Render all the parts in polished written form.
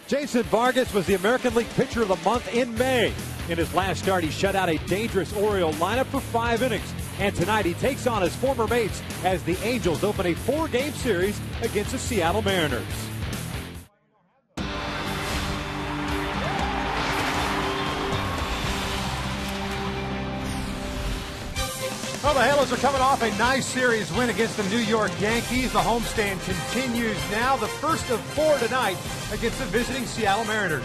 Jason Vargas was the American League Pitcher of the Month in May. In his last start, he shut out a dangerous Oriole lineup for 5 innings. And tonight, he takes on his former mates as the Angels open a 4-game series against the Seattle Mariners. Well, the Halos are coming off a nice series win against the New York Yankees. The homestand continues now, the first of 4 tonight against the visiting Seattle Mariners.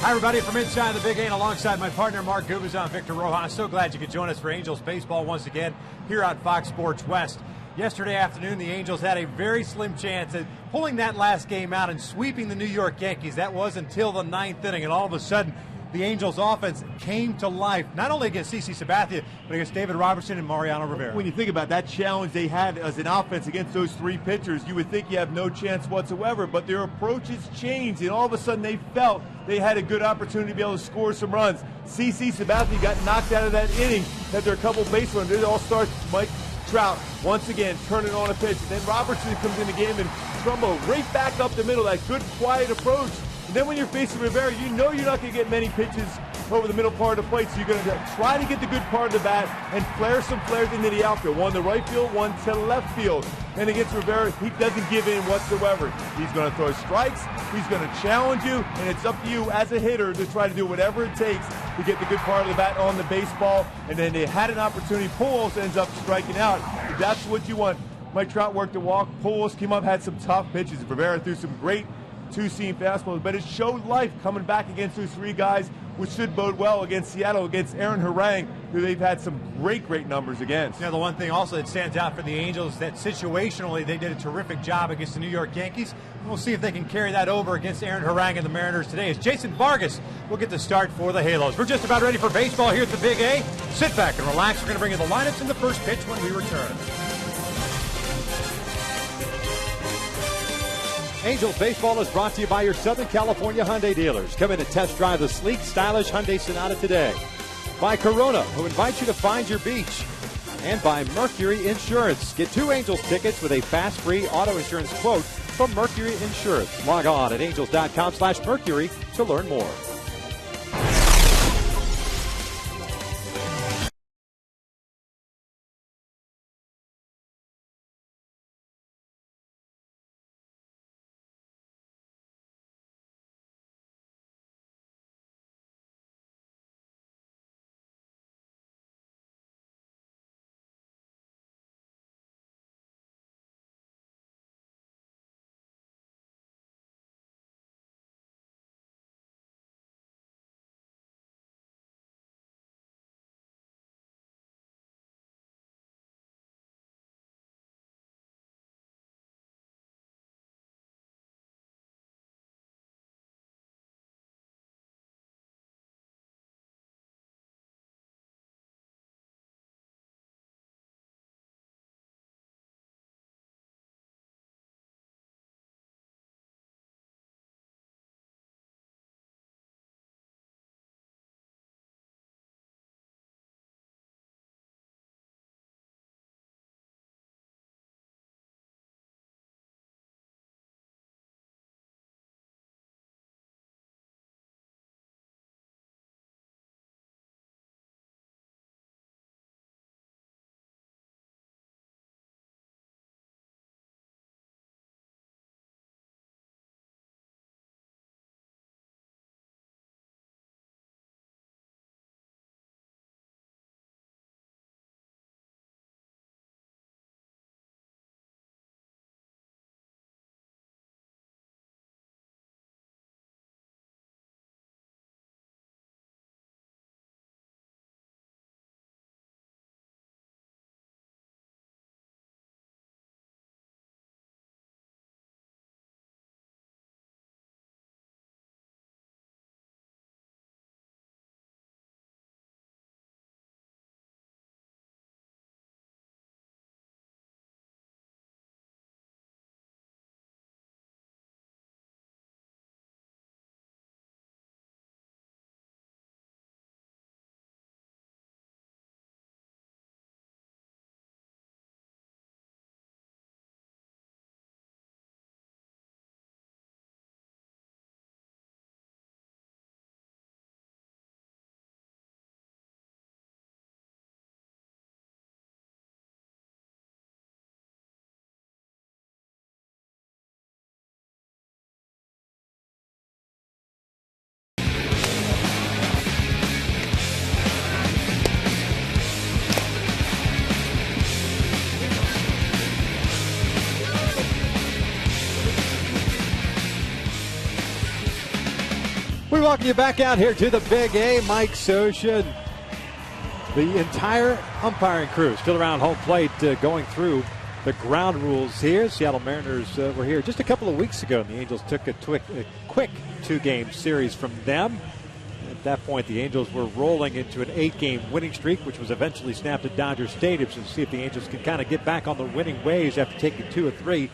Hi, everybody, from inside the Big A and alongside my partner, Mark Gubicza, Victor Rojas. So glad you could join us for Angels baseball once again here on Fox Sports West. Yesterday afternoon, the Angels had a very slim chance at pulling that last game out and sweeping the New York Yankees. That was until the 9th inning, and all of a sudden, the Angels offense came to life, not only against CC Sabathia, but against David Robertson and Mariano Rivera. When you think about that challenge they had as an offense against those 3 pitchers, you would think you have no chance whatsoever, but their approaches changed, and all of a sudden they felt they had a good opportunity to be able to score some runs. CC Sabathia got knocked out of that inning, had their couple base runs. It all starts Mike Trout once again turning on a pitch, and then Robertson comes in the game and Trumbo right back up the middle, that good quiet approach. And then when you're facing Rivera, you know you're not going to get many pitches over the middle part of the plate, so you're going to try to get the good part of the bat and flare some flares into the outfield. One to right field, one to left field. And against Rivera, he doesn't give in whatsoever. He's going to throw strikes, he's going to challenge you, and it's up to you as a hitter to try to do whatever it takes to get the good part of the bat on the baseball. And then they had an opportunity. Pujols ends up striking out. That's what you want. Mike Trout worked the walk. Pujols came up, had some tough pitches. Rivera threw some great two-seam fastballs, but it showed life coming back against those 3 guys, which should bode well against Seattle, against Aaron Harang, who they've had some great numbers against. Now, the one thing also that stands out for the Angels is that situationally they did a terrific job against the New York Yankees. We'll see if they can carry that over against Aaron Harang and the Mariners today, as Jason Vargas will get the start for the Halos. We're just about ready for baseball here at the Big A. Sit back and relax. We're going to bring you the lineups and the first pitch when we return. Angels baseball is brought to you by your Southern California Hyundai dealers. Come in and test drive the sleek, stylish Hyundai Sonata today. By Corona, who invites you to find your beach. And by Mercury Insurance. Get 2 Angels tickets with a fast, free auto insurance quote from Mercury Insurance. Log on at angels.com/Mercury to learn more. We welcome you back out here to the Big A. Mike Scioscia, the entire umpiring crew still around home plate going through the ground rules here. Seattle Mariners were here just a couple of weeks ago, and the Angels took a quick 2-game series from them. At that point, the Angels were rolling into an 8-game winning streak, which was eventually snapped at Dodger Stadium. So see if the Angels can kind of get back on the winning ways after taking 2 of 3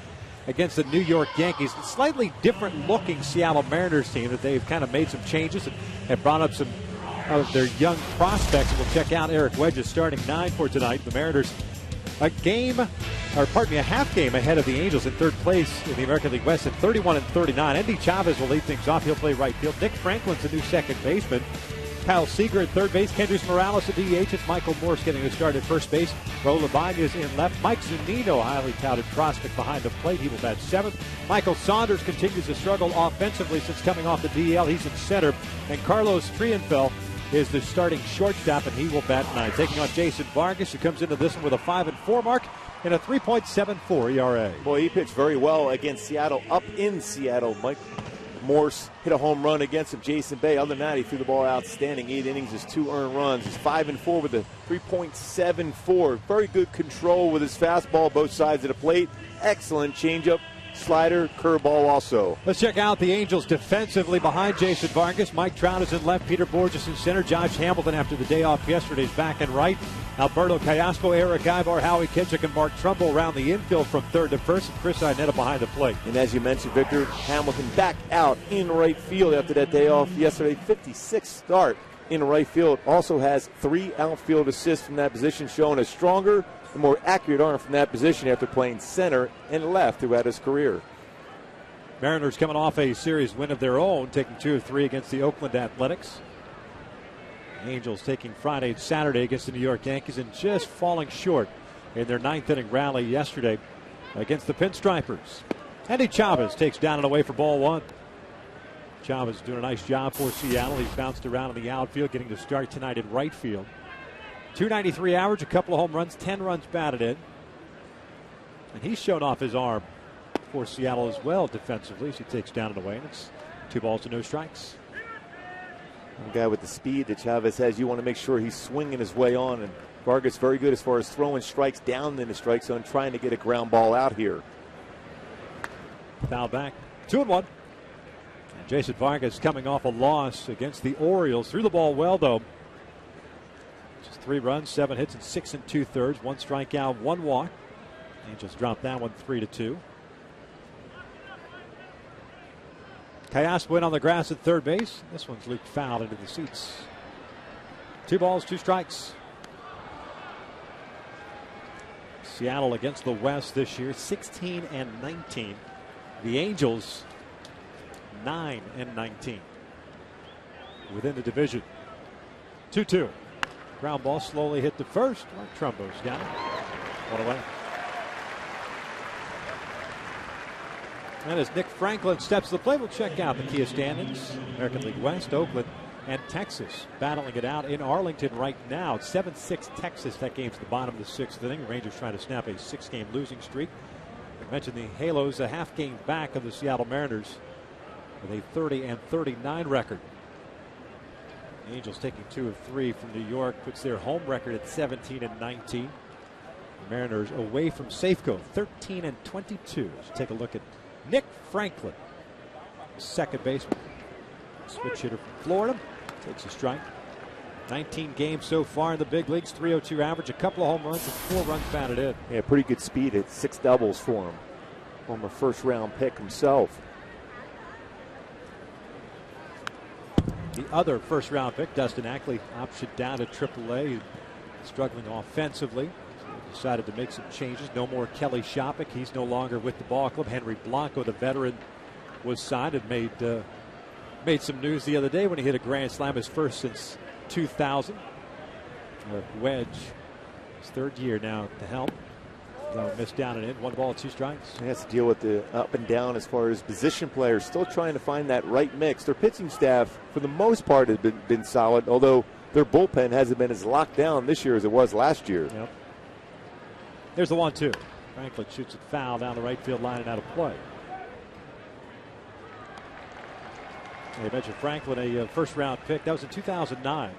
against the New York Yankees. A slightly different-looking Seattle Mariners team that they've kind of made some changes and have brought up some of their young prospects. And we'll check out Eric Wedge's starting 9 for tonight. The Mariners a half game ahead of the Angels in third place in the American League West at 31-39. Endy Chavez will lead things off. He'll play right field. Nick Franklin's the new second baseman. Kyle Seager at third base. Kendrys Morales at DH. It's Michael Morse getting a start at first base. Raul Ibanez in left. Mike Zunino, highly touted prospect behind the plate. He will bat seventh. Michael Saunders continues to struggle offensively since coming off the DL. He's in center. And Carlos Triunfel is the starting shortstop, and he will bat ninth. Taking on Jason Vargas, who comes into this one with a 5-4 mark and a 3.74 ERA. Boy, he pitched very well against Seattle, up in Seattle. Mike Morse hit a home run against him. Jason Bay, other than that, he threw the ball outstanding. 8 innings, his 2 earned runs. He's 5-4 with a 3.74. Very good control with his fastball, both sides of the plate. Excellent changeup. Slider, curveball also. Let's check out the Angels defensively behind Jason Vargas. Mike Trout is in left, Peter Borges in center, Josh Hamilton after the day off yesterday is back in right. Alberto Callasco, Eric Ibar, Howie Kitchik, and Mark Trumbull around the infield from third to first, and Chris Iannetta behind the plate. And as you mentioned, Victor, Hamilton back out in right field after that day off yesterday. 56th start in right field. Also has 3 outfield assists from that position, showing a stronger and more accurate arm from that position after playing center and left throughout his career. Mariners coming off a series win of their own, taking 2 of 3 against the Oakland Athletics. Angels taking Friday and Saturday against the New York Yankees and just falling short in their 9th inning rally yesterday against the Pinstripers. Endy Chavez takes down and away for ball 1. Chavez doing a nice job for Seattle. He's bounced around in the outfield, getting to start tonight in right field. 293 average, a couple of home runs, 10 runs batted in. And he's shown off his arm for Seattle as well defensively as he takes down and away. And it's 2 balls to no strikes. A guy with the speed that Chavez has, you want to make sure he's swinging his way on. And Vargas very good as far as throwing strikes down in the strike zone, trying to get a ground ball out here. Foul back, 2-1. And Jason Vargas coming off a loss against the Orioles. Threw the ball well, though. Just 3 runs, 7 hits, and 6 2/3. 1 strikeout, 1 walk. Angels dropped that one 3-2. Callasco went on the grass at third base. This one's looped foul into the seats. 2 balls, 2 strikes. Seattle against the West this year, 16-19. The Angels, 9-19 within the division. 2-2. Ground ball slowly hit the first. Mark Trumbo's got it. 1 away. And as Nick Franklin steps to the plate, we'll check out the Kia standings. American League West, Oakland, and Texas battling it out in Arlington right now. 7-6 Texas. That game's the bottom of the 6th inning. The Rangers trying to snap a 6-game losing streak. I mentioned the Halos a half game back of the Seattle Mariners with a 30-39 record. The Angels taking 2 of 3 from New York puts their home record at 17-19. The Mariners away from Safeco, 13-22. So take a look at Nick Franklin, second baseman, switch hitter from Florida, takes a strike. 19 games so far in the big leagues, 302 average, a couple of home runs, and 4 runs batted in. Yeah, pretty good speed at 6 doubles for him. Former first-round pick himself. The other first-round pick, Dustin Ackley, optioned down to AAA, struggling offensively. Decided to make some changes. No more Kelly Shopik. He's no longer with the ball club. Henry Blanco, the veteran, was signed and made some news the other day when he hit a grand slam, his first since 2000. Wedge, his 3rd year now at the helm. Missed down and in. 1 ball, 2 strikes. He has to deal with the up and down as far as position players. Still trying to find that right mix. Their pitching staff, for the most part, has been solid, although their bullpen hasn't been as locked down this year as it was last year. Yep. There's the 1-2. Franklin shoots it foul down the right field line and out of play. You mentioned Franklin, a first-round pick. That was in 2009.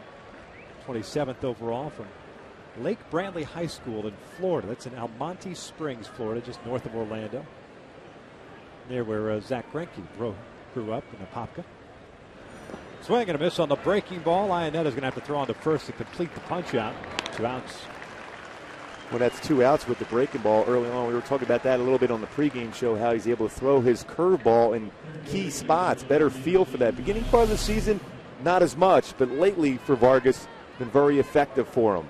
27th overall from Lake Brantley High School in Florida. That's in Almonte Springs, Florida, just north of Orlando. Near where Zach Greinke grew up in Apopka. Swing and a miss on the breaking ball. Ionetta's going to have to throw on to first to complete the punch out. 2 outs. Well, that's 2 outs with the breaking ball early on. We were talking about that a little bit on the pregame show, how he's able to throw his curveball in key spots. Better feel for that. Beginning part of the season, not as much, but lately for Vargas, been very effective for him.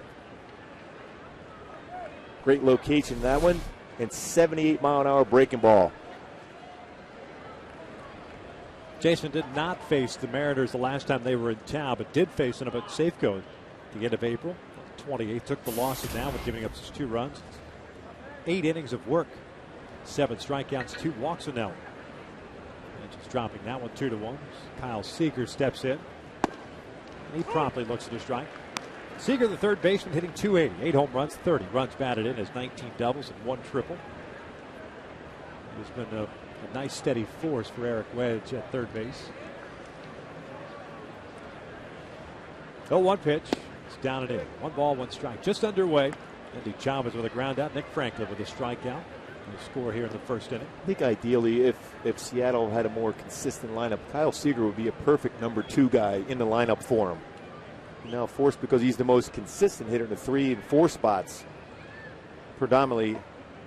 Great location that one, and 78-mile-an-hour breaking ball. Jason did not face the Mariners the last time they were in town, but did face them up at Safeco at the end of April. 28th took the losses now with giving up just 2 runs. 8 innings of work. 7 strikeouts, 2 walks in that one. And just dropping that one 2-1. Kyle Seager steps in. And he promptly looks at a strike. Seager, the third baseman, hitting .280. 8 home runs, 30 runs batted in, has 19 doubles and 1 triple. He's been a nice steady force for Eric Wedge at third base. 0-1 pitch. It's down and in. 1 ball, 1 strike. Just underway. Andy Chavez with a ground out. Nick Franklin with a strikeout. The score here in the first inning. I think ideally, if Seattle had a more consistent lineup, Kyle Seager would be a perfect number 2 guy in the lineup for him. Now forced because he's the most consistent hitter in the 3 and 4 spots, predominantly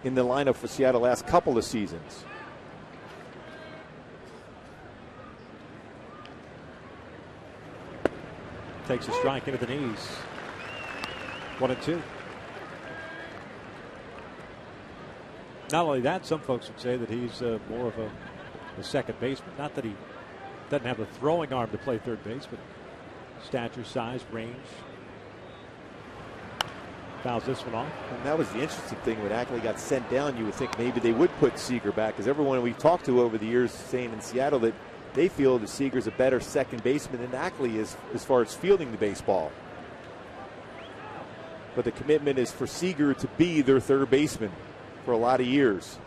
in the lineup for Seattle last couple of seasons. Takes a strike into the knees. 1-2. Not only that, some folks would say that he's more of a second baseman. Not that he doesn't have the throwing arm to play third base, but stature, size, range. Fouls this one off. And that was the interesting thing. When Ackley got sent down, you would think maybe they would put Seager back, because everyone we've talked to over the years saying in Seattle that they feel that Seager's a better second baseman than Ackley is as far as fielding the baseball. But the commitment is for Seager to be their third baseman for a lot of years.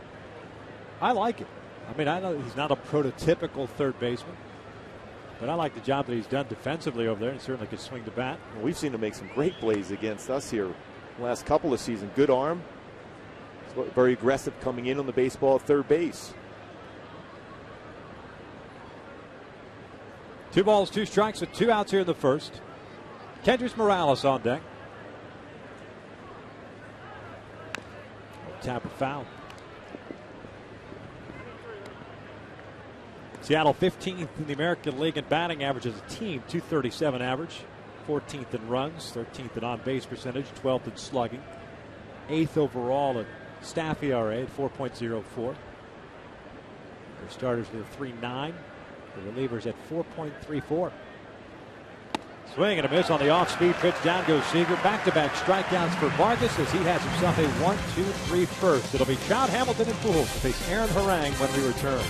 I like it. I mean, I know he's not a prototypical third baseman, but I like the job that he's done defensively over there, and certainly can swing the bat. Well, we've seen him make some great plays against us here the last couple of seasons. Good arm. He's very aggressive coming in on the baseball at third base. 2 balls, 2 strikes with 2 outs here in the first. Kendrys Morales on deck. Tap a foul. Seattle 15th in the American League in batting average as a team, .237 average. 14th in runs, 13th in on-base percentage, 12th in slugging. 8th overall in staff ERA at 4.04. Their starters with a 3.9. The relievers at 4.34. Swing and a miss on the off-speed pitch. Down goes Seager. Back-to-back strikeouts for Vargas as he has himself a 1-2-3 first. It'll be Chad Hamilton and Pujols to face Aaron Harang when we return.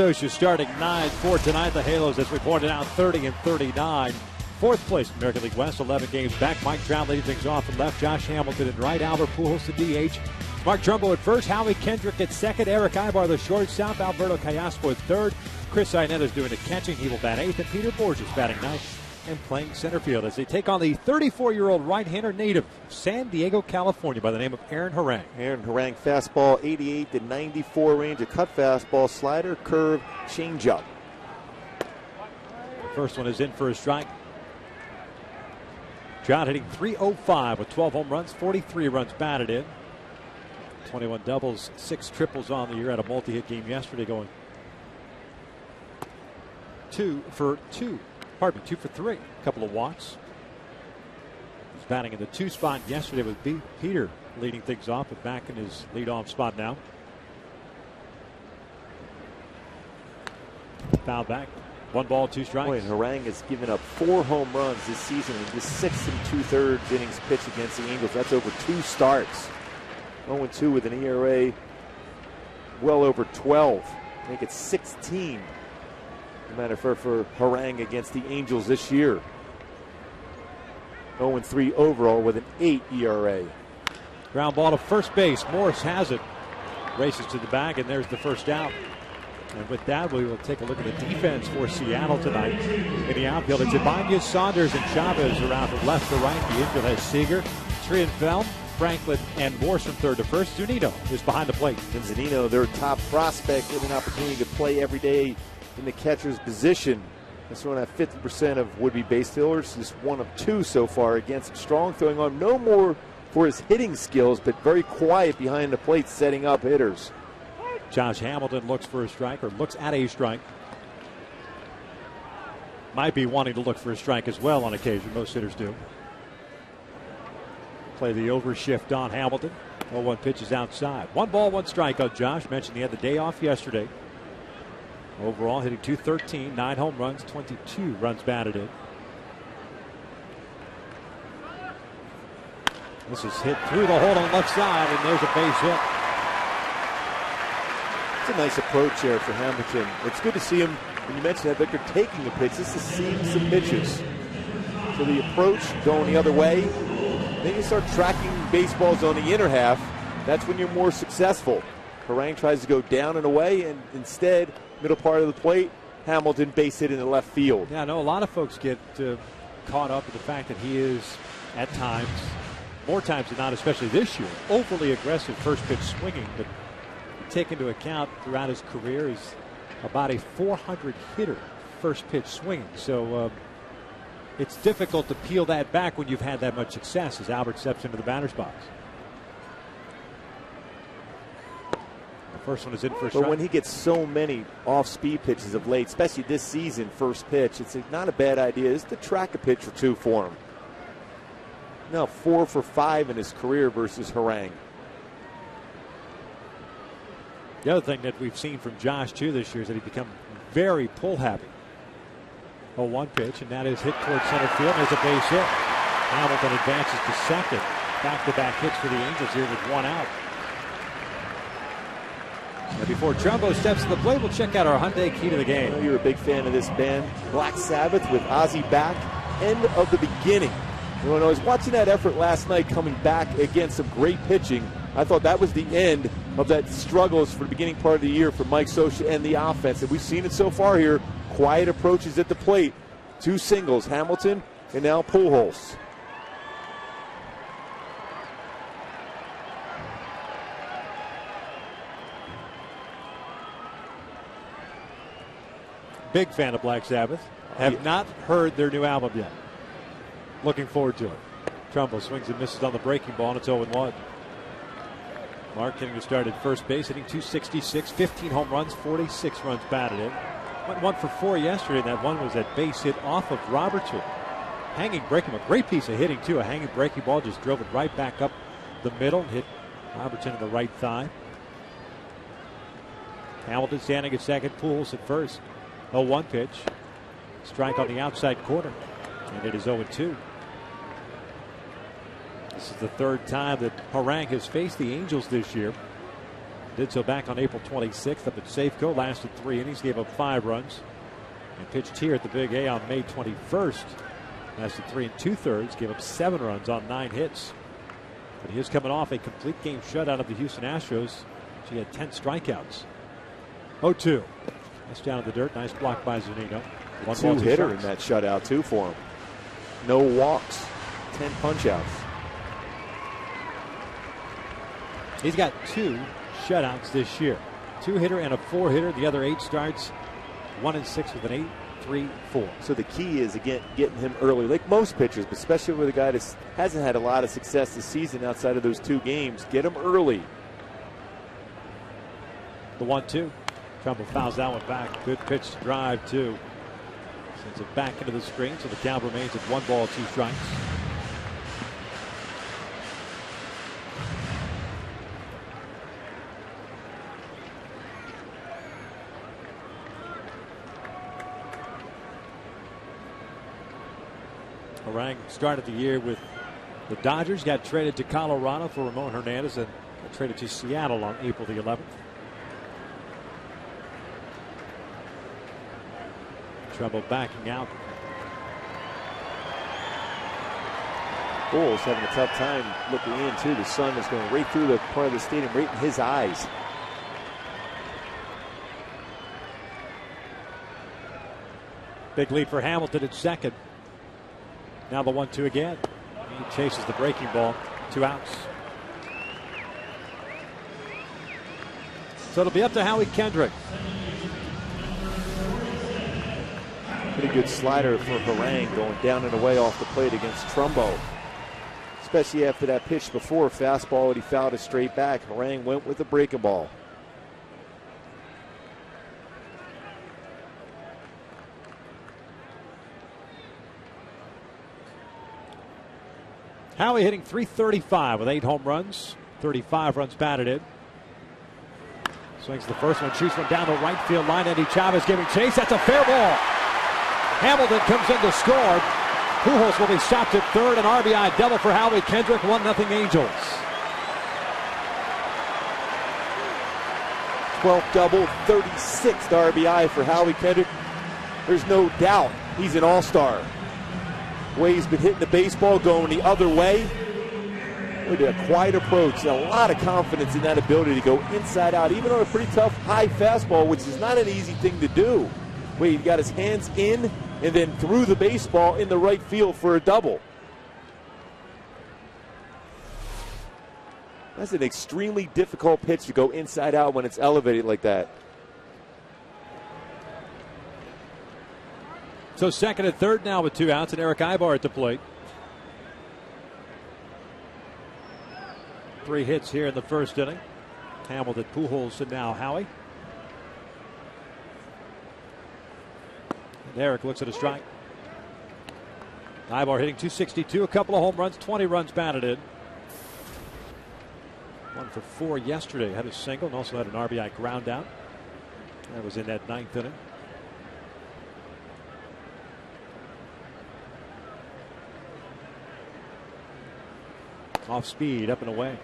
Scotia starting 9 for tonight. The Halos, as we pointed out, 30 and 39. Fourth place in American League West, 11 games back. Mike Trout leading things off and left. Josh Hamilton and right. Albert Pujols, the DH. Mark Trumbo at first. Howie Kendrick at second. Eric Ibar, the shortstop. Alberto Callaspo at third. Chris Iannetta's doing the catching. He will bat eighth. And Peter Borges batting ninth and playing center field as they take on the 34-year-old right-hander native of San Diego, California by the name of Aaron Harang. Aaron Harang, fastball 88 to 94 range. A cut fastball, slider, curve, changeup. The first one is in for a strike. Trout hitting .305 with 12 home runs, 43 runs batted in. 21 doubles, 6 triples on the year. Had a multi-hit game yesterday going 2 for 3. A couple of walks. He's batting in the 2 spot yesterday with Peter leading things off, but back in his leadoff spot now. Foul back. 1 ball, 2 strikes. Boy, Harang has given up 4 home runs this season in just 6 2/3 innings pitched against the Angels. That's over 2 starts. 0-2 with an ERA well over 12. Make it 16. No matter for Harang against the Angels this year. 0-3 overall with an 8 ERA. Ground ball to first base. Morris has it. Races to the bag, and there's the first out. And with that, we will take a look at the defense for Seattle tonight. In the outfield, it's Ibanez, Saunders, and Chavez around from left to right. The infield has Seager, Trienfeld, Franklin, and Morse from third to first. Zunino is behind the plate. And Zunino, their top prospect, with an opportunity to play every day in the catcher's position. This one at 50% of would-be base stealers. Just 1 of 2 so far against Strong, throwing on no more for his hitting skills, but very quiet behind the plate, setting up hitters. Josh Hamilton looks for a strike, or looks at a strike. Might be wanting to look for a strike as well on occasion. Most hitters do. Play the overshift on Hamilton. 0-1 pitches outside. 1 ball, 1 strike on Josh. Mentioned he had the day off yesterday. Overall, hitting .213, 9 home runs, 22 runs batted in. This is hit through the hole on the left side, and there's a base hit. It's a nice approach there for Hamilton. It's good to see him, when you mentioned that, Victor, taking a pitch. This is seeing some pitches. So the approach going the other way. Then you start tracking baseballs on the inner half. That's when you're more successful. Harang tries to go down and away, and instead, middle part of the plate, Hamilton base hit in the left field. Yeah, I know a lot of folks get caught up with the fact that he is, at times, more times than not, especially this year, overly aggressive first pitch swinging. But take into account throughout his career, he's about a .400 hitter first pitch swinging. So it's difficult to peel that back when you've had that much success as Albert steps into the batter's box. The first one is in for a strike. But when he gets so many off-speed pitches of late, especially this season, first pitch, it's not a bad idea. It's to track a pitch or 2 for him. Now 4 for 5 in his career versus Harang. The other thing that we've seen from Josh, too, this year is that he's become very pull-happy. 0-1 pitch, and that is hit towards center field. There's a base hit. Hamilton advances to second. Back-to-back hits for the Angels here with 1 out. And before Trumbo steps to the plate, we'll check out our Hyundai key to the game. I know you're a big fan of this band, Black Sabbath, with Ozzy back. End of the beginning. When I was watching that effort last night, coming back against some great pitching, I thought that was the end of that struggles for the beginning part of the year for Mike Scioscia and the offense. And we've seen it so far here. Quiet approaches at the plate. 2 singles, Hamilton and now Pujols. Big fan of Black Sabbath. Have not heard their new album yet. Looking forward to it. Trumbo swings and misses on the breaking ball, and it's 0-1. Mark Henry started first base, hitting .266, 15 home runs, 46 runs batted in. Went 1 for 4 yesterday, and that one was that base hit off of Robertson. Hanging breaking, a great piece of hitting, too. A hanging breaking ball, just drove it right back up the middle, hit Robertson in the right thigh. Hamilton standing at second, Pujols at first. 0-1 pitch. Strike on the outside corner, and it is 0-2. This is the 3rd time that Harang has faced the Angels this year. Did so back on April 26th up at Safeco. Lasted 3 innings, gave up 5 runs. And pitched here at the Big A on May 21st. Lasted 3 2/3, gave up 7 runs on 9 hits. But he is coming off a complete game shutout of the Houston Astros. She had 10 strikeouts. 0-2. That's down in the dirt. Nice block by Zunino. One ball, 2 hitter in that shutout, too, for him. No walks, 10 punch-outs. He's got 2 shutouts this year. 2-hitter and a 4-hitter. The other 8 starts. 1-6 with an 8.34. So the key is, again, getting him early, like most pitchers, but especially with a guy that hasn't had a lot of success this season outside of those 2 games. Get him early. The 1-2. Trumbull fouls that one back. Good pitch to drive, too. Sends it back into the screen, so the count remains at 1 ball, 2 strikes. Harang started the year with the Dodgers, got traded to Colorado for Ramon Hernandez, and got traded to Seattle on April the 11th. Trouble backing out. Bulls having a tough time looking in, too. The sun is going right through the part of the stadium, right in his eyes. Big lead for Hamilton at second. Now the 1-2 again. He chases the breaking ball. 2 outs. So it'll be up to Howie Kendrick. Pretty good slider for Harang going down and away off the plate against Trumbo. Especially after that pitch before, fastball that he fouled it straight back. Harang went with the breaking ball. Howie hitting .335 with 8 home runs, 35 runs batted in. Swings the first one, shoots one down the right field line. Eddie Chavez giving chase. That's a fair ball. Hamilton comes in to score. Pujols will be stopped at third. An RBI double for Howie Kendrick. 1-0 Angels. 12th double, 36th RBI for Howie Kendrick. There's no doubt he's an all-star. The way he's been hitting the baseball, going the other way. Look at a quiet approach. A lot of confidence in that ability to go inside out, even on a pretty tough high fastball, which is not an easy thing to do. Where he got his hands in and then threw the baseball in the right field for a double. That's an extremely difficult pitch to go inside out when it's elevated like that. So second and third now with 2 outs, and Eric Ibar at the plate. 3 hits here in the first inning. Hamilton, Pujols, and now Howie. And Eric looks at a strike. Ibar hitting .262, a couple of home runs, 20 runs batted in. 1 for 4 yesterday. Had a single and also had an RBI ground out. That was in that 9th inning. Off speed, up and away.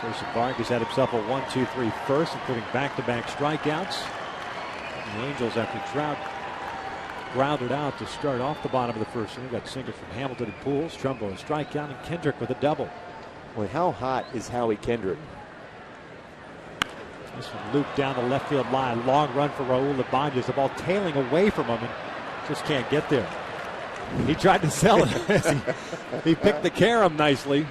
Jason Vargas had himself a 1-2-3 first, including back-to-back strikeouts. And the Angels, after Trout grounded out to start off the bottom of the first inning, got singles from Hamilton and Pujols. Trumbo a strikeout, and Kendrick with a double. Boy, how hot is Howie Kendrick? This one looped down the left field line. Long run for Raul Ibanez. The ball tailing away from him and just can't get there. He tried to sell it. He picked the carom nicely.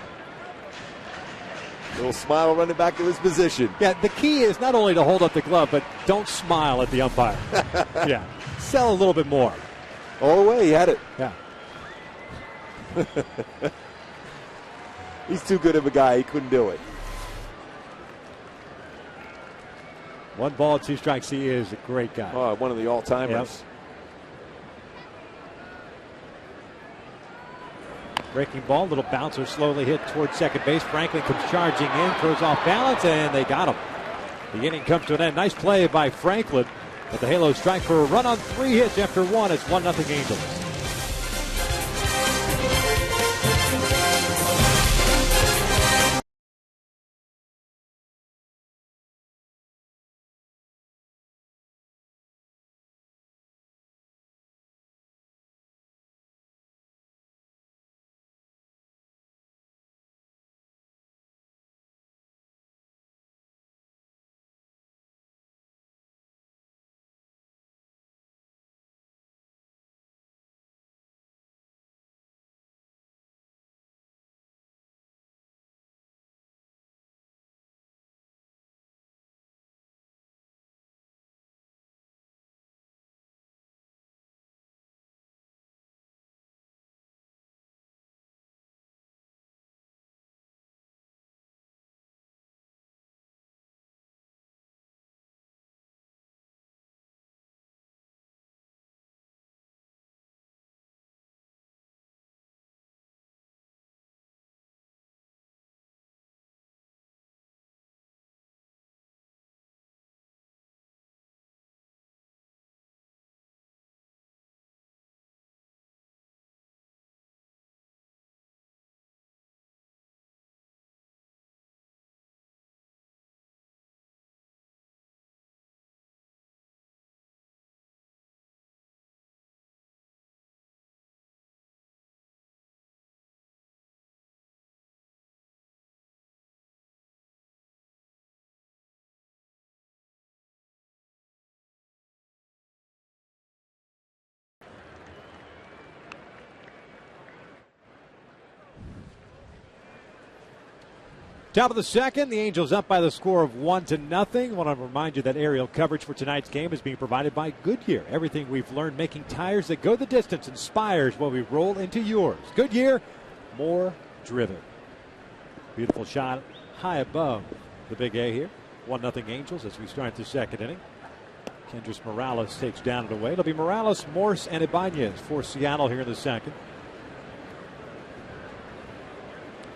Little smile running back to his position. Yeah, the key is not only to hold up the glove, but don't smile at the umpire. Yeah, sell a little bit more. All the way, he had it. Yeah. He's too good of a guy. He couldn't do it. 1 ball, 2 strikes. He is a great guy. Oh, one of the all-timers. Yep. Breaking ball, little bouncer slowly hit towards second base. Franklin comes charging in, throws off balance, and they got him. The inning comes to an end. Nice play by Franklin. But the Halos strike for a run on 3 hits after 1. It's 1-0 Angels. Top of the second, the Angels up by the score of 1-0. Want to remind you that aerial coverage for tonight's game is being provided by Goodyear. Everything we've learned making tires that go the distance inspires what we roll into yours. Goodyear, more driven. Beautiful shot high above the big A here. 1-0 Angels as we start the second inning. Kendrys Morales takes down and away. It'll be Morales, Morse, and Ibanez for Seattle here in the second.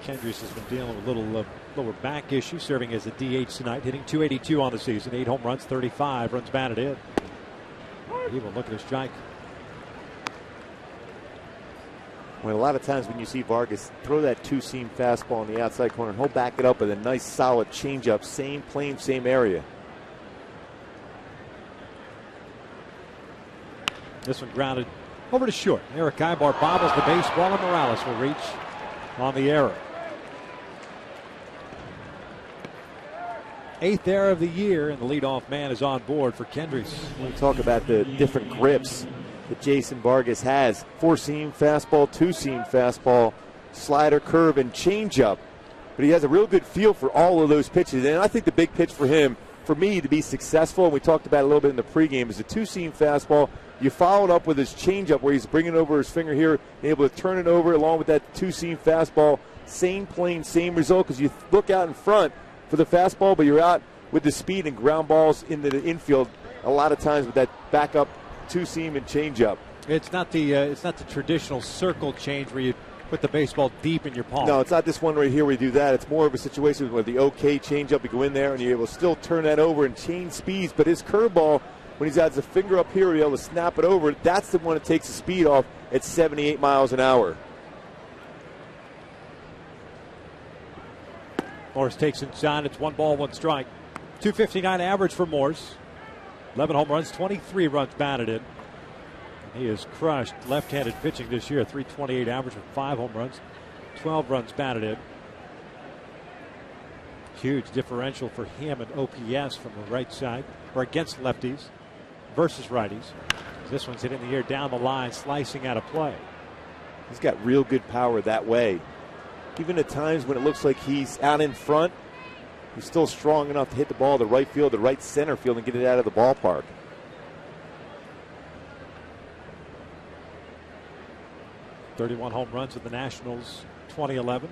Kendrys has been dealing with a little lower back issue, serving as a DH tonight, hitting .282 on the season, 8 home runs, 35 runs batted in. He will look at a strike. Well, a lot of times when you see Vargas throw that two-seam fastball in the outside corner, he'll back it up with a nice solid changeup, same plane, same area. This one grounded over to short. Eric Ibar bobbles the baseball, and Morales will reach on the error. 8th error of the year, and the leadoff man is on board for Kendrys. We talk about the different grips that Jason Vargas has. 4-seam fastball, 2-seam fastball, slider, curve, and changeup. But he has a real good feel for all of those pitches. And I think the big pitch for him, for me, to be successful, and we talked about it a little bit in the pregame, is a 2-seam fastball. You follow it up with his changeup where he's bringing over his finger here, able to turn it over along with that 2-seam fastball. Same plane, same result, because you look out in front for the fastball, but you're out with the speed and ground balls into the infield a lot of times with that backup 2-seam and changeup. It's not the traditional circle change where you put the baseball deep in your palm. No, it's not this one right here where you do that. It's more of a situation where the OK changeup, you go in there and you're able to still turn that over and change speeds. But his curveball, when he's got his finger up here, you're able to snap it over. That's the one that takes the speed off at 78 miles an hour. Morse takes inside. It's 1 ball, 1 strike. 259 average for Morse. 11 home runs, 23 runs batted in. He has crushed left-handed pitching this year. 328 average with 5 home runs, 12 runs batted in. Huge differential for him and OPS from the right side, or against lefties versus righties. This one's hit in the air down the line, slicing out of play. He's got real good power that way. Even at times when it looks like he's out in front, he's still strong enough to hit the ball to right field, the right center field, and get it out of the ballpark. .31 home runs with the Nationals, 2011.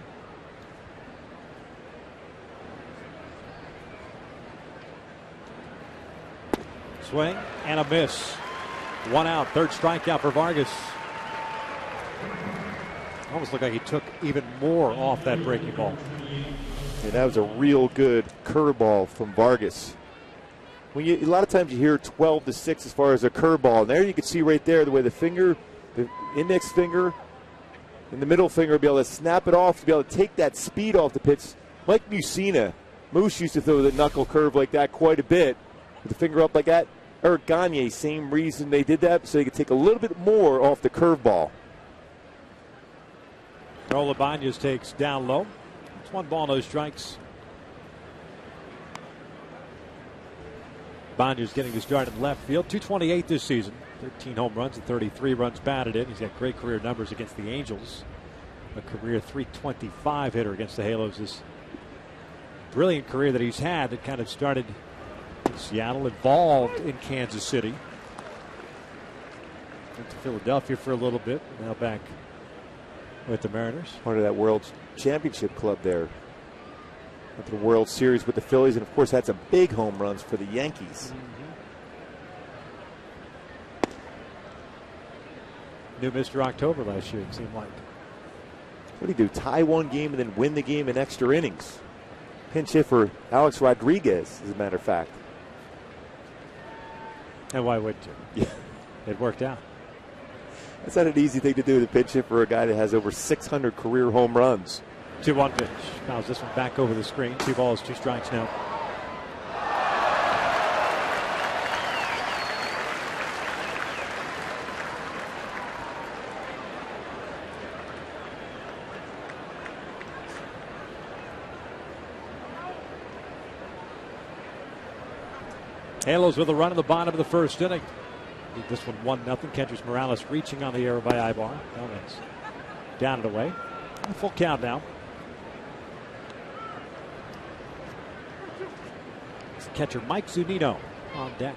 Swing and a miss. 1 out, 3rd strikeout for Vargas. Almost looked like he took even more off that breaking ball. And that was a real good curveball from Vargas. A lot of times you hear 12-6 as far as a curveball. And there you can see right there the way the finger, the index finger, and the middle finger will be able to snap it off to be able to take that speed off the pitch. Mike Mussina, Moose used to throw the knuckle curve like that quite a bit with the finger up like that. Eric Gagne, same reason they did that, so they could take a little bit more off the curveball. Raul Ibanez takes down low. It's 1 ball, no strikes. Ibanez getting the start in left field. 228 this season. 13 home runs and 33 runs batted in. He's got great career numbers against the Angels. A career 325 hitter against the Halos. This brilliant career that he's had that kind of started in Seattle, evolved in Kansas City. Went to Philadelphia for a little bit. Now back with the Mariners. Part of that World Championship club there. Went to the World Series with the Phillies, and of course had some big home runs for the Yankees. New Mr. October last year, it seemed like. What did he do? Tie one game and then win the game in extra innings. Pinch hit for Alex Rodriguez, as a matter of fact. And why wouldn't you? Yeah. It worked out. That's not an easy thing to do, to pinch hit for a guy that has over 600 career home runs. 2-1 pitch. Fouls this one back over the screen. 2 balls, 2 strikes now. Halos with a run in the bottom of the first inning. This one 1-0. Kendrys Morales reaching on the error by Ibar. Down and away. A full count now. It's catcher Mike Zunino on deck.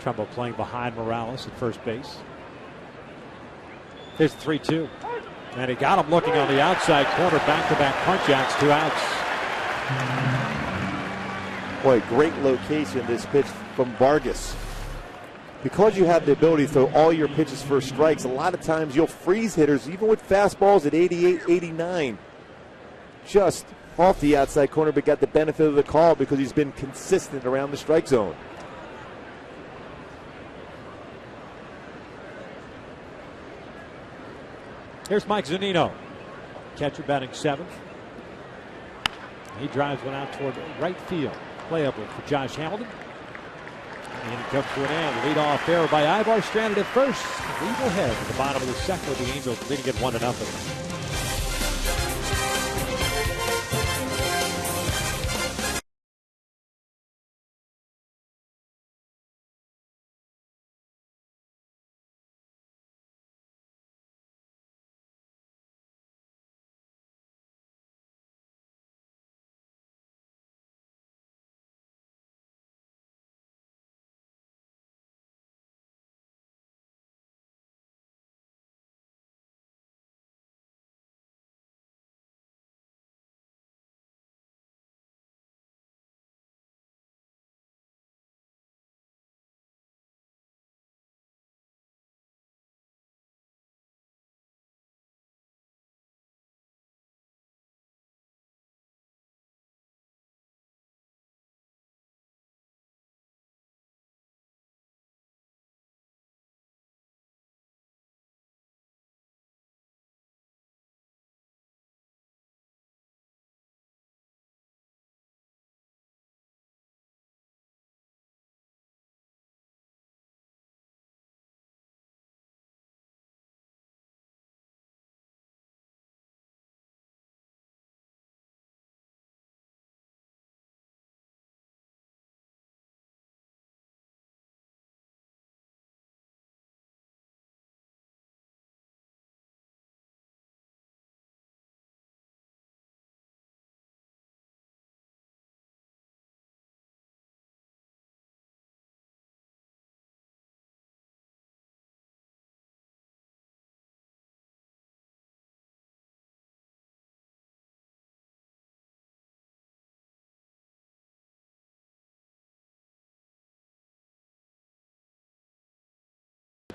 Trumbo playing behind Morales at first base. There's 3-2. And he got him looking on the outside corner. Back-to-back punch outs, 2 outs. Boy, great location this pitch from Vargas. Because you have the ability to throw all your pitches for strikes, a lot of times you'll freeze hitters, even with fastballs at 88, 89. Just off the outside corner, but got the benefit of the call because he's been consistent around the strike zone. Here's Mike Zunino. Catcher batting 7th. He drives one out toward right field. Playable for Josh Hamilton. And it comes to an end. Lead off error by Ibar, stranded at first. Lead ahead at the bottom of the second with the Angels leading it 1-0.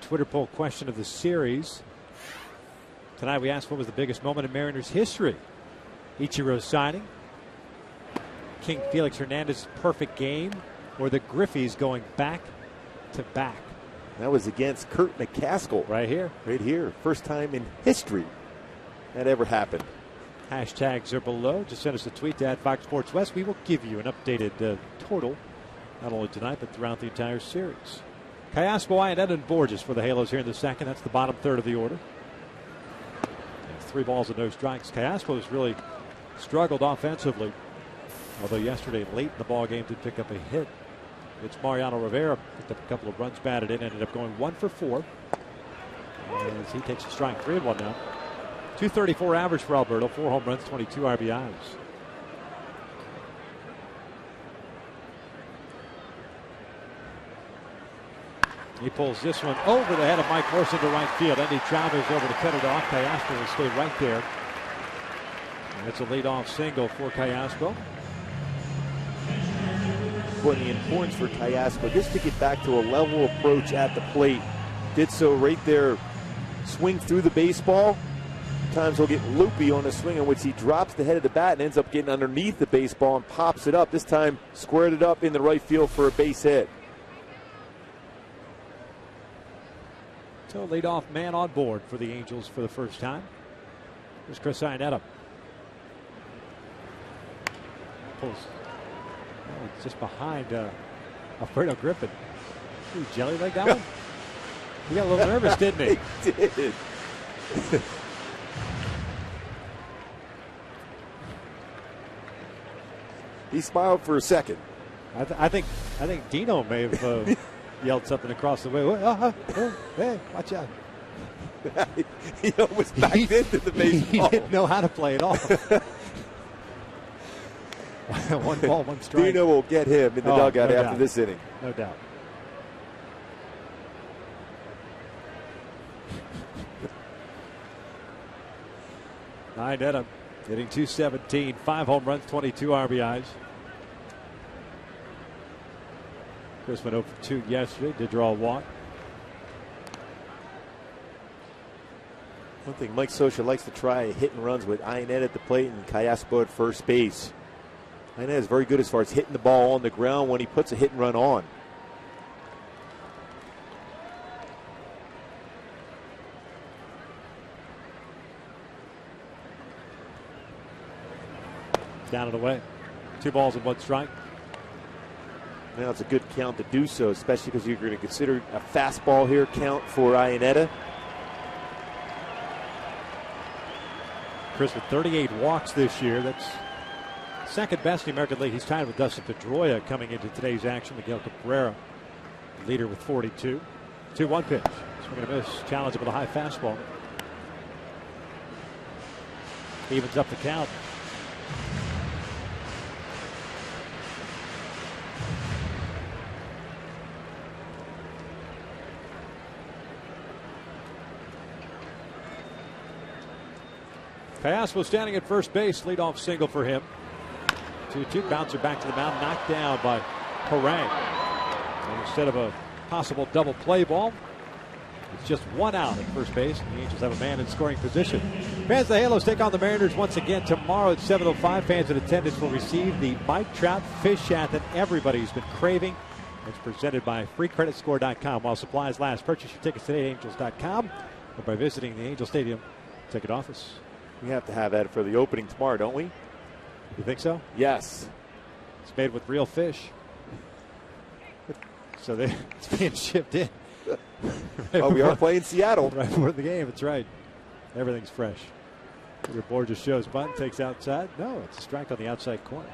Twitter poll question of the series. Tonight we asked what was the biggest moment in Mariners history. Ichiro's signing, King Felix Hernandez's perfect game, or the Griffeys going back to back. That was against Kurt McCaskill. Right here. Right here. First time in history that ever happened. Hashtags are below. Just send us a tweet to @FoxSportsWest. We will give you an updated total, not only tonight, but throughout the entire series. Callaspo and Edwin Borges for the Halos here in the second. That's the bottom third of the order. And 3 balls and no strikes. Callaspo has really struggled offensively. Although yesterday late in the ball game did pick up a hit. It's Mariano Rivera. Picked up a couple of runs batted in. Ended up going 1 for 4. As he takes a strike. 3-1 now. .234 average for Alberto. 4 home runs, 22 RBIs. He pulls this one over the head of Mike Morrison to right field. Andy Chavez over to cut it off. Callaspo will stay right there. And it's a leadoff single for Callaspo. But the importance for Callaspo just to get back to a level approach at the plate. Did so right there. Swing through the baseball. Sometimes he'll get loopy on a swing in which he drops the head of the bat and ends up getting underneath the baseball and pops it up. This time squared it up in the right field for a base hit. So leadoff man on board for the Angels for the first time. Here's Chris Iannetta. Pulls. Oh, it's just behind Alfredo Griffin. Ooh, jelly like that one? He got a little nervous, didn't he? He did. He smiled for a second. I think Dino may have yelled something across the way. Oh, hey, watch out. He almost backed into the baseball. He didn't know how to play it off. One ball, one strike. Dino will get him in the dugout no after doubt. this inning. No doubt. Iannetta hitting .217, 5 home runs, 22 RBIs. Chris went 0 for 2 yesterday, did draw a walk. One thing Mike Scioscia likes to try hitting runs with Iannetta at the plate and Callaspo at first base. Iannetta is very good as far as hitting the ball on the ground when he puts a hit and run on. Down and away. 2 balls and 1 strike. Now it's a good count to do so, especially because you're going to consider a fastball here count for Iannetta. Chris with 38 walks this year. That's second best in the American League. He's tied with Dustin Pedroia coming into today's action. Miguel Cabrera, leader with 42. 2-1 pitch. Swing and a miss. Challenge with a high fastball. Evens up the count. Callaspo standing at first base, leadoff single for him. 2-2, bouncer back to the mound, knocked down by Harang. And instead of a possible double play ball, it's just 1 out at first base. The Angels have a man in scoring position. Fans of the Halos take on the Mariners once again tomorrow at 7:05. Fans in attendance will receive the Mike Trout Fish Chat that everybody's been craving. It's presented by FreeCreditScore.com. While supplies last, purchase your tickets today at Angels.com or by visiting the Angel Stadium ticket office. We have to have that for the opening tomorrow, don't we? You think so? Yes. It's made with real fish. So it's being shipped in. Oh, we are playing Seattle. Right before the game, that's right. Everything's fresh. Peter Borges shows bunt, takes outside. No, it's a strike on the outside corner.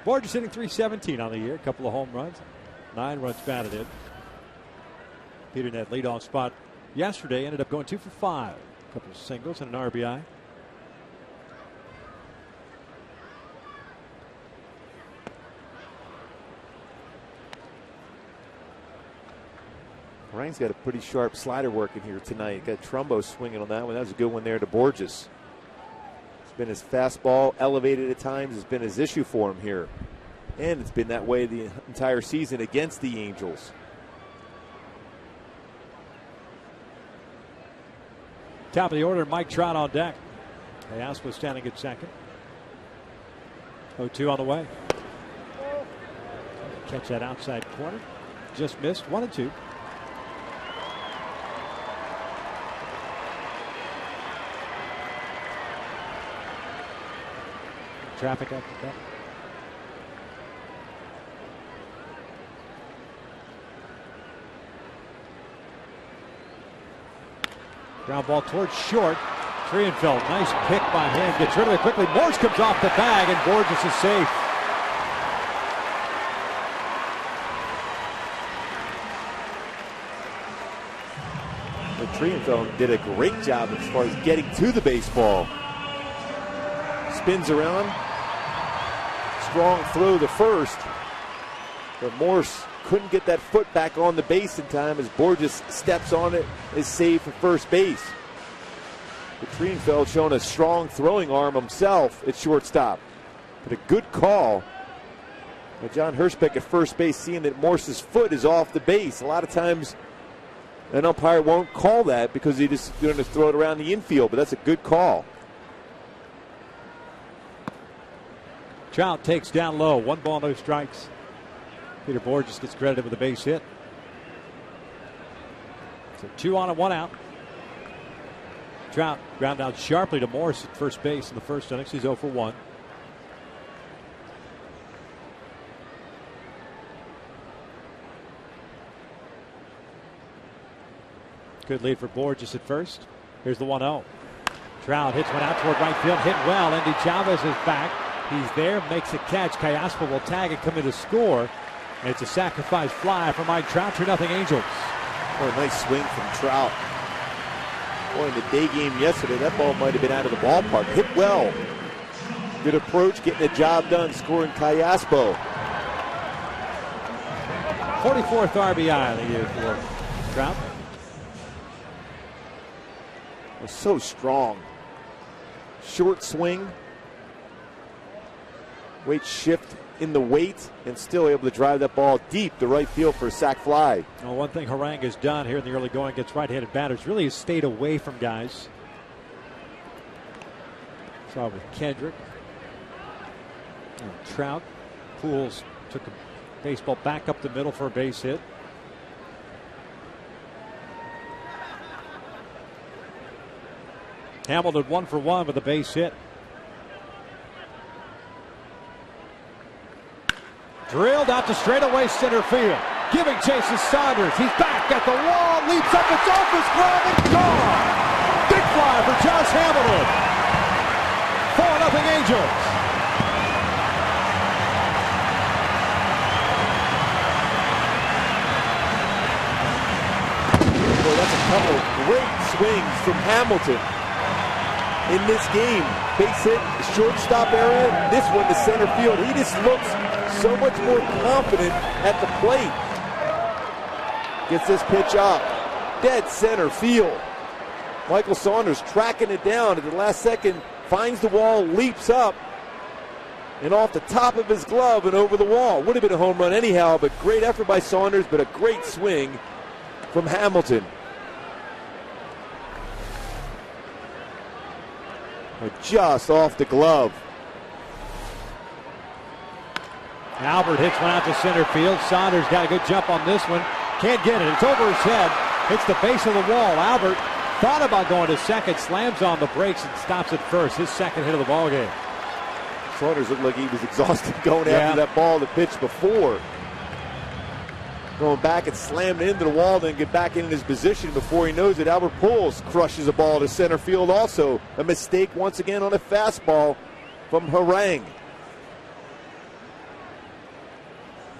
Borges hitting .317 on the year. A couple of home runs. 9 runs batted in. Peter in that leadoff spot yesterday ended up going 2 for 5. A couple of singles and an RBI. Ryan's got a pretty sharp slider working here tonight. Got Trumbo swinging on that one. That was a good one there to Borges. It's been his fastball elevated at times. It's been his issue for him here. And it's been that way the entire season against the Angels. Top of the order, Mike Trout on deck. Callaspo standing at second. 0-2 on the way. Catch that outside corner. Just missed. 1-2. Traffic up the back. Ground ball towards short. Trienfeld, nice pick by him. Gets rid of it quickly. Morse comes off the bag, and Borges is safe. Trienfeld did a great job as far as getting to the baseball. Spins around. Strong throw to first. But Morse couldn't get that foot back on the base in time as Borges steps on it, is saved for first base. But Trienfeld showing a strong throwing arm himself at shortstop. But a good call. But John Hirschbeck at first base seeing that Morse's foot is off the base. A lot of times an umpire won't call that because he just going to throw it around the infield, but that's a good call. Trout takes down low. 1 ball, no strikes. Peter Borges gets credited with a base hit. So 2 on and 1 out. Trout ground out sharply to Morse at first base in the first inning. He's 0 for 1. Good lead for Borges at first. Here's the 1-0. Trout hits one out toward right field. Hit well. Andy Chavez is back. He's there, makes a catch. Callaspo will tag and come in to score. And it's a sacrifice fly for Mike Trout. 2-0 Angels. What a nice swing from Trout. Boy, in the day game yesterday, that ball might have been out of the ballpark. Hit well. Good approach, getting the job done, scoring Callaspo. 44th RBI of the year for Trout. Was so strong. Short swing. Weight shift in the weight, and still able to drive that ball deep to right field for a sac fly. Well, one thing Harang has done here in the early going against right-handed batters really has stayed away from guys. Saw with Kendrick. And Trout. Pujols took a baseball back up the middle for a base hit. Hamilton 1 for 1 with a base hit. Drilled out to straightaway center field. Giving chase to Saunders. He's back at the wall. Leaps up. It's off his glove and gone. Big fly for Josh Hamilton. 4-0 Angels. Boy, that's a couple of great swings from Hamilton in this game. Base hit, shortstop area. This one to center field. He just looks so much more confident at the plate. Gets this pitch up. Dead center field. Michael Saunders tracking it down at the last second. Finds the wall, leaps up. And off the top of his glove and over the wall. Would have been a home run anyhow, but great effort by Saunders, but a great swing from Hamilton. Just off the glove. Albert hits one out to center field. Saunders got a good jump on this one. Can't get it. It's over his head. Hits the base of the wall. Albert thought about going to second. Slams on the brakes and stops at first. His second hit of the ball game. Saunders looked like he was exhausted going after that ball the pitch before. Going back and slammed it into the wall, then get back in his position. Before he knows it, Albert Pujols crushes a ball to center field also. A mistake once again on a fastball from Harang.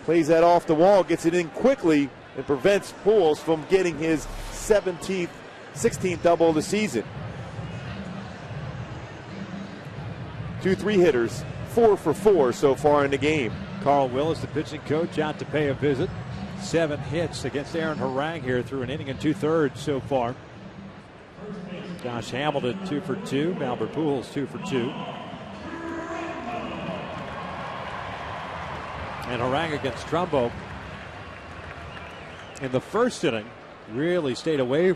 Plays that off the wall, gets it in quickly, and prevents Pujols from getting his 16th double of the season. 2 3-hitters, 4 for 4 so far in the game. Carl Willis, the pitching coach, out to pay a visit. 7 hits against Aaron Harang here through an inning and 2/3 so far. Josh Hamilton 2 for 2. Albert Pujols 2 for 2. And Harang against Trumbo in the first inning really stayed away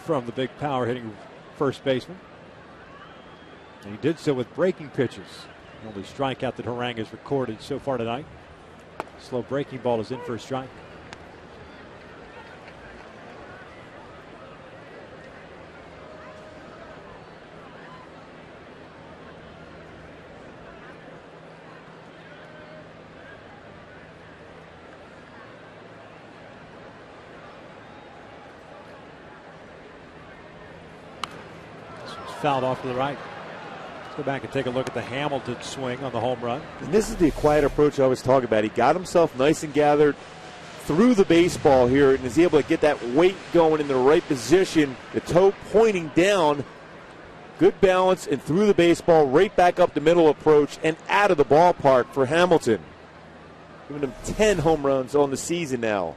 from the big power hitting first baseman. And he did so with breaking pitches. The only strikeout that Harang has recorded so far tonight. Slow breaking ball is in for a strike. Fouled off to the right. Let's go back and take a look at the Hamilton swing on the home run. And this is the quiet approach I was talking about. He got himself nice and gathered through the baseball here and is able to get that weight going in the right position. The toe pointing down. Good balance and through the baseball, right back up the middle approach and out of the ballpark for Hamilton. Giving him 10 home runs on the season now.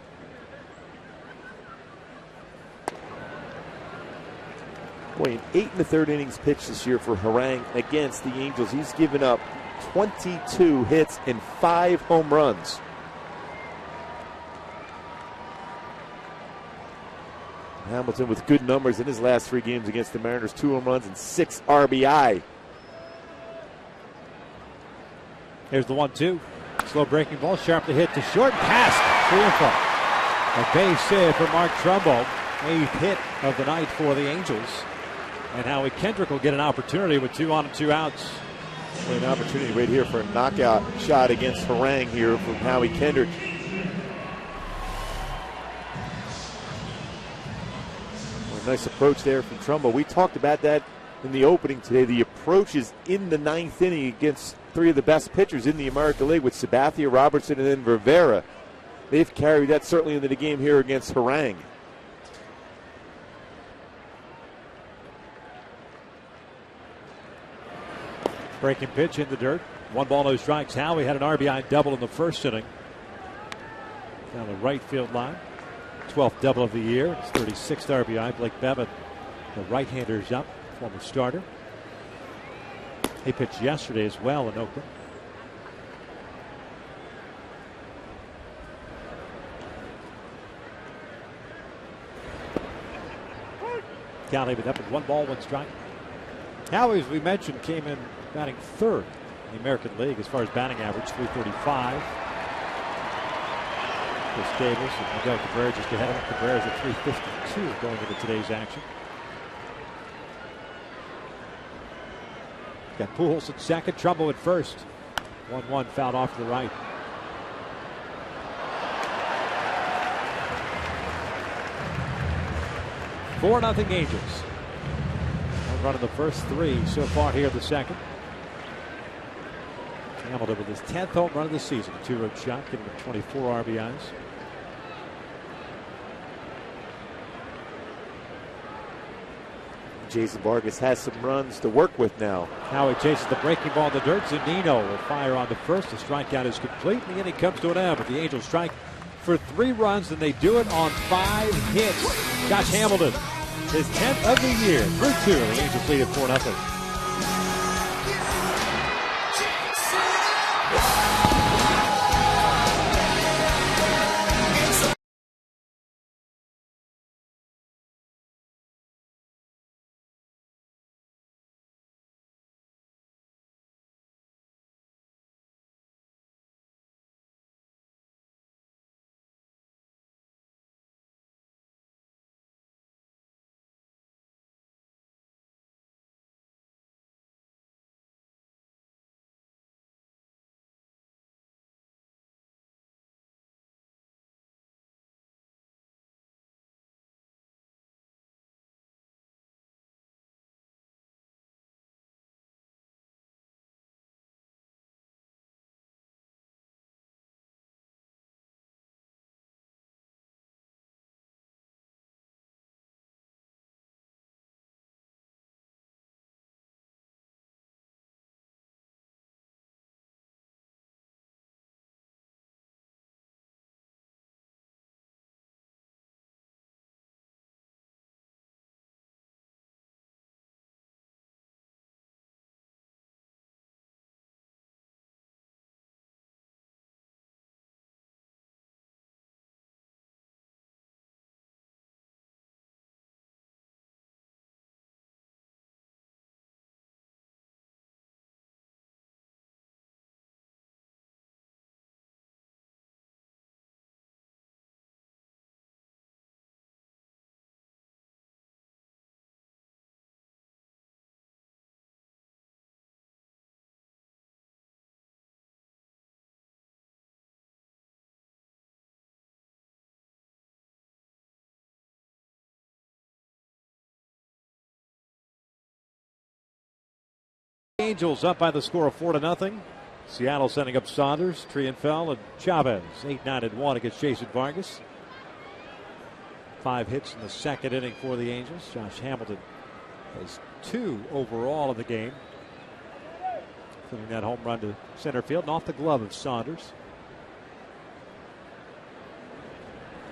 Boy, in 8 1/3 innings pitched this year for Harang against the Angels. He's given up 22 hits and 5 home runs. Hamilton with good numbers in his last 3 games against the Mariners. 2 home runs and 6 RBI. Here's the 1-2. Slow breaking ball, sharply hit to short, past free and far. A base hit for Mark Trumbo. 8th hit of the night for the Angels. And Howie Kendrick will get an opportunity with 2 on and 2 outs. An opportunity right here for a knockout shot against Harang here from Howie Kendrick. Well, nice approach there from Trumbo. We talked about that in the opening today. The approaches in the 9th inning against 3 of the best pitchers in the American League with Sabathia, Robertson, and then Rivera. They've carried that certainly into the game here against Harang. Breaking pitch in the dirt. 1 ball, no strikes. Howie had an RBI double in the first inning. Down the right field line. 12th double of the year. It's 36th RBI. Blake Bevan, the right-hander's up, former starter. He pitched yesterday as well in Oakland. Count even up at 1 ball, 1 strike. Howie, as we mentioned, came in batting 3rd in the American League as far as batting average, 335. Chris Davis and Miguel Cabrera just ahead of him. Cabrera's at 352 going into today's action. Got Pujols at second, Trumbo at first. 1-1 fouled off to the right. Four nothing Angels. Home run in the first 3 so far here in the second. Hamilton with his 10th home run of the season. 2-run shot, giving him 24 RBIs. Jason Vargas has some runs to work with now. Howie chases the breaking ball in the dirt. Zunino will fire on the first. The strikeout is complete. And the inning comes to an end. But the Angels strike for 3 runs, and they do it on 5 hits. Josh Hamilton, his 10th of the year, through 2. The Angels lead at 4-0. Angels up by the score of 4-0. Seattle sending up Saunders, Trienfeld, and Chavez. 8-9-1 against Jason Vargas. 5 hits in the second inning for the Angels. Josh Hamilton has 2 overall in the game, including that home run to center field and off the glove of Saunders.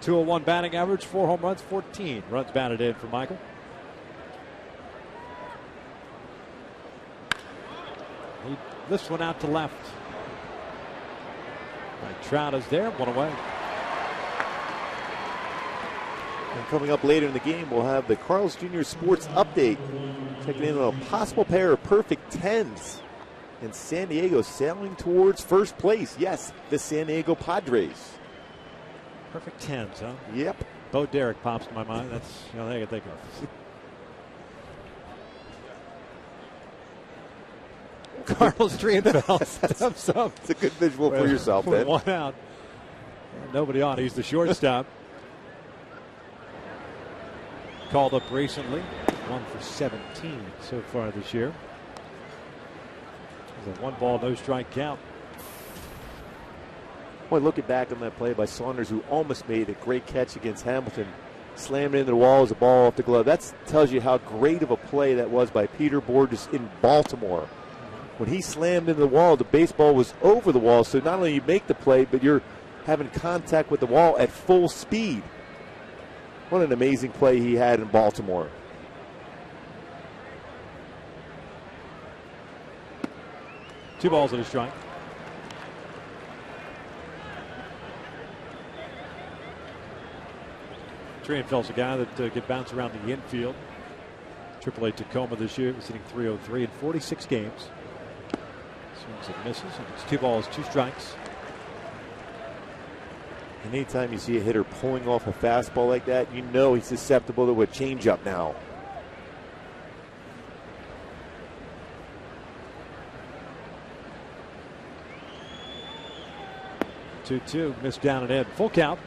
201 batting average, 4 home runs, 14 runs batted in for Michael. He lifts one out to left. Trout is there, 1 away. And coming up later in the game, we'll have the Carl's Jr. Sports Update. Checking in on a possible pair of perfect 10s. And San Diego sailing towards first place. Yes, the San Diego Padres. Perfect 10s, huh? Yep. Bo Derek pops to my mind. That's the only thing I can think of. Carlos Trienfeld steps up. It's a good visual for yourself, then. 1 out. Nobody on. He's the shortstop. Called up recently. 1 for 17 so far this year. It's a 1 ball, no strike count. Boy, looking back on that play by Saunders, who almost made a great catch against Hamilton, slammed into the wall as a ball off the glove. That tells you how great of a play that was by Peter Borges in Baltimore. When he slammed into the wall, the baseball was over the wall. So not only you make the play, but you're having contact with the wall at full speed. What an amazing play he had in Baltimore. Two balls and a strike. Trienfeld's a guy that could bounce around the infield. AAA Tacoma this year was hitting .303 in 46 games. Swings and misses, and it's 2 balls, 2 strikes. And anytime you see a hitter pulling off a fastball like that, you know he's susceptible to a changeup now. Two, missed down and in. Full count.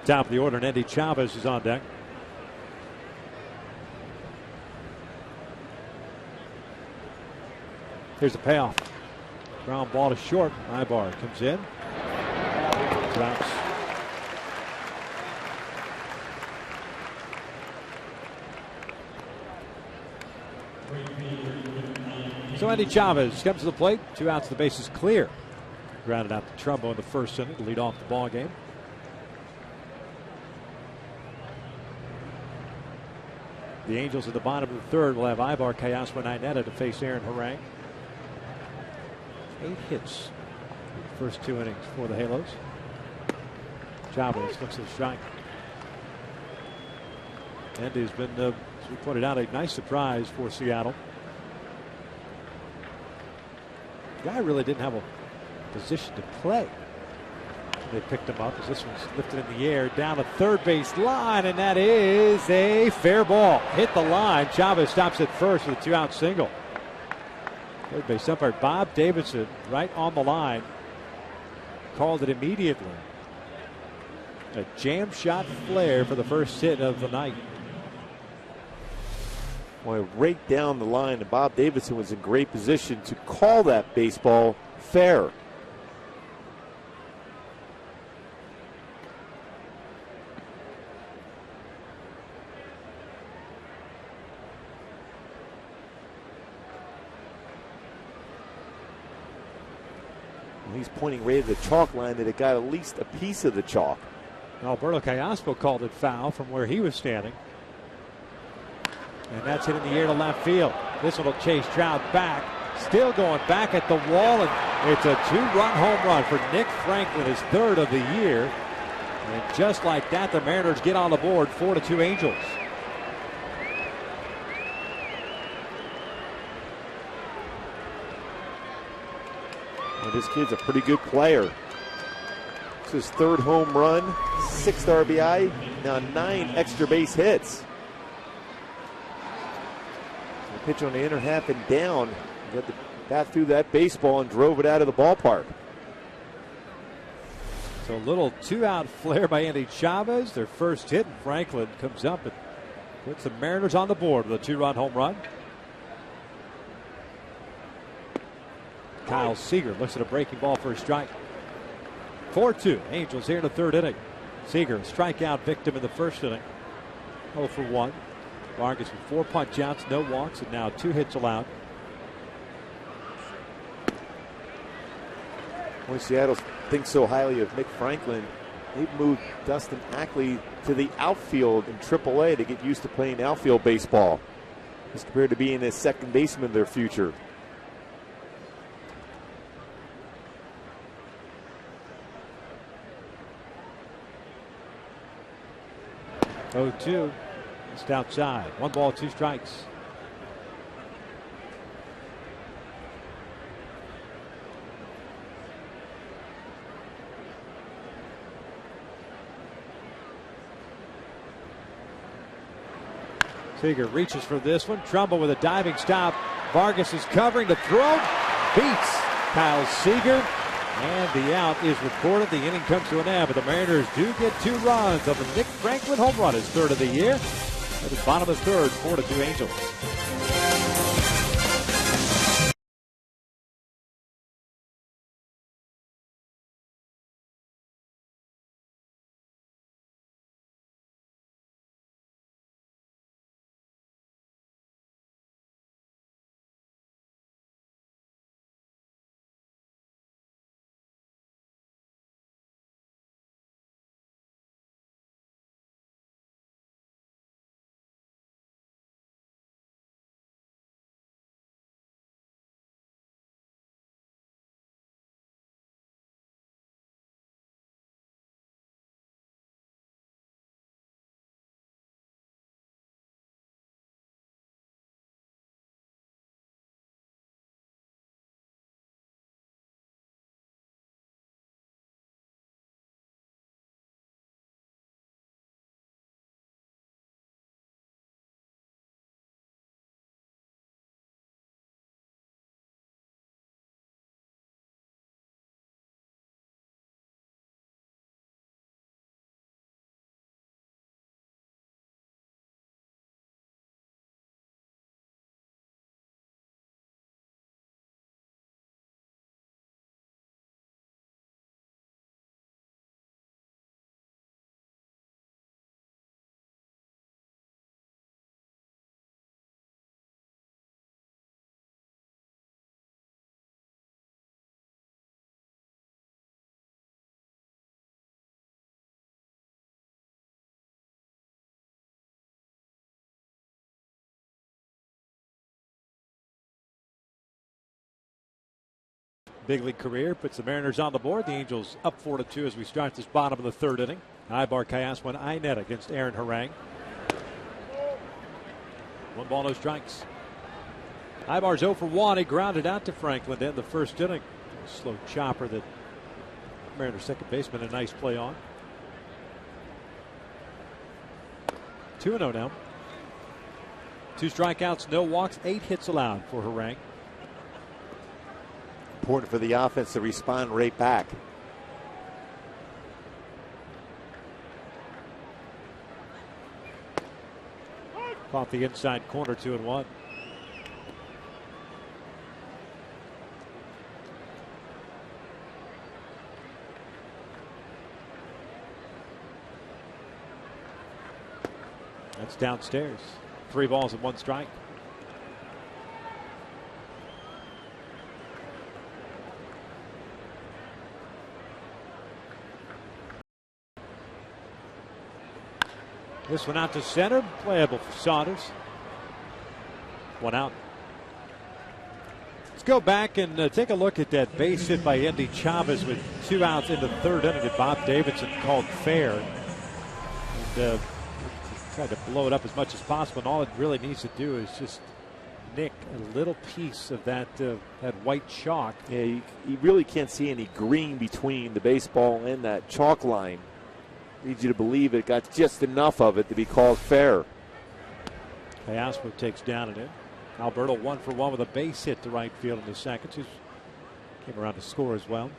Top of the order, and Endy Chavez is on deck. Here's the payoff. Ground ball to short. Ibar comes in. Drops. So Endy Chavez comes to the plate. 2 outs, the base is clear. Grounded out to Trumbo in the first inning to lead off the ball game. The Angels at the bottom of the third will have Ibar Kayasma Nineta to face Aaron Harang. 8 hits in the first 2 innings for the Halos. Chavez looks at the strike. Andy has been, as we pointed out, a nice surprise for Seattle. Guy really didn't have a position to play. They picked him up as this one's lifted in the air down the third base line, and that is a fair ball. Hit the line. Chavez stops at first with a 2-out single. Third base umpire Bob Davidson right on the line called it immediately. A jam shot flare for the first hit of the night. Well, right down the line, and Bob Davidson was in great position to call that baseball fair. He's pointing right at the chalk line that it got at least a piece of the chalk. Alberto Callaspo called it foul from where he was standing. And that's hit in the air to left field. This one will chase Trout back. Still going back at the wall, and it's a 2-run home run for Nick Franklin, his 3rd of the year. And just like that, the Mariners get on the board, 4-2 Angels. And this kid's a pretty good player. It's his 3rd home run, 6th RBI, now 9 extra base hits. The pitch on the inner half and down. Got the bat through that baseball and drove it out of the ballpark. So a little 2-out flare by Endy Chavez. Their first hit, and Franklin comes up and puts the Mariners on the board with a 2-run home run. Kyle Seager looks at a breaking ball for a strike. 4-2. Angels here in the 3rd inning. Seager, strikeout victim in the first inning. 0 for 1. Vargas with 4 punch outs, no walks, and now 2 hits allowed. When Seattle thinks so highly of Nick Franklin, they've moved Dustin Ackley to the outfield in AAA to get used to playing outfield baseball. He's compared to being a second baseman of their future. 0-2. Just outside. 1 ball, 2 strikes. Seager reaches for this one. Trumbo with a diving stop. Vargas is covering the throw. Beats Kyle Seager. And the out is recorded. The inning comes to an end, but the Mariners do get 2 runs of the Nick Franklin home run, his 3rd of the year. At the bottom of the 3rd, 4-2 Angels. big league career. Puts the Mariners on the board. The Angels up 4-2 as we start this bottom of the third inning. Ibar, Callaspo, and Iannetta against Aaron Harang. 1 ball, no strikes. Ibar's 0 for 1. He grounded out to Franklin in the first inning. Slow chopper that Mariners second baseman, a nice play on. 2-0 now. 2 strikeouts, no walks, 8 hits allowed for Harang. Important for the offense to respond right back. Caught the inside corner, 2-1. That's downstairs. 3 balls and 1 strike. This one out to center, playable for Saunders. 1 out. Let's go back and take a look at that base hit by Endy Chavez with 2 outs in the third inning that Bob Davidson called fair. And tried to blow it up as much as possible, and all it really needs to do is just nick a little piece of that white chalk. Yeah, you really can't see any green between the baseball and that chalk line. Needs you to believe it got just enough of it to be called fair. Callaspo takes down and in. Alberto 1 for 1 with a base hit to right field in the second. He came around to score as well.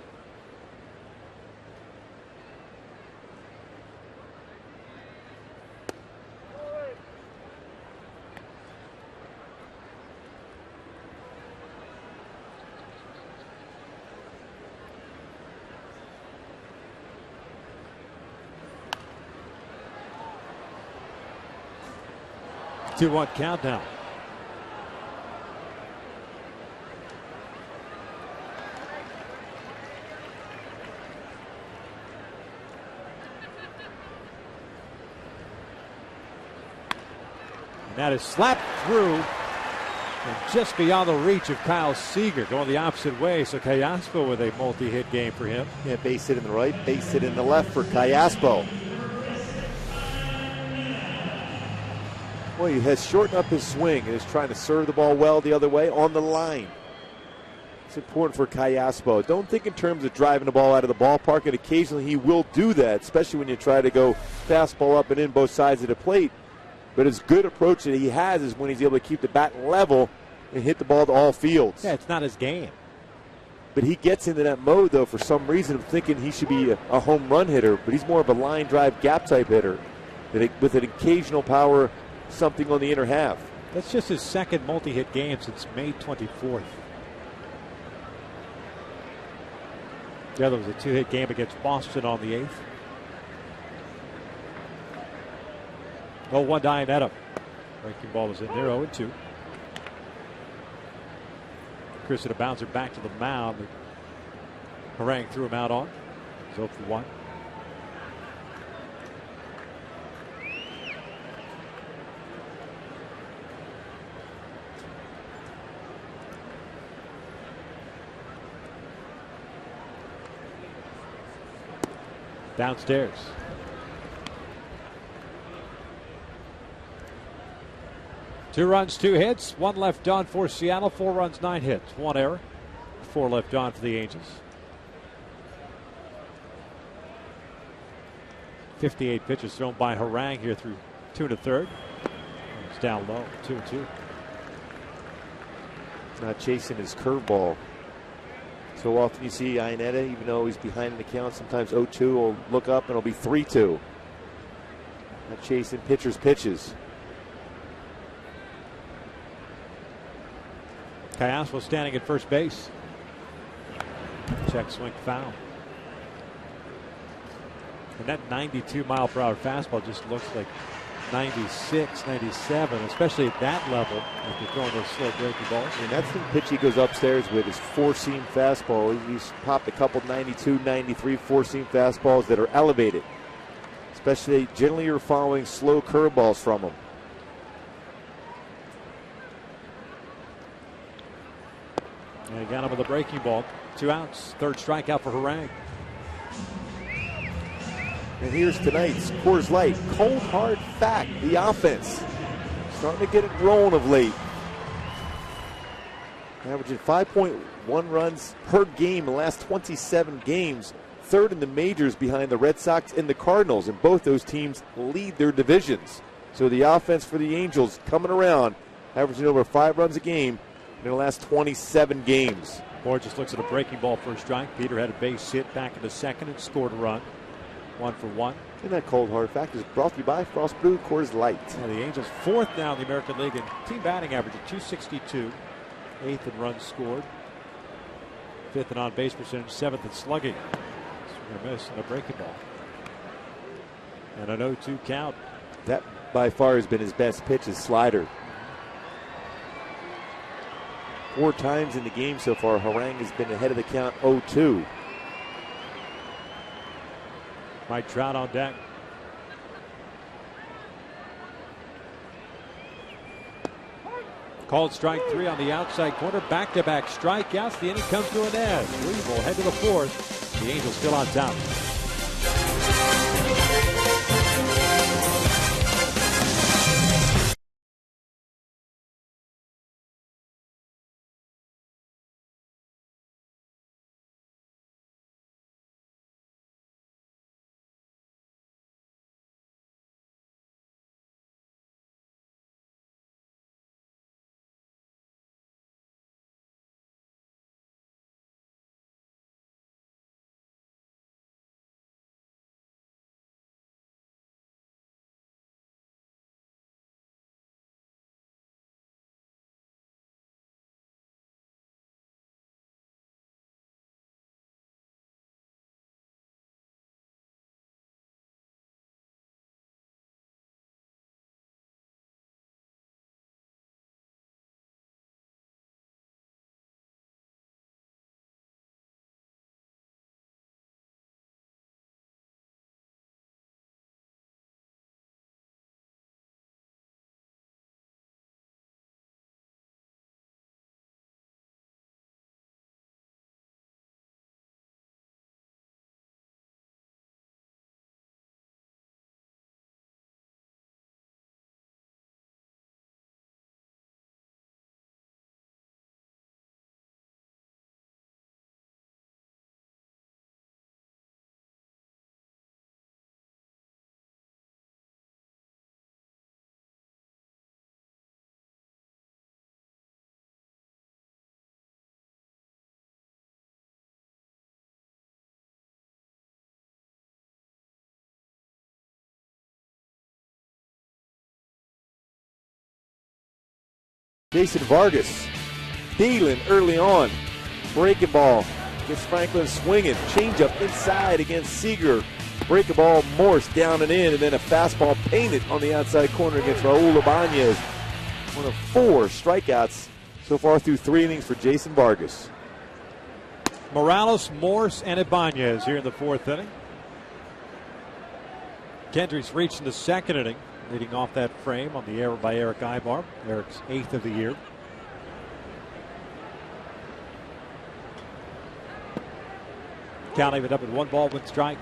Two-one count now. And that is slapped through and just beyond the reach of Kyle Seager, going the opposite way. So Callaspo with a multi-hit game for him. Yeah, base hit in the right, base hit in the left for Callaspo. Well, he has shortened up his swing and is trying to serve the ball well the other way on the line. It's important for Callaspo. Don't think in terms of driving the ball out of the ballpark, and occasionally he will do that, especially when you try to go fastball up and in both sides of the plate. But his good approach that he has is when he's able to keep the bat level and hit the ball to all fields. Yeah, it's not his game. But he gets into that mode, though, for some reason of thinking he should be a home run hitter, but he's more of a line drive gap type hitter with an occasional power, something on the inner half. That's just his second multi-hit game since May 24th. The other was a 2-hit game against Boston on the 8th. 0-1 Iannetta. Breaking ball was in there, 0-2. Chris hit a bouncer back to the mound that Harang threw him out on. He's 0 for 1. Downstairs. Two runs, 2 hits, 1 left on for Seattle. 4 runs, 9 hits, 1 error, 4 left on for the Angels. 58 pitches thrown by Harang here through 2 1/3. It's down low, 2-2. Not chasing his curveball. So often you see Iannetta, even though he's behind in the count, sometimes 0-2 will look up and it'll be 3-2. Not chasing pitchers' pitches. Callaspo standing at first base. Check swing foul. And that 92-mile-per-hour fastball just looks like 96, 97, especially at that level if you're throwing those slow breaking balls. And that's the pitch he goes upstairs with, his four-seam fastball. He's popped a couple 92, 93 four-seam fastballs that are elevated. Especially, generally you're following slow curveballs from him. And he got him with a breaking ball. 2 outs. Third strikeout for Harang. And here's tonight's Coors Light cold hard fact. The offense starting to get it rolling of late. Averaging 5.1 runs per game in the last 27 games. Third in the majors behind the Red Sox and the Cardinals. And both those teams lead their divisions. So the offense for the Angels coming around, averaging over 5 runs a game in the last 27 games. Boyd just looks at a breaking ball for a strike. Peter had a base hit back in the second and scored a run. 1 for 1. And that cold hard fact is brought to you by Frost Brew Coors Light. And the Angels 4th now in the American League in team batting average of .262. 8th in runs scored. 5th in on base percentage. 7th in slugging. Swing and a miss and a breaking ball. And an 0-2 count. That by far has been his best pitch, his slider. 4 times in the game so far, Harang has been ahead of the count 0-2. Mike Trout on deck. Called strike 3 on the outside corner. Back-to-back strikeouts. The inning comes to an end. We will head to the 4th. The Angels still on top. Jason Vargas dealing early on. Breaking ball gets Franklin swinging. Changeup inside against Seager. Breaking ball, Morse down and in, and then a fastball painted on the outside corner against Raul Ibanez. One of 4 strikeouts so far through 3 innings for Jason Vargas. Morales, Morse, and Ibanez here in the 4th inning. Kendricks reached in the 2nd inning, leading off that frame on the air by Eric Ibar. Eric's 8th of the year. Count even up at 1 ball, 1 strike.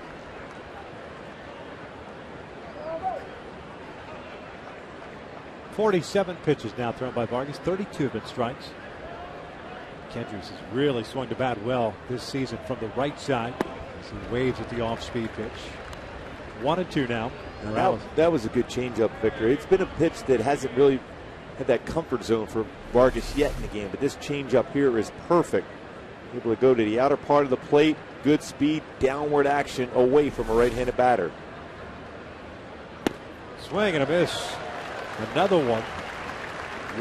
.47 pitches now thrown by Vargas. 32 have been strikes. Kendricks has really swung the bat well this season from the right side as he waves at the off-speed pitch. 1-2 now. That was a good changeup, Victor. It's been a pitch that hasn't really had that comfort zone for Vargas yet in the game, but this changeup here is perfect. Able to go to the outer part of the plate, good speed, downward action away from a right-handed batter. Swing and a miss. Another one.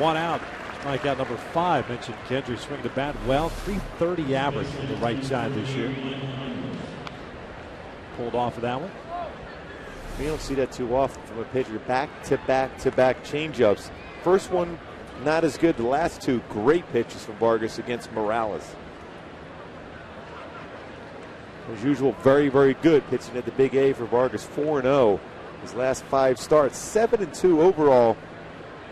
1 out. Strikeout number 5. Mentioned Kendricks swing the bat well. .330 average on the right side this year. Pulled off of that one. You don't see that too often from a pitcher. Back-to-back-to-back changeups. First one not as good. The last 2 great pitches from Vargas against Morales. As usual, very, very good pitching at the Big A for Vargas. 4-0 his last 5 starts. 7-2 overall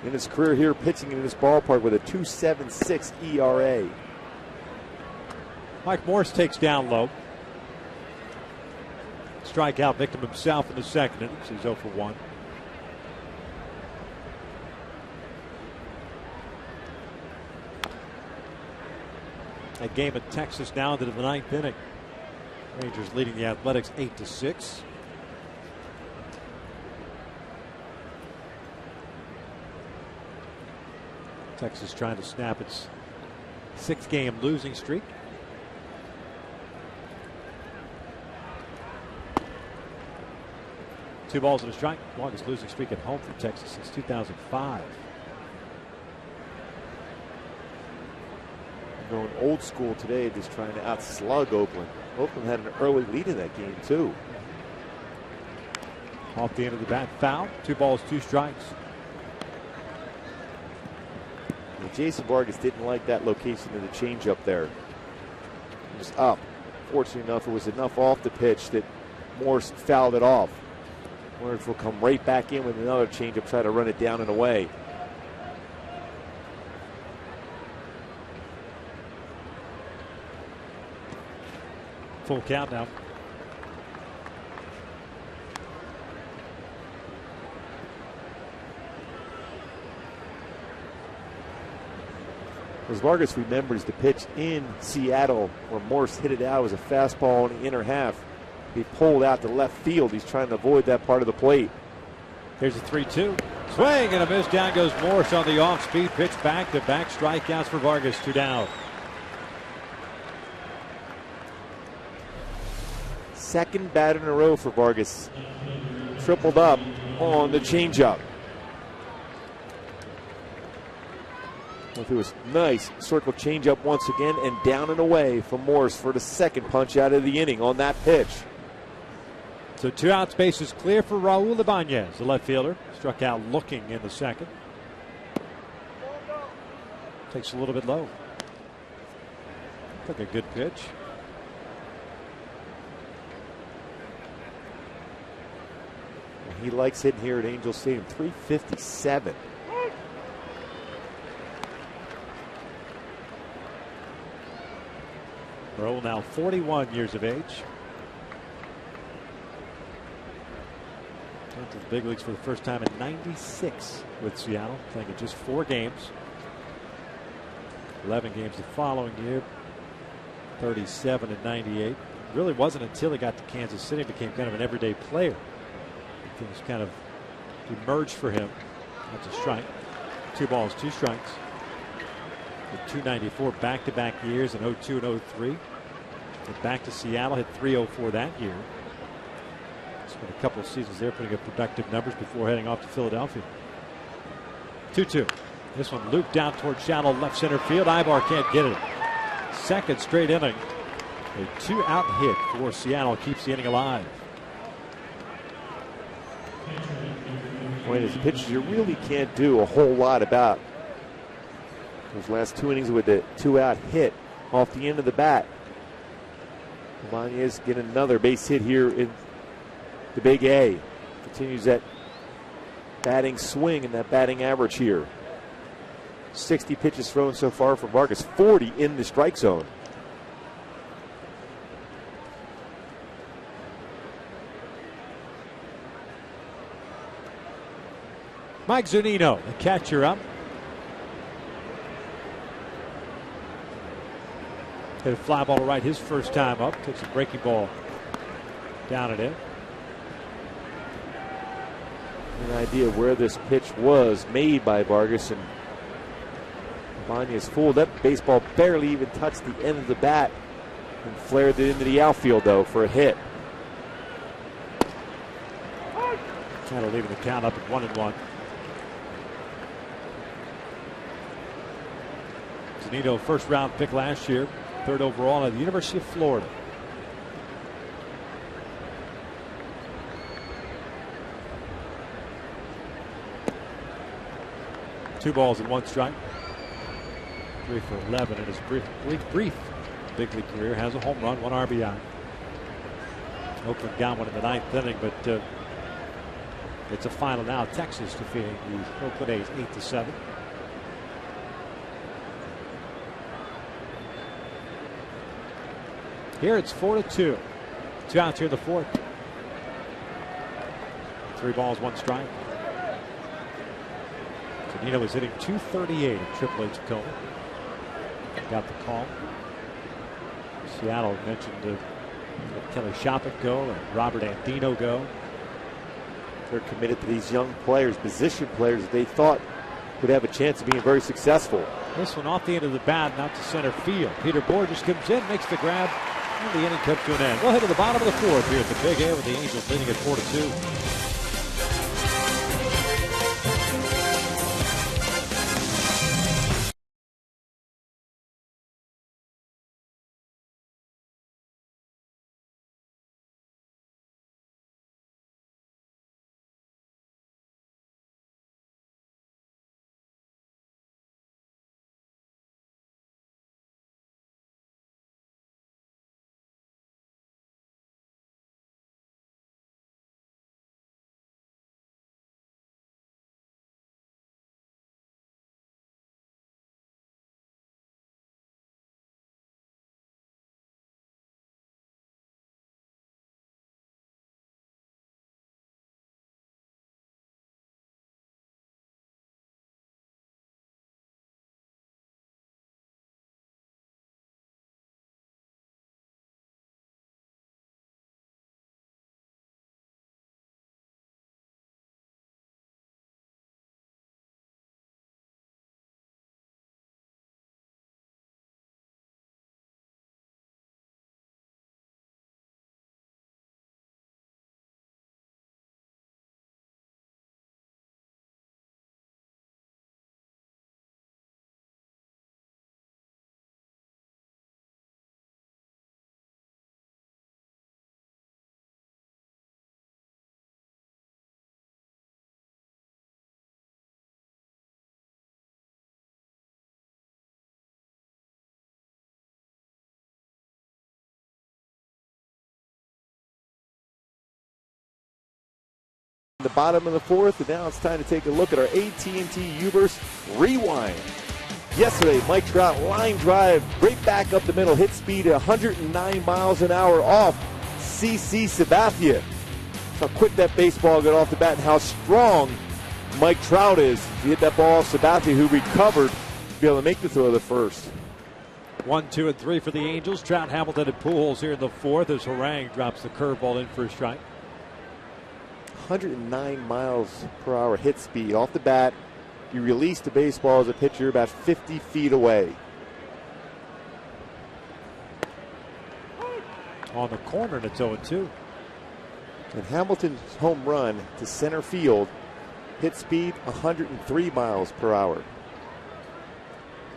in his career here, pitching in this ballpark with a .276 ERA. Mike Morse takes down low. Strikeout victim himself in the second inning. He's 0 for 1. A game at Texas now into the 9th inning. Rangers leading the Athletics 8-6. Texas trying to snap its 6-game losing streak. Two balls and a strike. Longest losing streak at home for Texas since 2005. Going old school today, just trying to outslug Oakland. Oakland had an early lead in that game, too. Off the end of the bat, foul. 2 balls, 2 strikes. And Jason Vargas didn't like that location of the changeup there. It was up. Fortunately enough, it was enough off the pitch that Morse fouled it off. Morse will come right back in with another changeup, try to run it down and away. Full count now. As Vargas remembers the pitch in Seattle where Morse hit it out, it was a fastball in the inner half. He pulled out to left field. He's trying to avoid that part of the plate. Here's a 3-2. Swing and a miss. Down goes Morse on the off-speed pitch. Back-to-back strikeouts for Vargas. 2 down. Second batter in a row for Vargas. Tripled up on the changeup. It was nice circle changeup once again, and down and away for Morse for the second punch out of the inning on that pitch. So 2 outs, bases clear for Raul Ibanez, the left fielder. Struck out looking in the second. Takes a little bit low. Took a good pitch. He likes hitting here at Angel Stadium. 357. Raul now 41 years of age. Went to the big leagues for the first time in '96 with Seattle, playing in just 4 games. 11 games the following year. 37 in '98. Really wasn't until he got to Kansas City became kind of an everyday player. Things kind of emerged for him. That's a strike. 2 balls, 2 strikes. With 294 back-to-back years in 02 and 03. And back to Seattle, hit 304 that year. Spent a couple of seasons there putting up productive numbers before heading off to Philadelphia. 2-2. This one looped down toward shallow left center field. Ibar can't get it. Second straight inning. A 2-out hit for Seattle keeps the inning alive. Point is, pitchers you really can't do a whole lot about. Those last 2 innings with the 2-out hit off the end of the bat. Ibanez get another base hit here in the Big A. Continues that batting swing and that batting average here. 60 pitches thrown so far for Vargas, 40 in the strike zone. Mike Zunino, the catcher, up. Hit a fly ball to right his first time up. Takes a breaking ball down and in. An idea where this pitch was made by Vargas, and Ibanez fooled. That baseball barely even touched the end of the bat and flared it into the outfield, though, for a hit. Kind of leaving the count up at 1-1. Zunino, first round pick last year, 3rd overall at the University of Florida. Two balls and 1 strike. 3 for 11 in his brief big league career. Has a home run, 1 RBI. Oakland got one in the 9th inning, but it's a final now. Texas defeating the Oakland A's 8-7. Here it's 4-2. 2 outs here in the fourth. 3 balls, 1 strike. Zunino was hitting .238 at Triple A Tacoma. Got the call. Seattle mentioned let Kelly Shopping go and Robert Andino go. They're committed to these young players, position players that they thought would have a chance of being very successful. This one off the end of the bat and out to center field. Peter Borges comes in, makes the grab, and the inning comes to an end. We'll head to the bottom of the fourth here at the Big A with the Angels leading at 4-2. The bottom of the fourth, and now it's time to take a look at our AT&T U-verse Rewind. Yesterday, Mike Trout line drive, right back up the middle, hit speed at 109 miles an hour off CC Sabathia. How quick that baseball got off the bat and how strong Mike Trout is. He hit that ball off Sabathia, who recovered to be able to make the throw to the first. 1, 2, and 3 for the Angels. Trout, Hamilton, and Pujols here in the fourth as Harang drops the curveball in for a strike. 109 miles per hour hit speed off the bat. You release the baseball as a pitcher about 50 feet away. On the corner, and it's 0-2. And Hamilton's home run to center field, hit speed 103 miles per hour.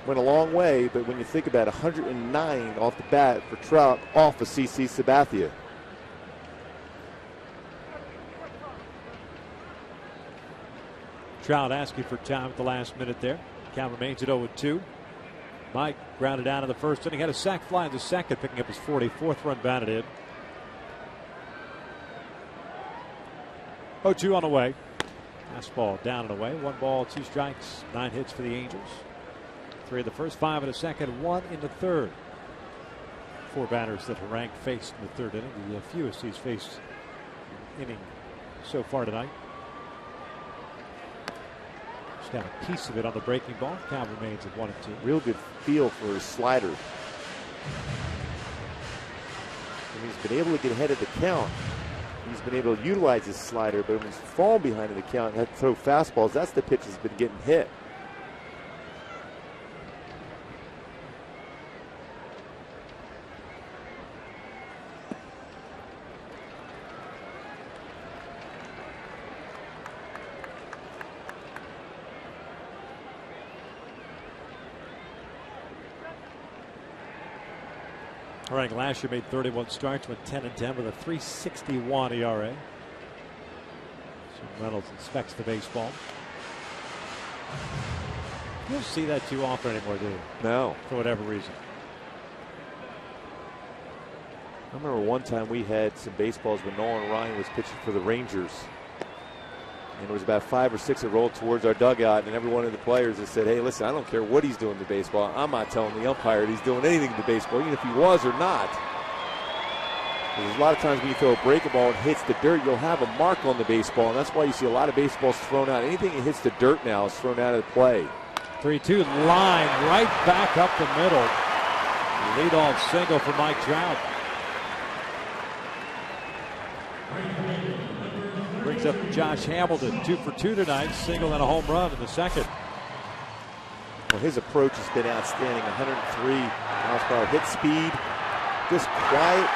Went a long way, but when you think about 109 off the bat for Trout off of CC Sabathia. Trout asking for time at the last minute there. Count remains at 0-2. Mike grounded out in the first inning, had a sac fly in the second, picking up his 44th run batted in. 0-2 on the way. Fastball down and away. 1 ball, 2 strikes, 9 hits for the Angels. 3 in the first, 5 in the second, 1 in the third. 4 batters that Harang faced in the third inning, the fewest he's faced inning so far tonight. Just got a piece of it on the breaking ball. Count remains at 1-2. Real good feel for his slider. And he's been able to get ahead of the count. He's been able to utilize his slider, but when he's fallen behind in the count and had to throw fastballs, that's the pitch that's been getting hit. Harang last year made 31 starts, went 10-10 with a 3.61 ERA. So Reynolds inspects the baseball. You don't see that too often anymore, do you? No. For whatever reason. I remember one time we had some baseballs when Nolan Ryan was pitching for the Rangers. And it was about 5 or 6 that rolled towards our dugout, and every one of the players has said, hey, listen, I don't care what he's doing to baseball. I'm not telling the umpire he's doing anything to baseball, even if he was or not. There's a lot of times when you throw a breaking ball and hits the dirt, you'll have a mark on the baseball, and that's why you see a lot of baseballs thrown out. Anything that hits the dirt now is thrown out of the play. 3-2 line right back up the middle. Leadoff single for Mike Trout. Brings up Josh Hamilton, 2 for 2 tonight, single and a home run in the second. Well, his approach has been outstanding. 103 miles per hour hit speed. Just quiet,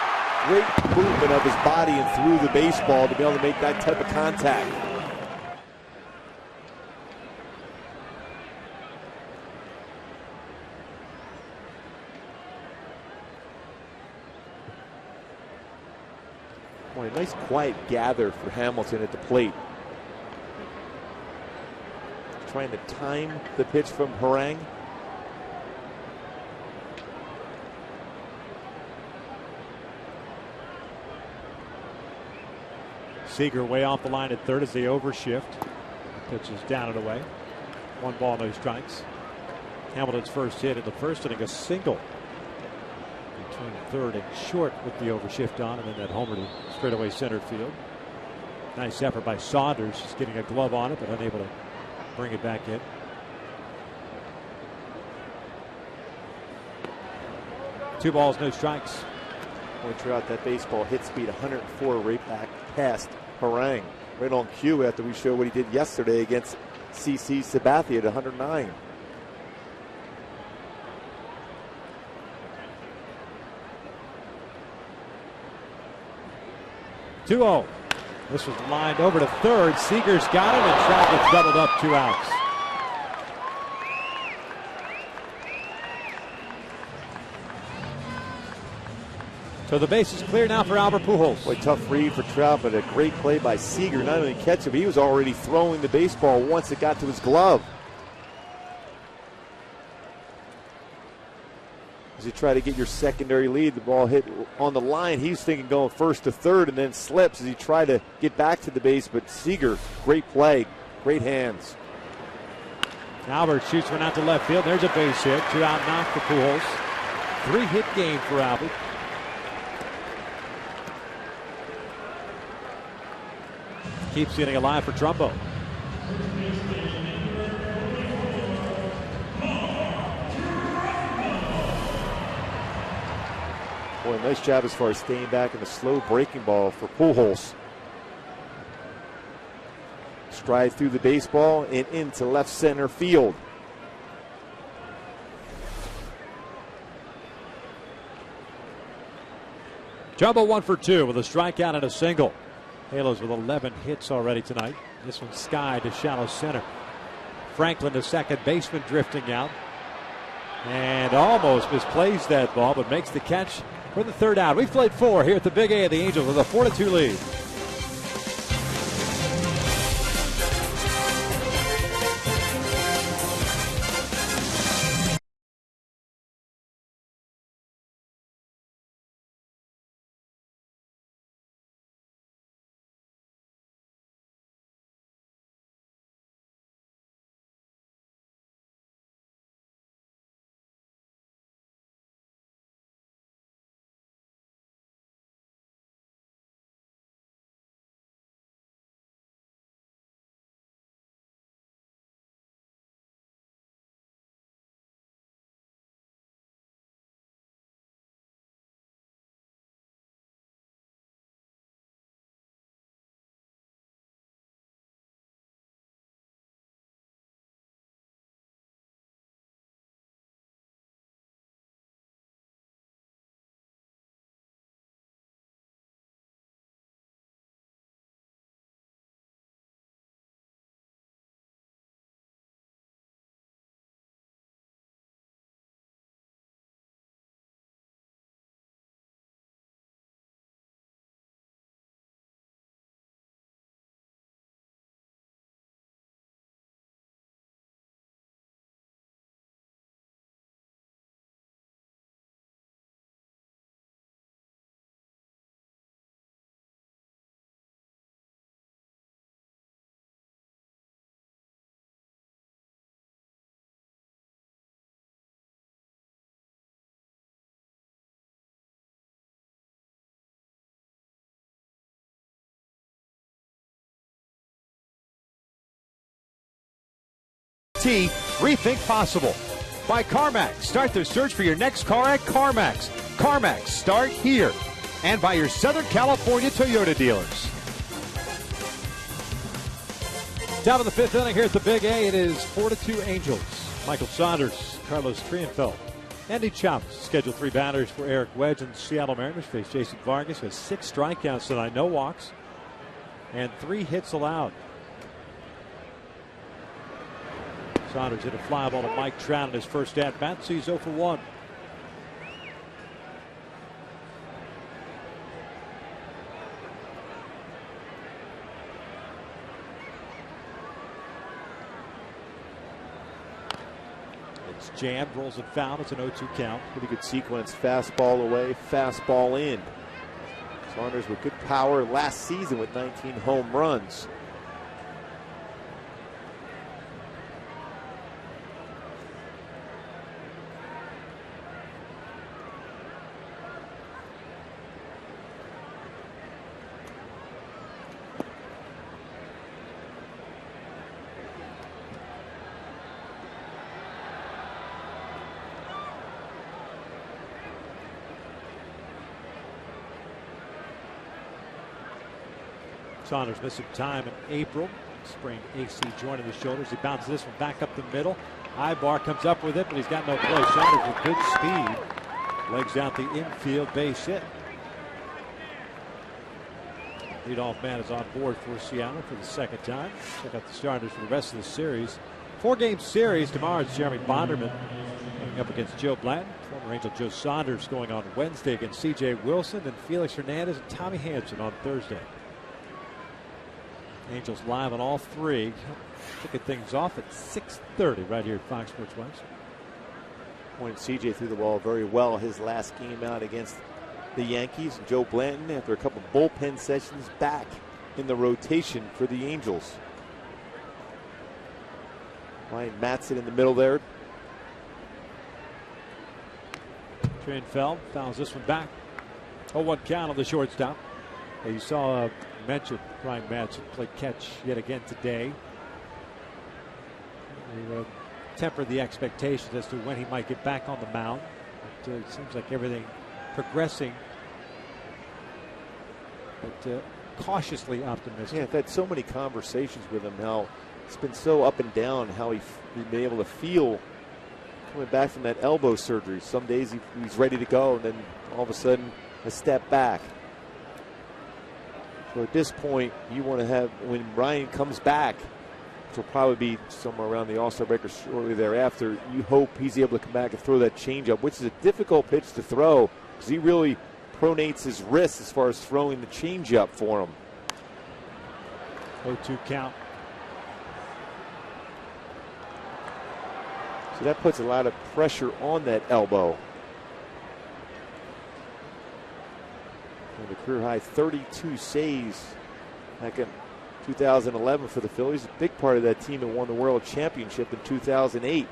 great movement of his body and through the baseball to be able to make that type of contact. Boy, a nice quiet gather for Hamilton at the plate. Trying to time the pitch from Harang. Seager way off the line at third as they overshift. Pitch is down and away. 1 ball, no strikes. Hamilton's first hit in the first inning, a single between third and short with the overshift on, and then that homer to straightaway center field. Nice effort by Saunders, just getting a glove on it, but unable to bring it back in. Two balls, no strikes. Boy, Trout, that baseball hit speed 104 right back past Harang. Right on cue after we showed what he did yesterday against CC Sabathia at 109. Two-0. This was lined over to third. Seager's got him, and Trout gets doubled up, 2 outs. So the base is clear now for Albert Pujols. Boy, tough read for Trout, but a great play by Seager. Not only catch him, he was already throwing the baseball once it got to his glove. As you try to get your secondary lead, the ball hit on the line. He's thinking going first to third and then slips as he tried to get back to the base. But Seager, great play, great hands. Albert shoots one out to left field. There's a base hit. 2 out knock for Pujols. 3-hit game for Albert. Keeps getting alive for Trumbo. Boy, nice job as far as staying back in the slow breaking ball for Pujols. Stride through the baseball and into left center field. Trumbo 1 for 2 with a strikeout and a single. Halos with 11 hits already tonight. This one sky to shallow center. Franklin, the second baseman, drifting out. And almost misplays that ball, but makes the catch for the third out. We've played 4 here at the Big A of the Angels with a 4-2 lead. CRT, rethink possible. By CarMax, start the search for your next car at CarMax. CarMax, start here. And by your Southern California Toyota dealers. Top of the fifth inning here at the Big A. It is 4-2 Angels. Michael Saunders, Carlos Trienfeld, Andy Chavez. Scheduled 3 batters for Eric Wedge and the Seattle Mariners face Jason Vargas. Has 6 strikeouts tonight, no walks, and 3 hits allowed. Saunders hit a fly ball to Mike Trout in his first at bat. So he's 0 for 1. It's jammed, rolls it foul. It's an 0-2 count. Pretty good sequence. Fastball away, fastball in. Saunders with good power last season with 19 home runs. Saunders missed some time in April. Sprained AC joint in the shoulders. He bounces this one back up the middle. Ibar comes up with it, but he's got no play. Saunders with good speed. Legs out the infield, base hit. Leadoff man is on board for Seattle for the second time. Check out the starters for the rest of the series. 4-game series. Tomorrow it's Jeremy Bonderman going up against Joe Blanton. Former Angel Joe Saunders going on Wednesday against C.J. Wilson. And Felix Hernandez and Tommy Hanson on Thursday. Angels live on all 3. Kicking things off at 6:30 right here at Fox Sports West. Pointed CJ threw the ball very well his last game out against the Yankees. Joe Blanton, after a couple bullpen sessions, back in the rotation for the Angels. Ryan Matson in the middle there. Trienfeld fouls this one back. 0-1 count on the shortstop. You saw mentioned Ryan Matson play catch yet again today. We tempered the expectations as to when he might get back on the mound. It seems like everything progressing, but cautiously optimistic. Yeah, I've had so many conversations with him, how it's been so up and down, how he's been able to feel coming back from that elbow surgery. Some days he's ready to go, and then all of a sudden a step back. So at this point, you want to have, when Ryan comes back, which will probably be somewhere around the All-Star break or shortly thereafter, you hope he's able to come back and throw that changeup, which is a difficult pitch to throw because he really pronates his wrist as far as throwing the changeup for him. 0-2 count. So that puts a lot of pressure on that elbow. The career high 32 saves back in 2011 for the Phillies. A big part of that team that won the World Championship in 2008.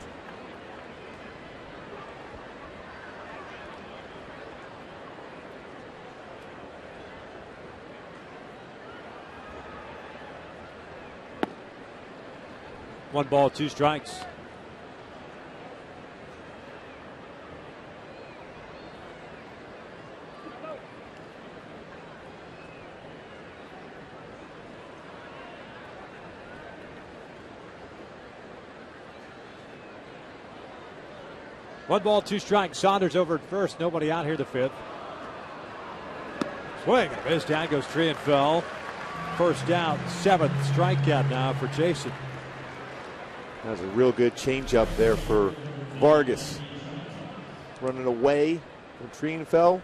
One ball, 2 strikes. One ball, 2 strikes. Saunders over at first. Nobody out here the 5th. Swing and a miss. Down goes Trienfeld. First out, 7th strikeout now for Jason. That was a real good changeup there for Vargas. Running away from Trienfeld.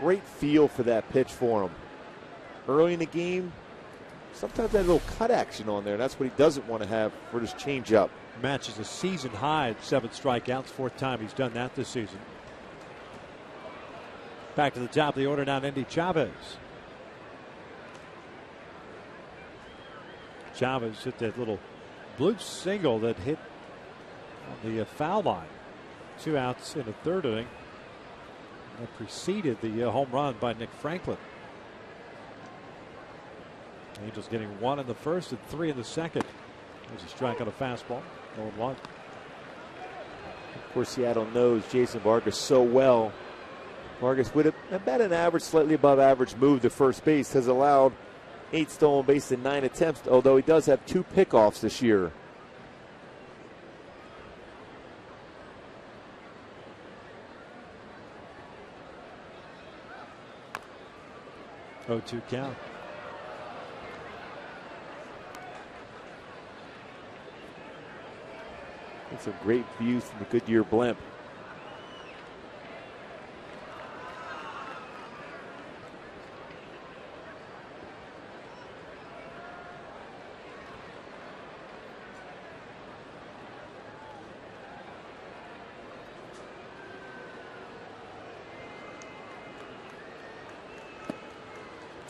Great feel for that pitch for him. Early in the game, sometimes that little cut action on there. That's what he doesn't want to have for his changeup. Matches a season high 7 strikeouts. 4th time he's done that this season. Back to the top of the order now, Andy Chavez. Chavez hit that little blue single that hit on the foul line. 2 outs in the 3rd inning. That preceded the home run by Nick Franklin. Angels getting 1 in the 1st and 3 in the 2nd. There's a strike on a fastball. 0-1. Of course, Seattle knows Jason Vargas so well. Vargas, with about an average, slightly above average move to first base, has allowed 8 stolen bases in 9 attempts, although he does have 2 pickoffs this year. Oh, 2 count. Some great views from the Goodyear blimp.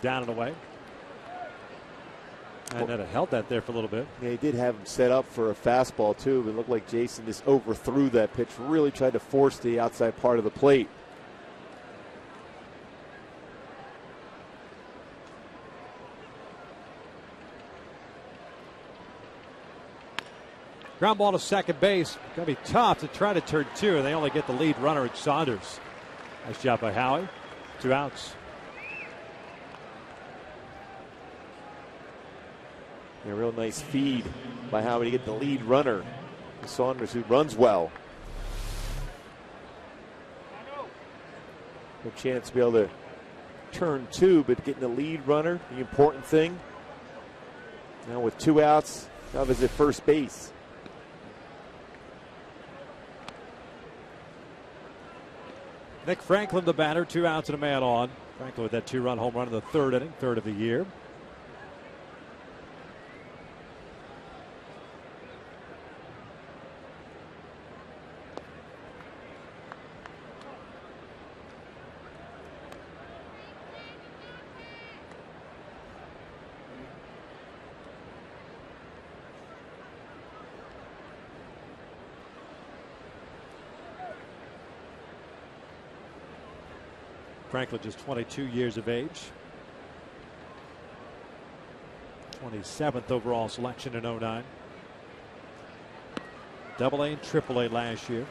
Down and away. And then it held that there for a little bit. Yeah, he did have him set up for a fastball, too. But it looked like Jason just overthrew that pitch, really tried to force the outside part of the plate. Ground ball to second base. Going to be tough to try to turn 2, and they only get the lead runner at Saunders. Nice job by Howie. 2 outs. A real nice feed by Howie to get the lead runner. Saunders, who runs well. No chance to be able to turn 2, but getting the lead runner, the important thing. Now with 2 outs, now visit first base. Nick Franklin, the batter, 2 outs and a man on. Franklin with that 2-run home run in the 3rd inning, 3rd of the year. Franklin just 22 years of age. 27th overall selection in 09. Double A and Triple A last year.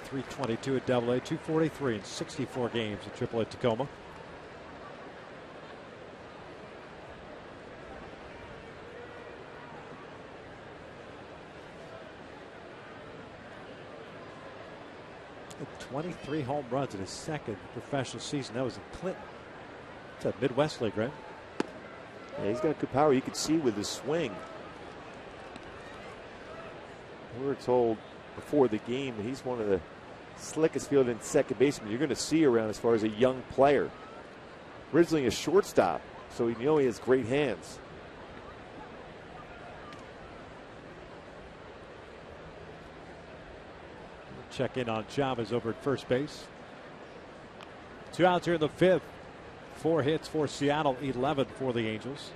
322 at Double A, 243 in 64 games at Triple A Tacoma. Had 23 home runs in his 2nd professional season. That was in Clinton. It's a Midwest League, right? Yeah, he's got good power. You can see with his swing. We were told before the game that he's one of the slickest fielding second baseman you're going to see around as far as a young player. Originally a shortstop, so you know he has great hands. Check in on Chavez over at first base. 2 outs here in the 5th. 4 hits for Seattle, 11 for the Angels.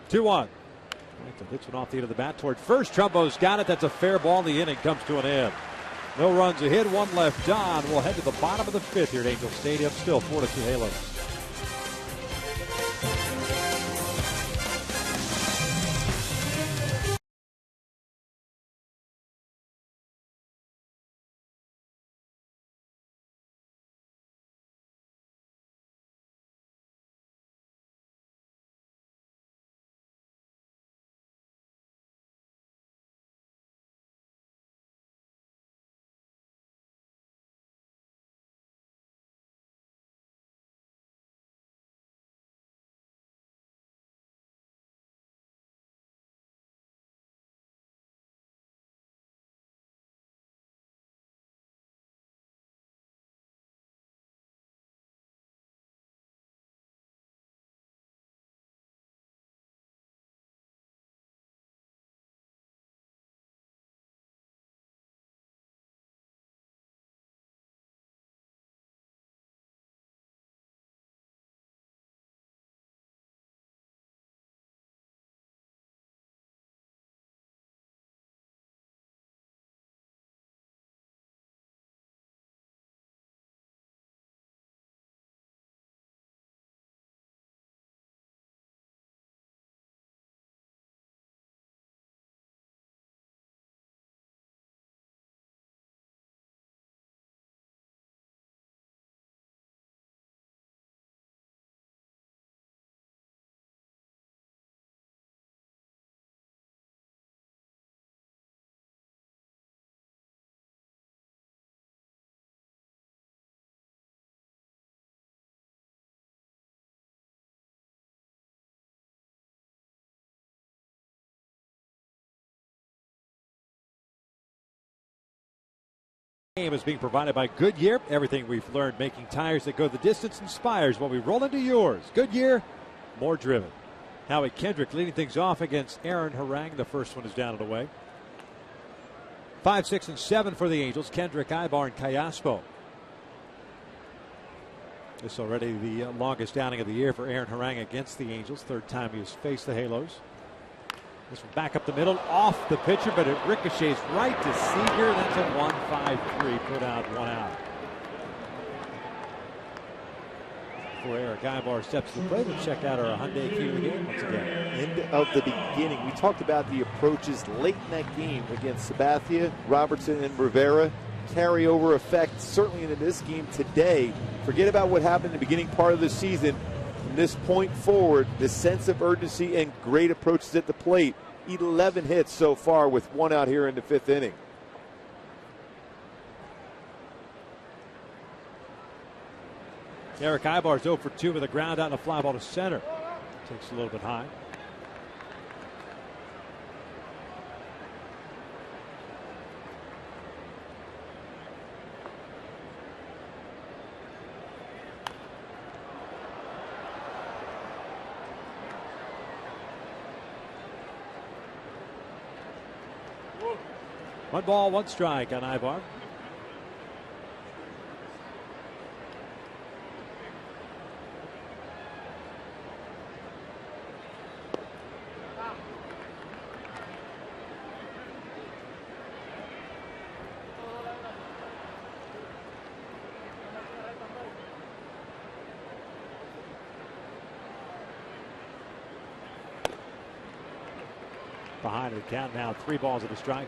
Two one. Hits one off the end of the bat toward first. Trumbo's got it. That's a fair ball. The inning comes to an end. No runs ahead, 1 left on. We'll head to the bottom of the 5th here at Angel Stadium. Still 4-2 Halos. Game is being provided by Goodyear. Everything we've learned making tires that go the distance inspires when we roll into yours. Goodyear, more driven. Howie Kendrick leading things off against Aaron Harang. The first one is down and away. 5, 6, and 7 for the Angels. Kendrick, Ibar, and Callaspo. This already the longest outing of the year for Aaron Harang against the Angels. Third time he has faced the Halos. This one back up the middle, off the pitcher, but it ricochets right to Seager. That's a 1-5-3, put out, 1 out. Before Eric Ibar steps to the plate, we'll check out our Hyundai key of the game once again. End of the beginning. We talked about the approaches late in that game against Sabathia, Robertson, and Rivera. Carryover effect certainly into this game today. Forget about what happened in the beginning part of the season. From this point forward, the sense of urgency and great approaches at the plate. 11 hits so far with 1 out here in the 5th inning. Eric Ibar's 0 for 2 with a ground out and a fly ball to center. Takes a little bit high. One ball, 1 strike on Ibar. Behind the count now, 3 balls and a strike.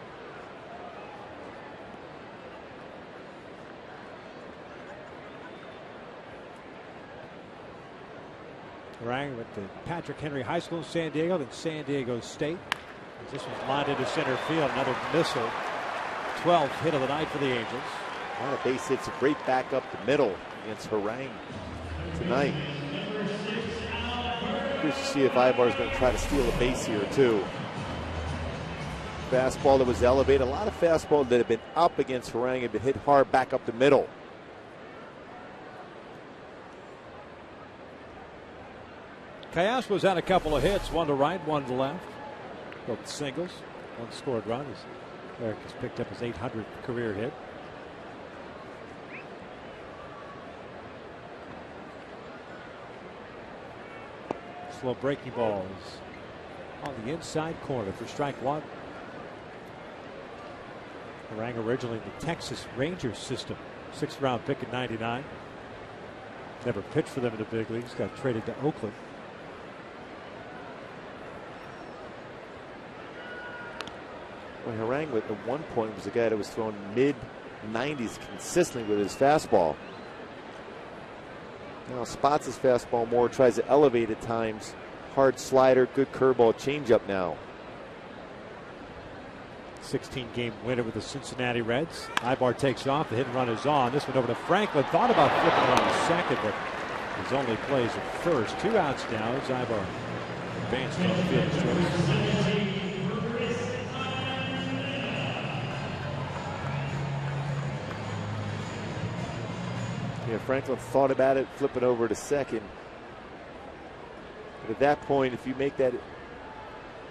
Harang went to Patrick Henry High School in San Diego, then San Diego State. As this one's lined into center field, another missile. 12th hit of the night for the Angels. A lot of base hits, a great back up the middle against Harang tonight. Curious to see if Ibar's going to try to steal a base here too. Fastball that was elevated. A lot of fastball that have been up against Harang have been hit hard back up the middle. Callaspo's had a couple of hits, 1 to right, 1 to left. Both singles, 1 scored run. Eric has picked up his 800th career hit. Slow breaking ball is on the inside corner for strike 1. Harang originally in the Texas Rangers system. 6th round pick in '99. Never pitched for them in the big leagues. Got traded to Oakland. Well, Harang at one point was a guy that was throwing mid-90s consistently with his fastball. Now spots his fastball more, tries to elevate at times. Hard slider, good curveball, changeup now. 16-game winner with the Cincinnati Reds. Ibar takes off. The hit and run is on. This one over to Franklin. Thought about flipping around to second, but his only plays at first. 2 outs now as Ibar advanced on the field stretch. Yeah, Franklin thought about it, flipping over to second. But at that point, if you make that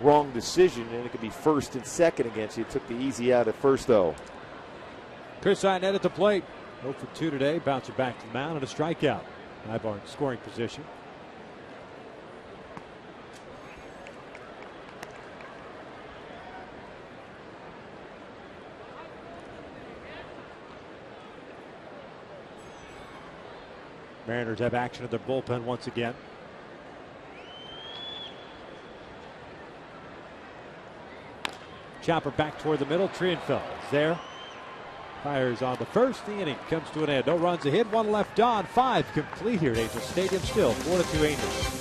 wrong decision, then it could be first and second against you. Took the easy out at first, though. Chris Arnett at the plate. 0 for 2 today. Bouncing back to the mound and a strikeout. Ibar in scoring position. Mariners have action at their bullpen once again. Chopper back toward the middle. Trienfeld is there. Fires on the first. The inning comes to an end. No runs ahead. 1 left on. 5 complete here at Angel Stadium. Still 4-2 Angels.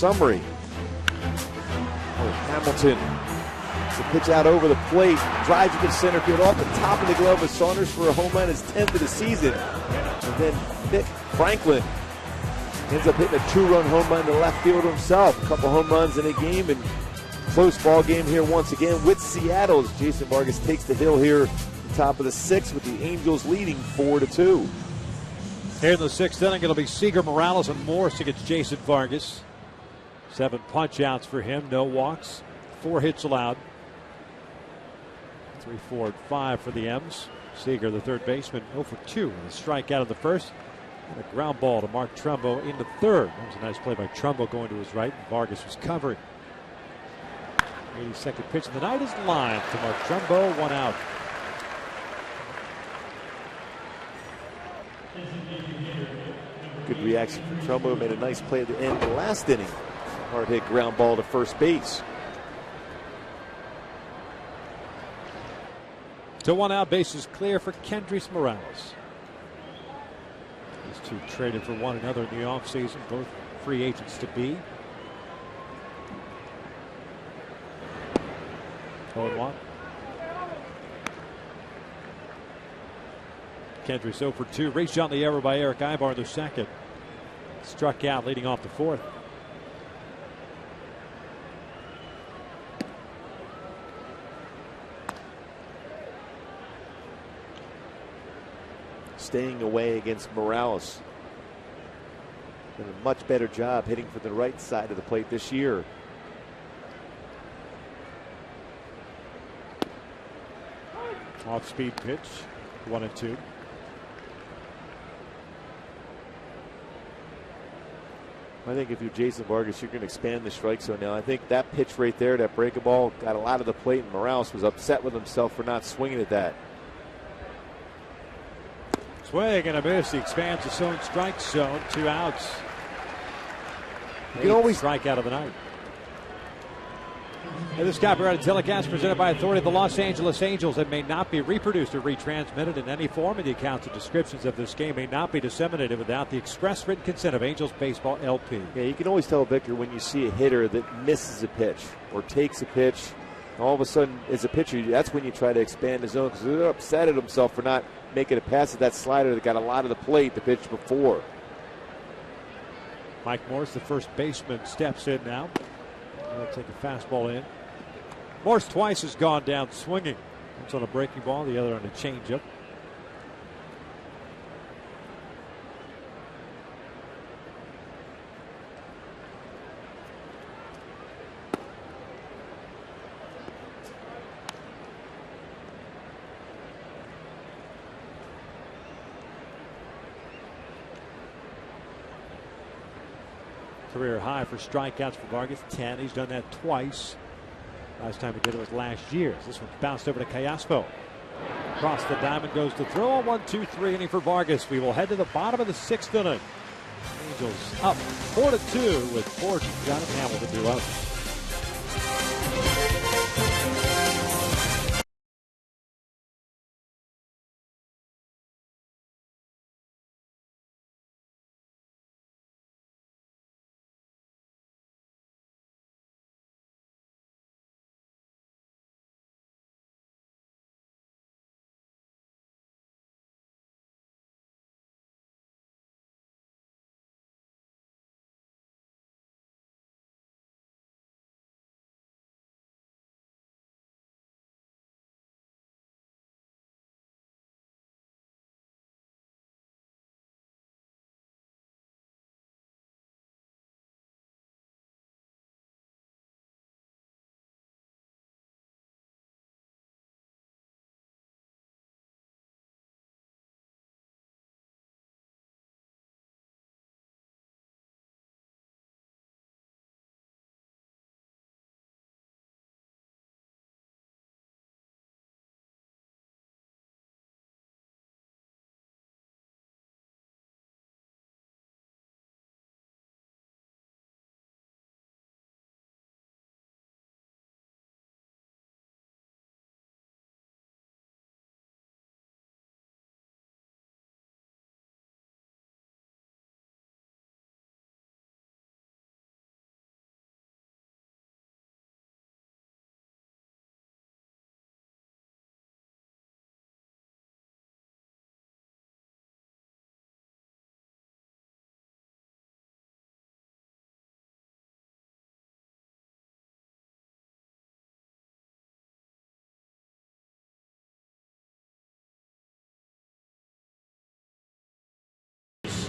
Montgomery. Oh, Hamilton. It's a pitch out over the plate. Drives it to center field off the top of the glove of Saunders for a home run, his 10th of the season. And then Nick Franklin ends up hitting a 2-run home run to left field himself. A couple home runs in a game, and close ball game here once again with Seattle as Jason Vargas takes the hill here at the top of the 6th with the Angels leading 4-2. Here in the 6th inning, it'll be Seager, Morales, and Morse against Jason Vargas. 7 punch-outs for him, no walks, 4 hits allowed. 3, 4, and 5 for the M's. Seager, the third baseman, 0 for 2 with a strikeout in the first. And a ground ball to Mark Trumbo in the third. That was a nice play by Trumbo going to his right, and Vargas was covering. 82nd pitch of the night is lined to Mark Trumbo, 1 out. Good reaction from Trumbo. Made a nice play at the end of the last inning. Hard hit ground ball to first base. So 1 out, bases clear for Kendrys Morales. These two traded for one another in the offseason, both free agents to be. 0-1. Kendrys 0 for 2. Reached on the error by Eric Ibar, the second. Struck out leading off the fourth. Staying away against Morales. Done a much better job hitting for the right side of the plate this year. Off-speed pitch, 1-2. I think if you're Jason Vargas, you're going to expand the strike zone now. I think that pitch right there, that breaking ball, got a lot of the plate, and Morales was upset with himself for not swinging at that. Swing and a miss. He expands his own strike zone. 2 outs. You can always strike out of the night. And this copyrighted telecast presented by authority of the Los Angeles Angels and may not be reproduced or retransmitted in any form, and the accounts and descriptions of this game may not be disseminated without the express written consent of Angels Baseball LP. Yeah, you can always tell, Victor, when you see a hitter that misses a pitch or takes a pitch, all of a sudden, as a pitcher, that's when you try to expand the zone because they're upset at himself for not making a pass at that slider that got a lot of the plate the pitch before. Mike Morse, the first baseman, steps in now. He'll take a fastball in. Morse twice has gone down swinging. One's on a breaking ball, the other on a changeup. Career high for strikeouts for Vargas, 10. He's done that twice. Last time he did it was last year. This one's bounced over to Callaspo. Across the diamond goes to throw on 1-2-3 inning for Vargas. We will head to the bottom of the 6th inning. Angels up 4-2 with Forge and Jonathan Hamilton 2 out.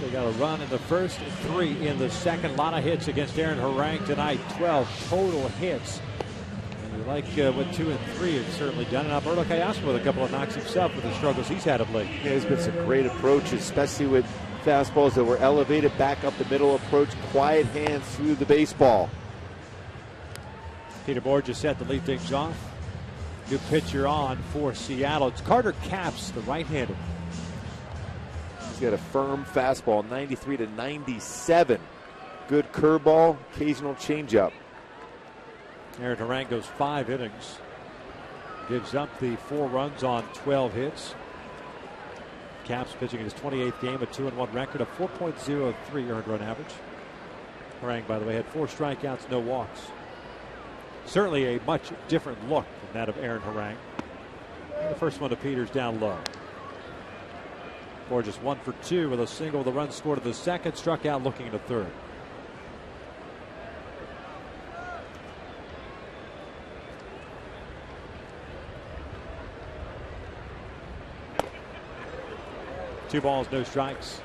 They got a run in the first and 3 in the second. A lot of hits against Aaron Harang tonight. 12 total hits. And you like what 2 and 3 have certainly done. And Alberto Callasco with a couple of knocks himself with the struggles he's had of late. Yeah, there's been some great approaches, especially with fastballs that were elevated, back up the middle approach, quiet hands through the baseball. Peter Bourjos set to lead things off. New pitcher on for Seattle. It's Carter Capps, the right-hander. He's got a firm fastball, 93 to 97. Good curveball, occasional changeup. Aaron Harang goes 5 innings. Gives up the 4 runs on 12 hits. Capps pitching in his 28th game, a 2-1 record, a 4.03 earned run average. Harang, by the way, had 4 strikeouts, no walks. Certainly a much different look than that of Aaron Harang. The first one to Peters down low. Bourjos 1 for 2 with a single. The run scored in the second, struck out looking in the third. Two balls, no strikes.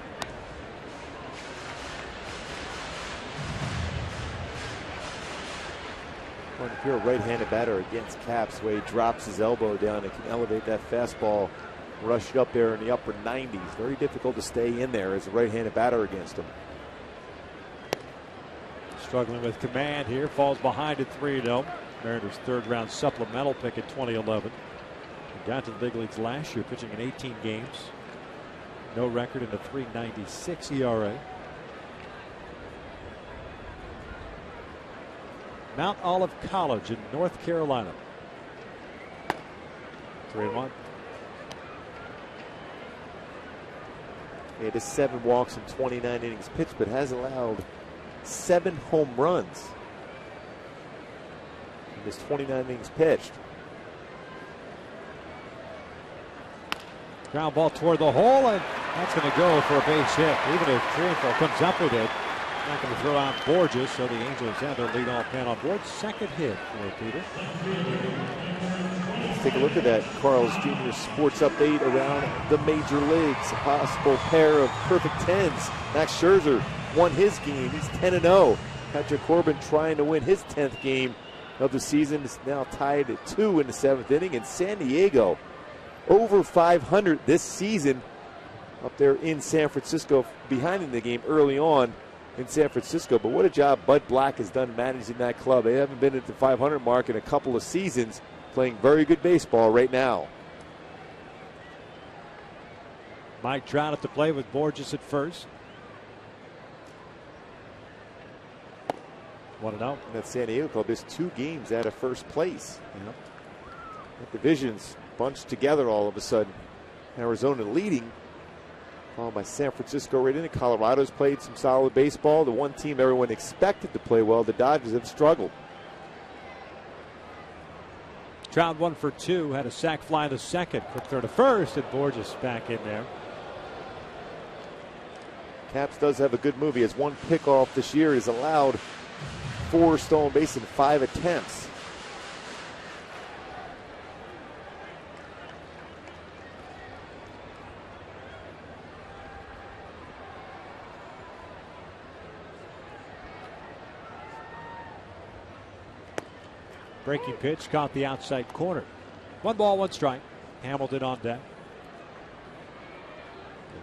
Well, if you're a right-handed batter against Capps, the way he drops his elbow down and can elevate that fastball, rush it up there in the upper 90s. Very difficult to stay in there as a right-handed batter against him. Struggling with command here, falls behind at 3-0. Mariners' 3rd round supplemental pick in 2011. He got to the big leagues last year, pitching in 18 games. No record in the .396 ERA. Mount Olive College in North Carolina. 3-1. He had 7 walks in 29 innings pitched, but has allowed 7 home runs in his 29 innings pitched. Ground ball toward the hole, and that's going to go for a base hit. Even if Triunfo comes up with it, not going to throw out Bourjos, so the Angels have their leadoff man on board. Second hit for Peter. Let's take a look at that Carl's Jr. Sports Update around the major leagues. A possible pair of perfect 10s. Max Scherzer won his game. He's 10-0. Patrick Corbin trying to win his 10th game of the season. Is now tied at 2 in the 7th inning. And San Diego over 500 this season up there in San Francisco, behind in the game early on in San Francisco. But what a job Bud Black has done managing that club. They haven't been at the 500 mark in a couple of seasons, playing very good baseball right now. Mike Trout at the plate with Bourjos at first. 1-0. That San Diego club is 2 games out of first place. The division's bunched together all of a sudden. Arizona leading, followed by San Francisco right in it. Colorado's played some solid baseball. The one team everyone expected to play well, the Dodgers, have struggled. Trout 1 for 2, had a sac fly in the second. Quick throw to first, and Bourjos back in there. Capps does have a good move. He has 1 pickoff this year. He's allowed 4 stolen bases in 5 attempts. Breaking pitch caught the outside corner. 1 ball, 1 strike. Hamilton on deck.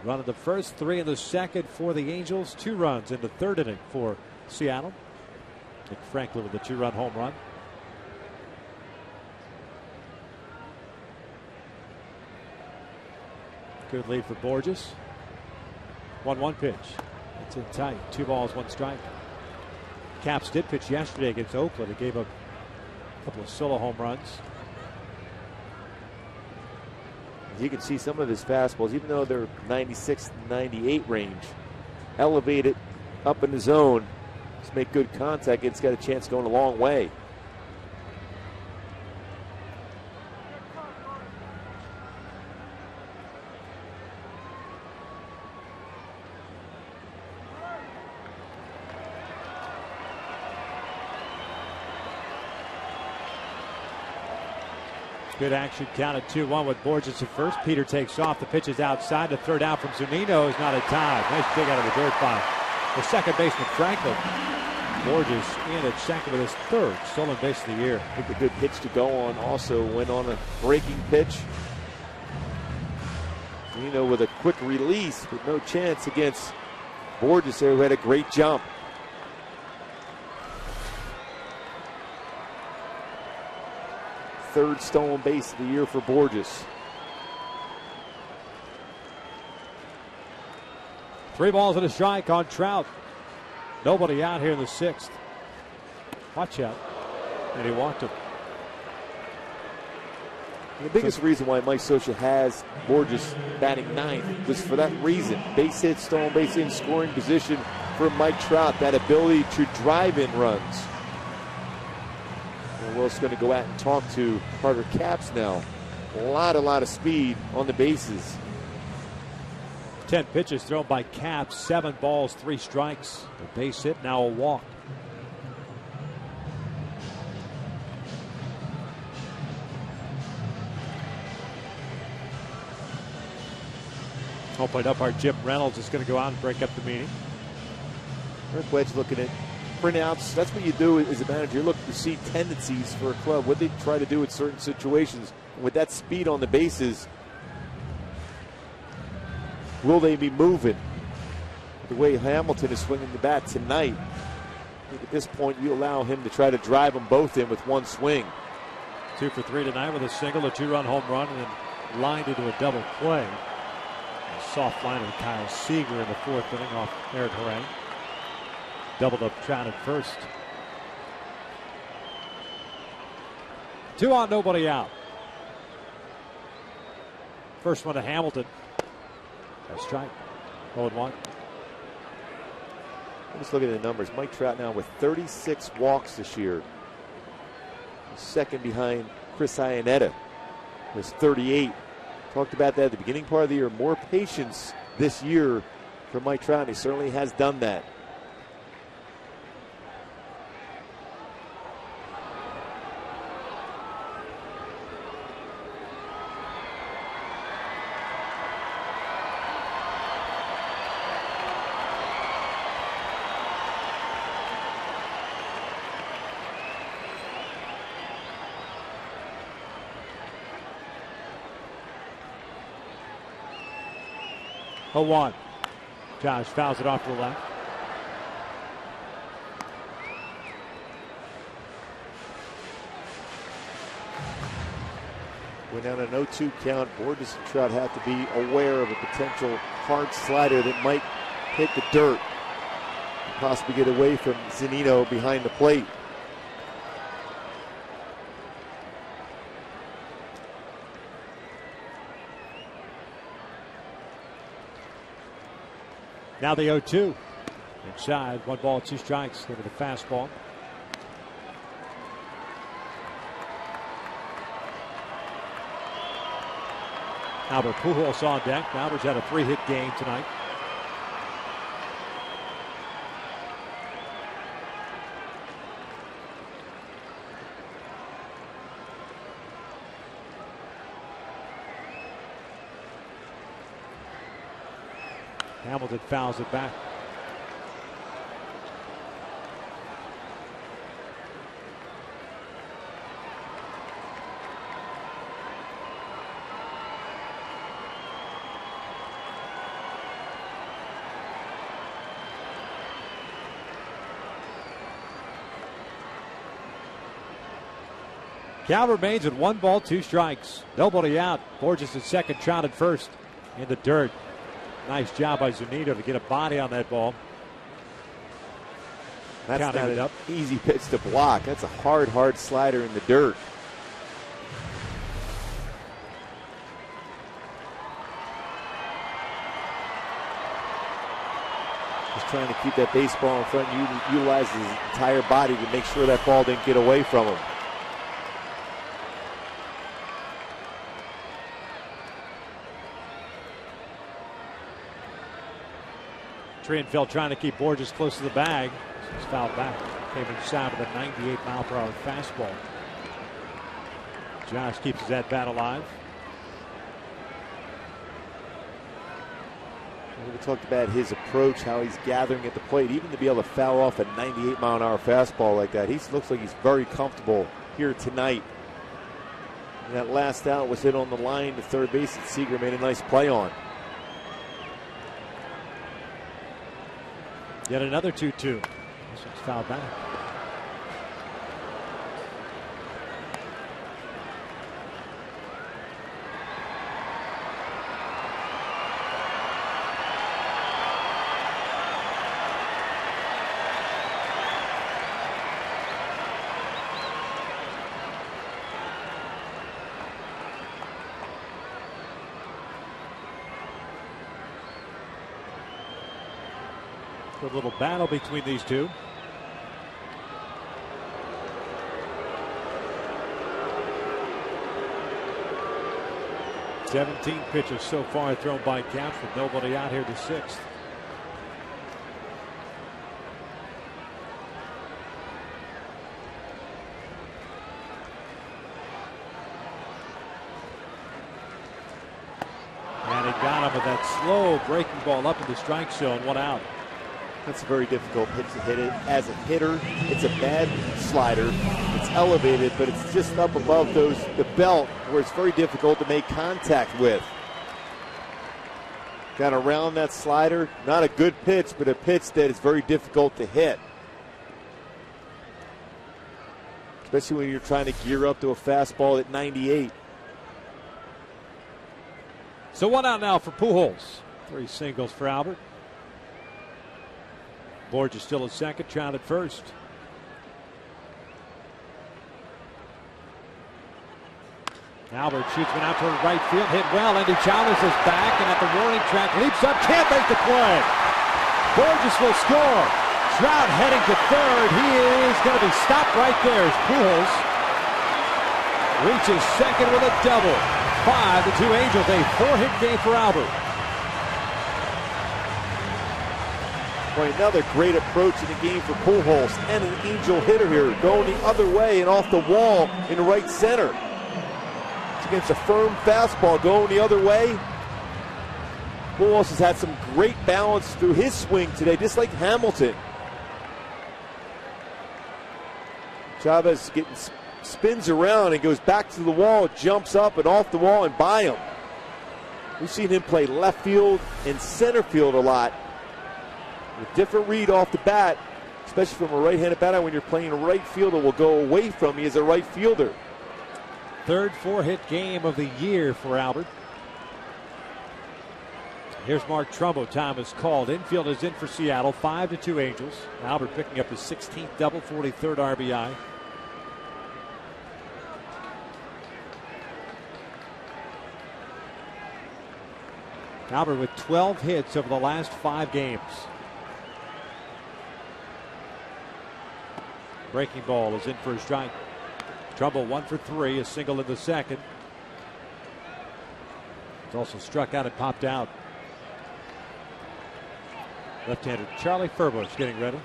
The run of the first, 3 in the second for the Angels. 2 runs in the 3rd inning for Seattle. Nick Franklin with a 2-run home run. Good lead for Bourjos. 1-1 pitch. It's in tight. 2 balls, 1 strike. Capps did pitch yesterday against Oakland. It gave up a couple of solo home runs. You can see some of his fastballs, even though they're 96, 98 range, elevated up in the zone. Just make good contact. It's got a chance going a long way. Good action, counted 2-1 with Borges at first. Peter takes off. The pitch is outside. The third out from Zunino is not in time. Nice dig out of the dirt by the second baseman, Franklin. Borges in at second with his third stolen base of the year. I think a good pitch to go on. Also went on a breaking pitch. Zunino with a quick release with no chance against Borges there, who had a great jump. Third stolen base of the year for Borges. 3 balls and a strike on Trout. Nobody out here in the 6th. Watch out. And he walked him. The biggest reason why Mike Scioscia has Borges batting 9th was for that reason. Base hit, stolen base in scoring position for Mike Trout. That ability to drive in runs. And Will's going to go out and talk to Carter Capps now. A lot of speed on the bases. 10 pitches thrown by Capps. 7 balls, 3 strikes. A base hit, now a walk. Hopefully umpire Jim Reynolds is going to go out and break up the meeting. Rick Wedge looking at printouts. That's what you do as a manager. You look to see tendencies for a club, what they try to do in certain situations. With that speed on the bases, will they be moving? The way Hamilton is swinging the bat tonight, I think at this point you allow him to try to drive them both in with one swing. 2 for 3 tonight with a single, a 2-run home run, and then lined into a double play. A soft line of Kyle Seager in the 4th inning off Eric Harang. Doubled up Trout at first. 2 on, nobody out. First one to Hamilton. A strike. 0-1. Let's look at the numbers. Mike Trout now with 36 walks this year. Second behind Chris Iannetta with 38. Talked about that at the beginning part of the year. More patience this year for Mike Trout. He certainly has done that. A 1. Josh fouls it off to the left. Went down an 0-2 count. Borges and Trout have to be aware of a potential hard slider that might hit the dirt and possibly get away from Zunino behind the plate. Now the 0-2. Inside, 1 ball, 2 strikes. Give it a fastball. Albert Pujols on deck. Albert's had a 3-hit game tonight. Hamilton fouls it back. Cal remains with 1 ball, 2 strikes. Nobody out. Borges at second, Trout at first in the dirt. Nice job by Zunino to get a body on that ball. That's Counting not it an up. easy pitch to block. That's a hard slider in the dirt. Just trying to keep that baseball in front. Utilize his entire body to make sure that ball didn't get away from him. Trienfeld trying to keep Borges close to the bag. He's fouled back. Came inside with a 98-mile-per-hour fastball. Josh keeps his at bat alive. We talked about his approach, how he's gathering at the plate, even to be able to foul off a 98-mile-an-hour fastball like that. He looks like he's very comfortable here tonight. And that last out was hit on the line to third base that Seager made a nice play on. Yet another 2-2. This one's fouled back. A little battle between these two. "17 pitches so far thrown by Caps with nobody out here to sixth." And he got him with that slow breaking ball up in the strike zone. 1 out. That's a very difficult pitch to hit it. As a hitter, it's a bad slider. It's elevated, but it's just up above the belt where it's very difficult to make contact with. Got around that slider. Not a good pitch, but a pitch that is very difficult to hit. Especially when you're trying to gear up to a fastball at 98. So 1 out now for Pujols. 3 singles for Albert. Borges still at second, Trout at first. Albert shoots one out toward right field, hit well. Andy Chalmers is back and at the warning track, leaps up, can't make the play. Borges will score. Trout heading to third. He is going to be stopped right there as Pujols reaches second with a double. 5-2 Angels, a 4-hit game for Albert. Boy, another great approach in the game for Pujols, and an Angel hitter here, going the other way and off the wall in right center. It's against a firm fastball going the other way. Pujols has had some great balance through his swing today, just like Hamilton. Chavez spins around and goes back to the wall, jumps up and off the wall and by him. We've seen him play left field and center field a lot. A different read off the bat, especially from a right-handed batter when you're playing a right fielder will go away from you as a right fielder. Third 4-hit game of the year for Albert. Here's Mark Trumbo. Time is called. Infield is in for Seattle. 5-2 Angels. Albert picking up his 16th double, 43rd RBI. Albert with 12 hits over the last 5 games. Breaking ball is in for a strike. Trumbo 1 for 3, a single in the second. It's also struck out and popped out. Left-hander Charlie Furbush getting ready.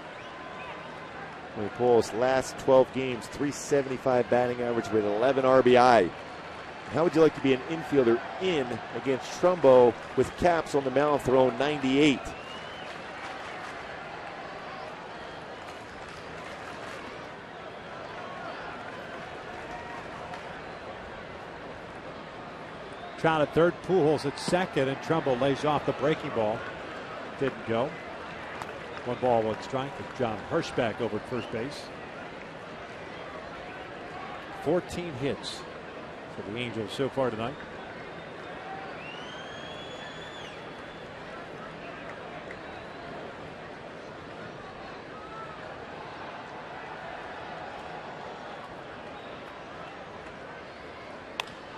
Pujols' last 12 games, .375 batting average with 11 RBI. How would you like to be an infielder in against Trumbo with Caps on the mound throwing 98? Trout at third, Pujols at second, and Trumbo lays off the breaking ball. Didn't go. 1 ball, 1 strike with John Hirschbeck over at first base. 14 hits for the Angels so far tonight.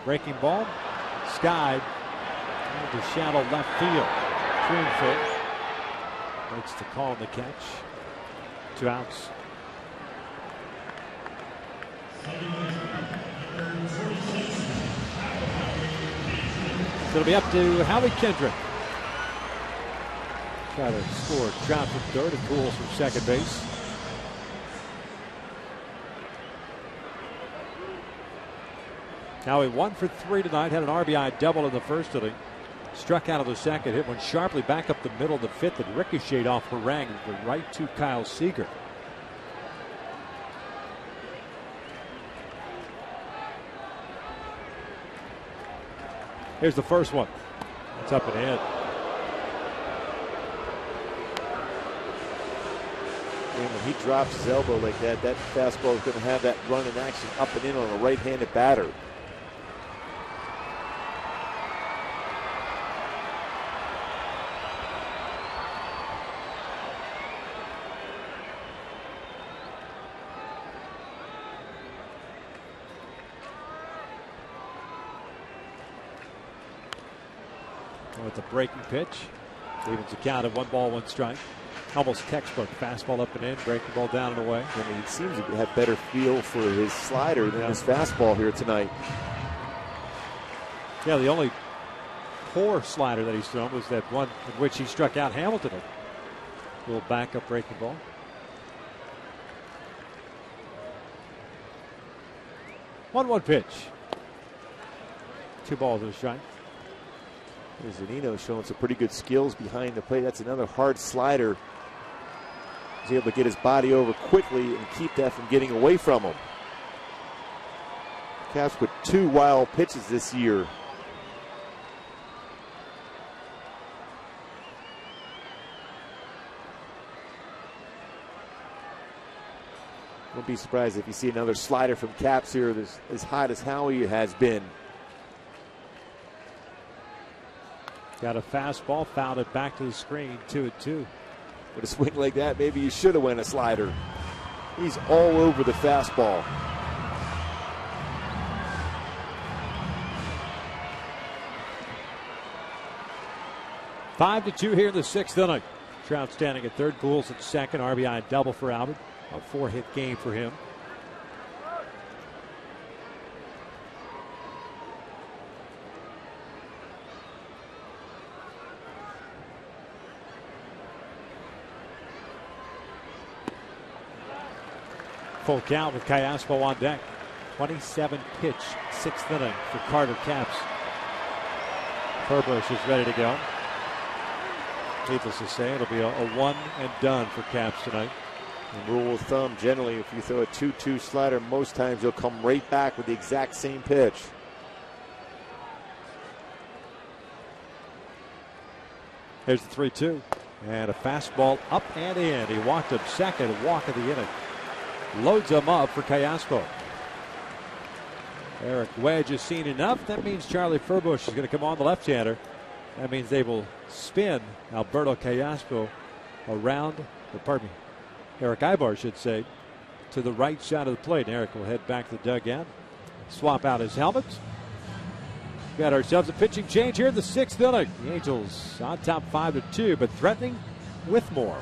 Breaking ball. Skied into shallow left field. Greenfield waits to call the catch. 2 outs. So it'll be up to Howie Kendrick. Try to score. Trout from third and Pujols from second base. Now he 1 for 3 tonight, had an RBI double in the first inning. Struck out of the second, hit one sharply back up the middle of the fifth and ricocheted off Harang to the right to Kyle Seager. Here's the first one. It's up and in. And when he drops his elbow like that, that fastball is going to have that run in action up and in on a right-handed batter. With the breaking pitch, evens the count of 1 ball, 1 strike. Almost textbook fastball up and in, breaking ball down and away. I mean, he seems to have better feel for his slider than his fastball here tonight. Yeah, the only poor slider that he's thrown was that one in which he struck out Hamilton. A little backup breaking ball. One pitch. 2 balls and a strike. Zunino showing some pretty good skills behind the plate. That's another hard slider. He's able to get his body over quickly and keep that from getting away from him. Caps with 2 wild pitches this year. Won't be surprised if you see another slider from Caps here that's as hot as Howie has been. Got a fastball, fouled it back to the screen, 2-2. With a swing like that, maybe you should have went a slider. He's all over the fastball. Five to 2 here in the 6th inning. Trout standing at third, Gould's at second. RBI double for Albert. A 4-hit game for him. Full count with Callaspo on deck. 27 pitch, 6th inning for Carter Capps. Furbush is ready to go. Needless to say, it'll be a one and done for Capps tonight. And rule of thumb, generally, if you throw a 2-2 slider, most times you'll come right back with the exact same pitch. Here's the 3-2. And a fastball up and in. He walked him second, walk of the inning. Loads him up for Callaspo. Eric Wedge has seen enough. That means Charlie Furbush is going to come on the left-hander. That means they will spin Alberto Callaspo around, Eric Ibar should say, to the right side of the plate. Eric will head back to the dugout, swap out his helmet. Got ourselves a pitching change here in the 6th inning. The Angels on top 5-2, but threatening with more.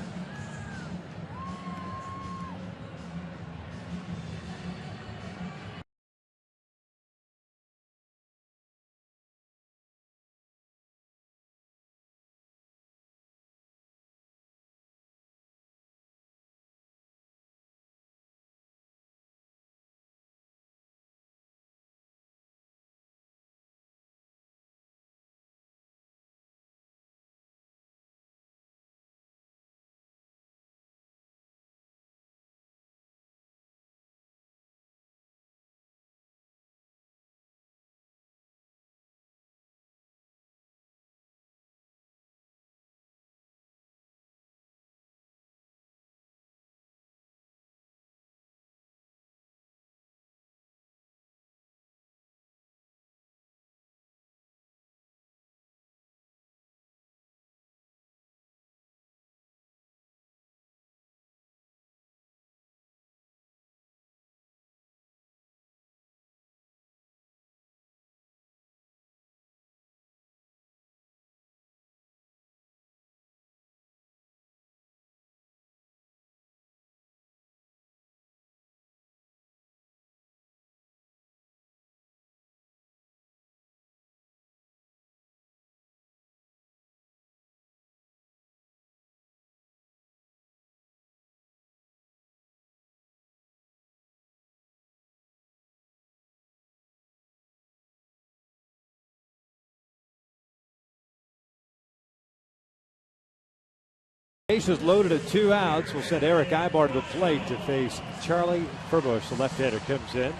Bases loaded at 2 outs. We'll send Eric Ibar to the plate to face Charlie Furbush. The left-hander comes in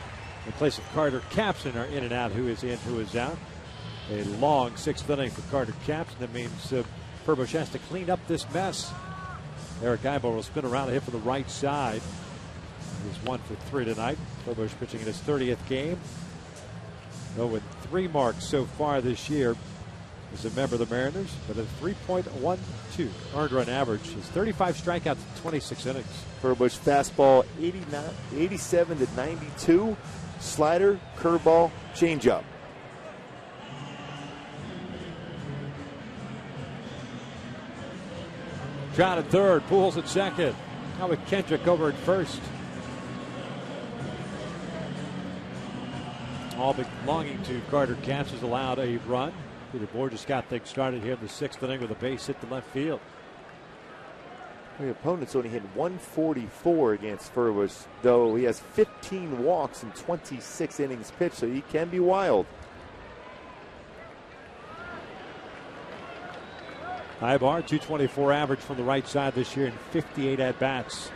place of Carter Capson. Are in and out. Who is in, who is out. A long 6th inning for Carter Capson. That means Furbush has to clean up this mess. Eric Ibar will spin around and hit for the right side. He's 1 for 3 tonight. Furbush pitching in his 30th game. 0-3 marks so far this year as a member of the Mariners, but a 3.12 earned run average. His 35 strikeouts in 26 innings. Furbush fastball 87 to 92. Slider, curveball, changeup. Trout at third, Pujols at second. Now with Kendrick over at first. All belonging to Carter Capps has allowed a run. Peter Bourjos got things started here in the 6th inning with a base hit to left field. The opponent's only hit 144 against Furbush, though he has 15 walks in 26 innings pitched, so he can be wild. Ibar, 224 average from the right side this year in 58 at-bats.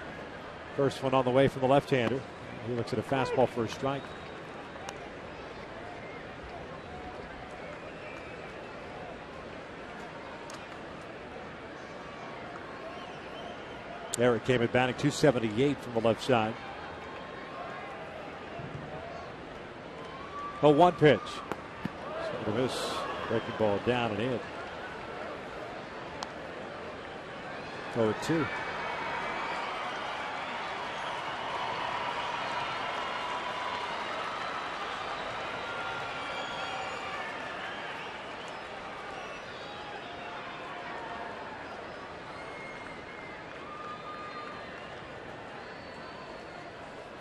First one on the way from the left-hander. He looks at a fastball for a strike. Eric came in batting 278 from the left side. 0-1 pitch. Swing and a miss. Breaking ball down and in. 0-2.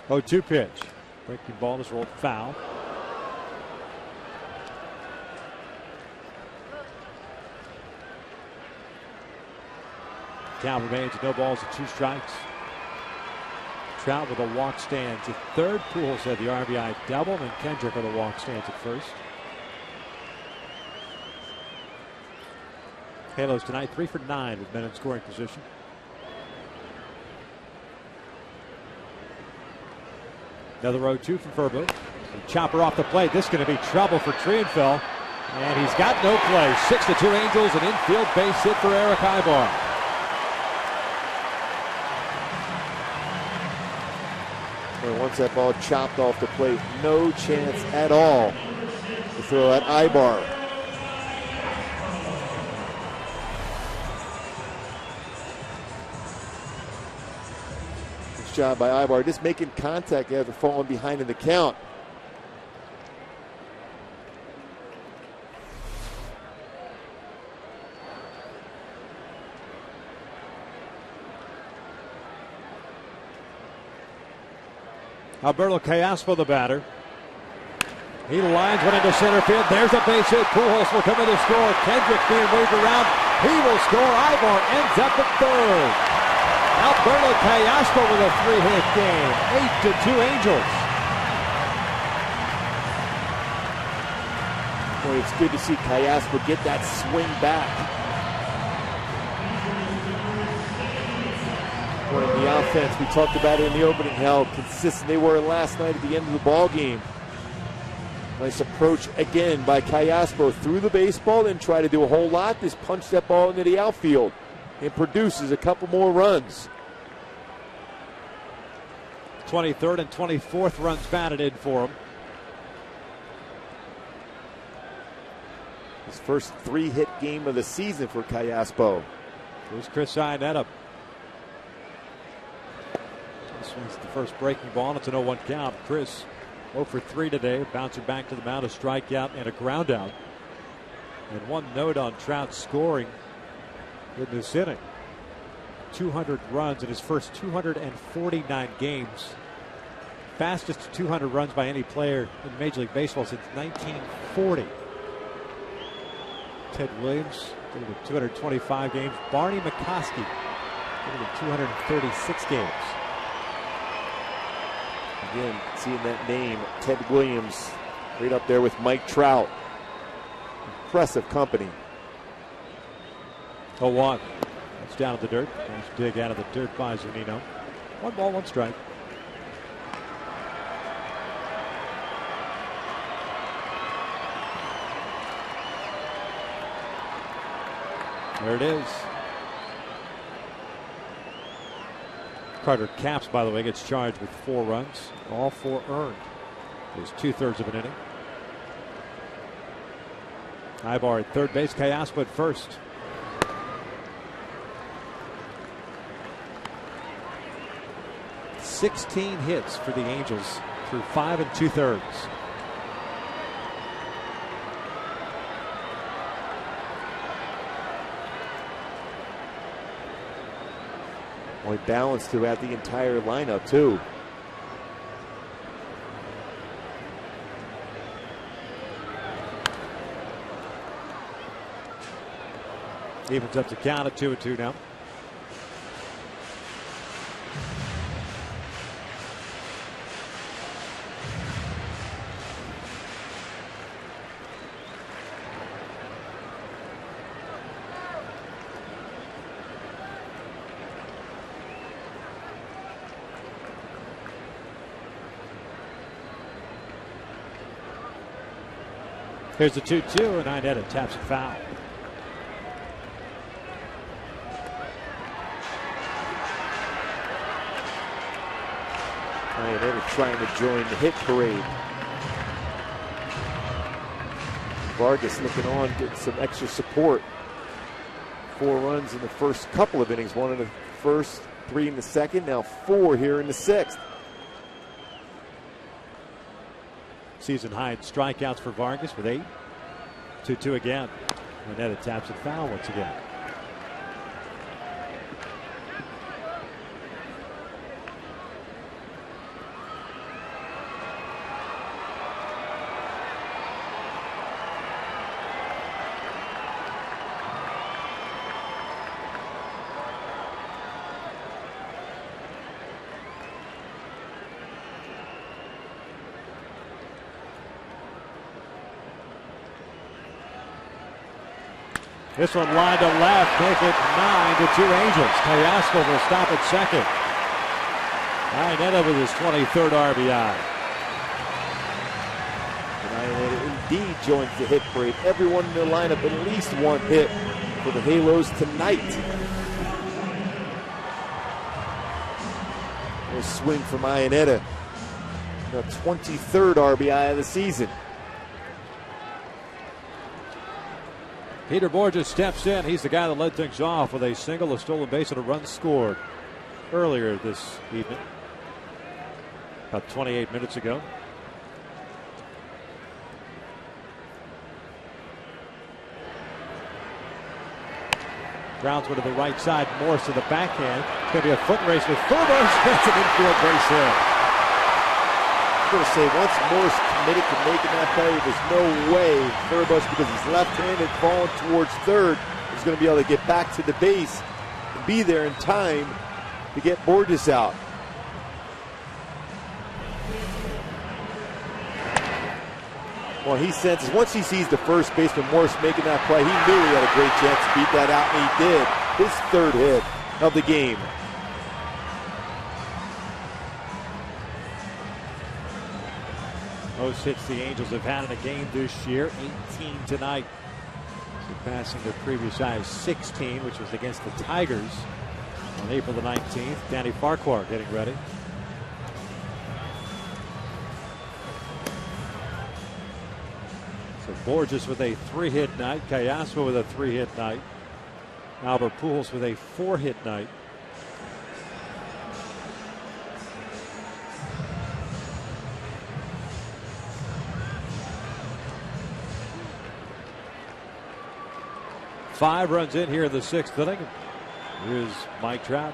Oh, 2 pitch. Breaking ball is rolled foul. Count remains no balls and 2 strikes. Trout with a walk stands at third. Pujols had the RBI double, and Kendrick with a walk stands at first. Halos tonight 3 for 9 with men in scoring position. Another 0-2 from Furbo. Chopper off the plate. This is going to be trouble for Trienfeld. And he's got no play. 6-2 Angels, an infield base hit for Eric Ibar. And once that ball chopped off the plate, no chance at all to throw at Ibar. Job by Ibar, just making contact after falling behind in the count. Alberto Callaspo, the batter. He lines one into center field. There's a base hit. Pujols will come in to score. Kendrick being waved around. He will score. Ibar ends up at third. Alberto Callaspo with a 3-hit game. 8-2 Angels. Boy, it's good to see Callaspo get that swing back. Boy, in the offense, we talked about it in the opening, how consistent they were last night at the end of the ball game. Nice approach again by Callaspo through the baseball, and try to do a whole lot. Just punch that ball into the outfield. It produces a couple more runs. 23rd and 24th runs batted in for him. His first 3-hit game of the season for Callaspo. Here's Chris Iannetta. This one's the first breaking ball, and it's an 0-1 count. Chris 0 for 3 today, bouncing back to the mound, a strikeout and a ground out. And one note on Trout scoring in this inning. 200 runs in his first 249 games. Fastest 200 runs by any player in Major League Baseball since 1940. Ted Williams did it in 225 games. Barney McCoskey did it in 236 games. Again, seeing that name, Ted Williams, right up there with Mike Trout. Impressive company. 0-1. It's down at the dirt. Nice dig out of the dirt by Zunino. 1 ball, 1 strike. There it is. Carter Capps, by the way, gets charged with 4 runs. All 4 earned. Is 2/3 of an inning. Ibar at third base. Callaspo at first. "16 hits for the Angels through 5 2/3. Well, balanced throughout the entire lineup, too. Evens up the count at 2-2 now. Here's the 2-2, and Iannetta taps it foul. Iannetta trying to join the hit parade. Vargas looking on, getting some extra support. 4 runs in the first couple of innings. 1 in the first, 3 in the second, now 4 here in the 6th. Season high in strikeouts for Vargas with 8. 2-2 again. Iannetta taps it foul once again. This one lined to left, make it 9-2 Angels. Callaspo will stop at second. Iannetta with his 23rd RBI. And Iannetta indeed joins the hit parade. Everyone in the lineup at least 1 hit for the Halos tonight. A swing from Iannetta. The 23rd RBI of the season. Peter Bourjos steps in. He's the guy that led things off with a single, a stolen base, and a run scored earlier this evening. About 28 minutes ago. Grounds one to the right side. Morse to the backhand. It's going to be a foot race with Furbo. Gets an infield base hit. I'm going to say once Morse committed to making that play, there's no way Furbo, because he's left-handed, falling towards third, is going to be able to get back to the base and be there in time to get Bourjos out. Well, he senses once he sees the first baseman Morse making that play, he knew he had a great chance to beat that out, and he did. His 3rd hit of the game. Most hits the Angels have had in a game this year, 18 tonight. Surpassing their previous high of 16, which was against the Tigers on April the 19th. Danny Farquhar getting ready. So Bourjos with a 3-hit night. Callaspo with a 3-hit night. Albert Pujols with a 4-hit night. Five runs in here in the 6th inning. Here's Mike Trout.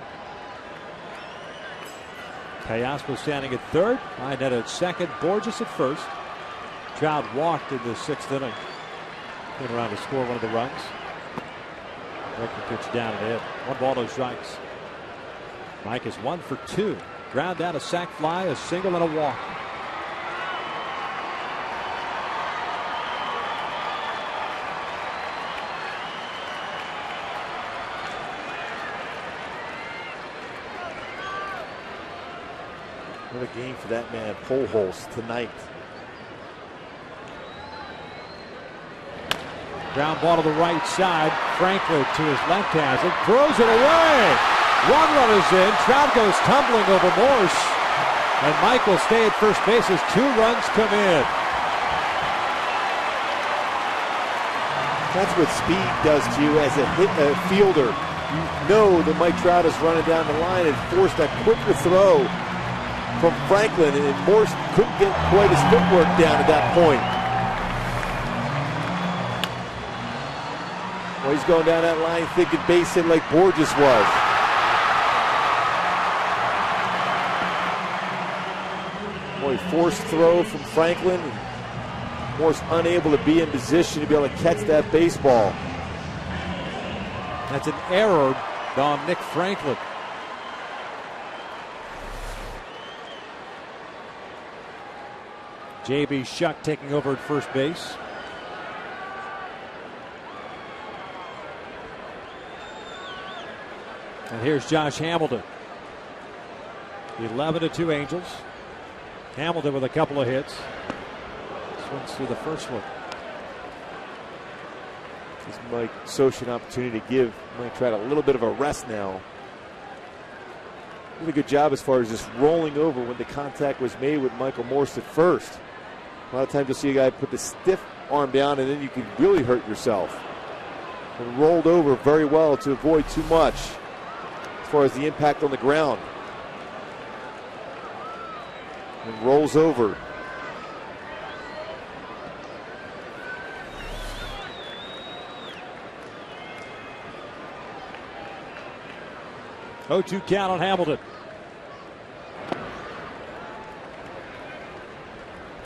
Callaspo standing at third. Iannetta at second. Bourjos at first. Trout walked in the 6th inning. Came around to score one of the runs. Breaking pitch down and in. 1 ball, no strikes. Mike is 1 for 2. Ground out, a sac fly, a single, and a walk. What a game for that man, Pujols, tonight. Ground ball to the right side. Franklin to his left has it. Throws it away. One run is in. Trout goes tumbling over Morse. And Mike will stay at first base as 2 runs come in. That's what speed does to you as a fielder. You know that Mike Trout is running down the line and forced a quicker throw from Franklin, and Morse couldn't get quite his footwork down at that point. Well, he's going down that line thinking base hit like Borges was. Boy, forced throw from Franklin. Morse unable to be in position to be able to catch that baseball. That's an error on Nick Franklin. J.B. Shuck taking over at first base. And here's Josh Hamilton. 11-2 Angels. Hamilton with a couple of hits. Swings through the first one. Gives Mike Scioscia an opportunity to give Mike Trout a little bit of a rest now. Did a good job as far as just rolling over when the contact was made with Michael Morse at first. A lot of times you'll see a guy put the stiff arm down and then you can really hurt yourself. And rolled over very well to avoid too much as far as the impact on the ground. And rolls over. Oh, 2 count on Hamilton.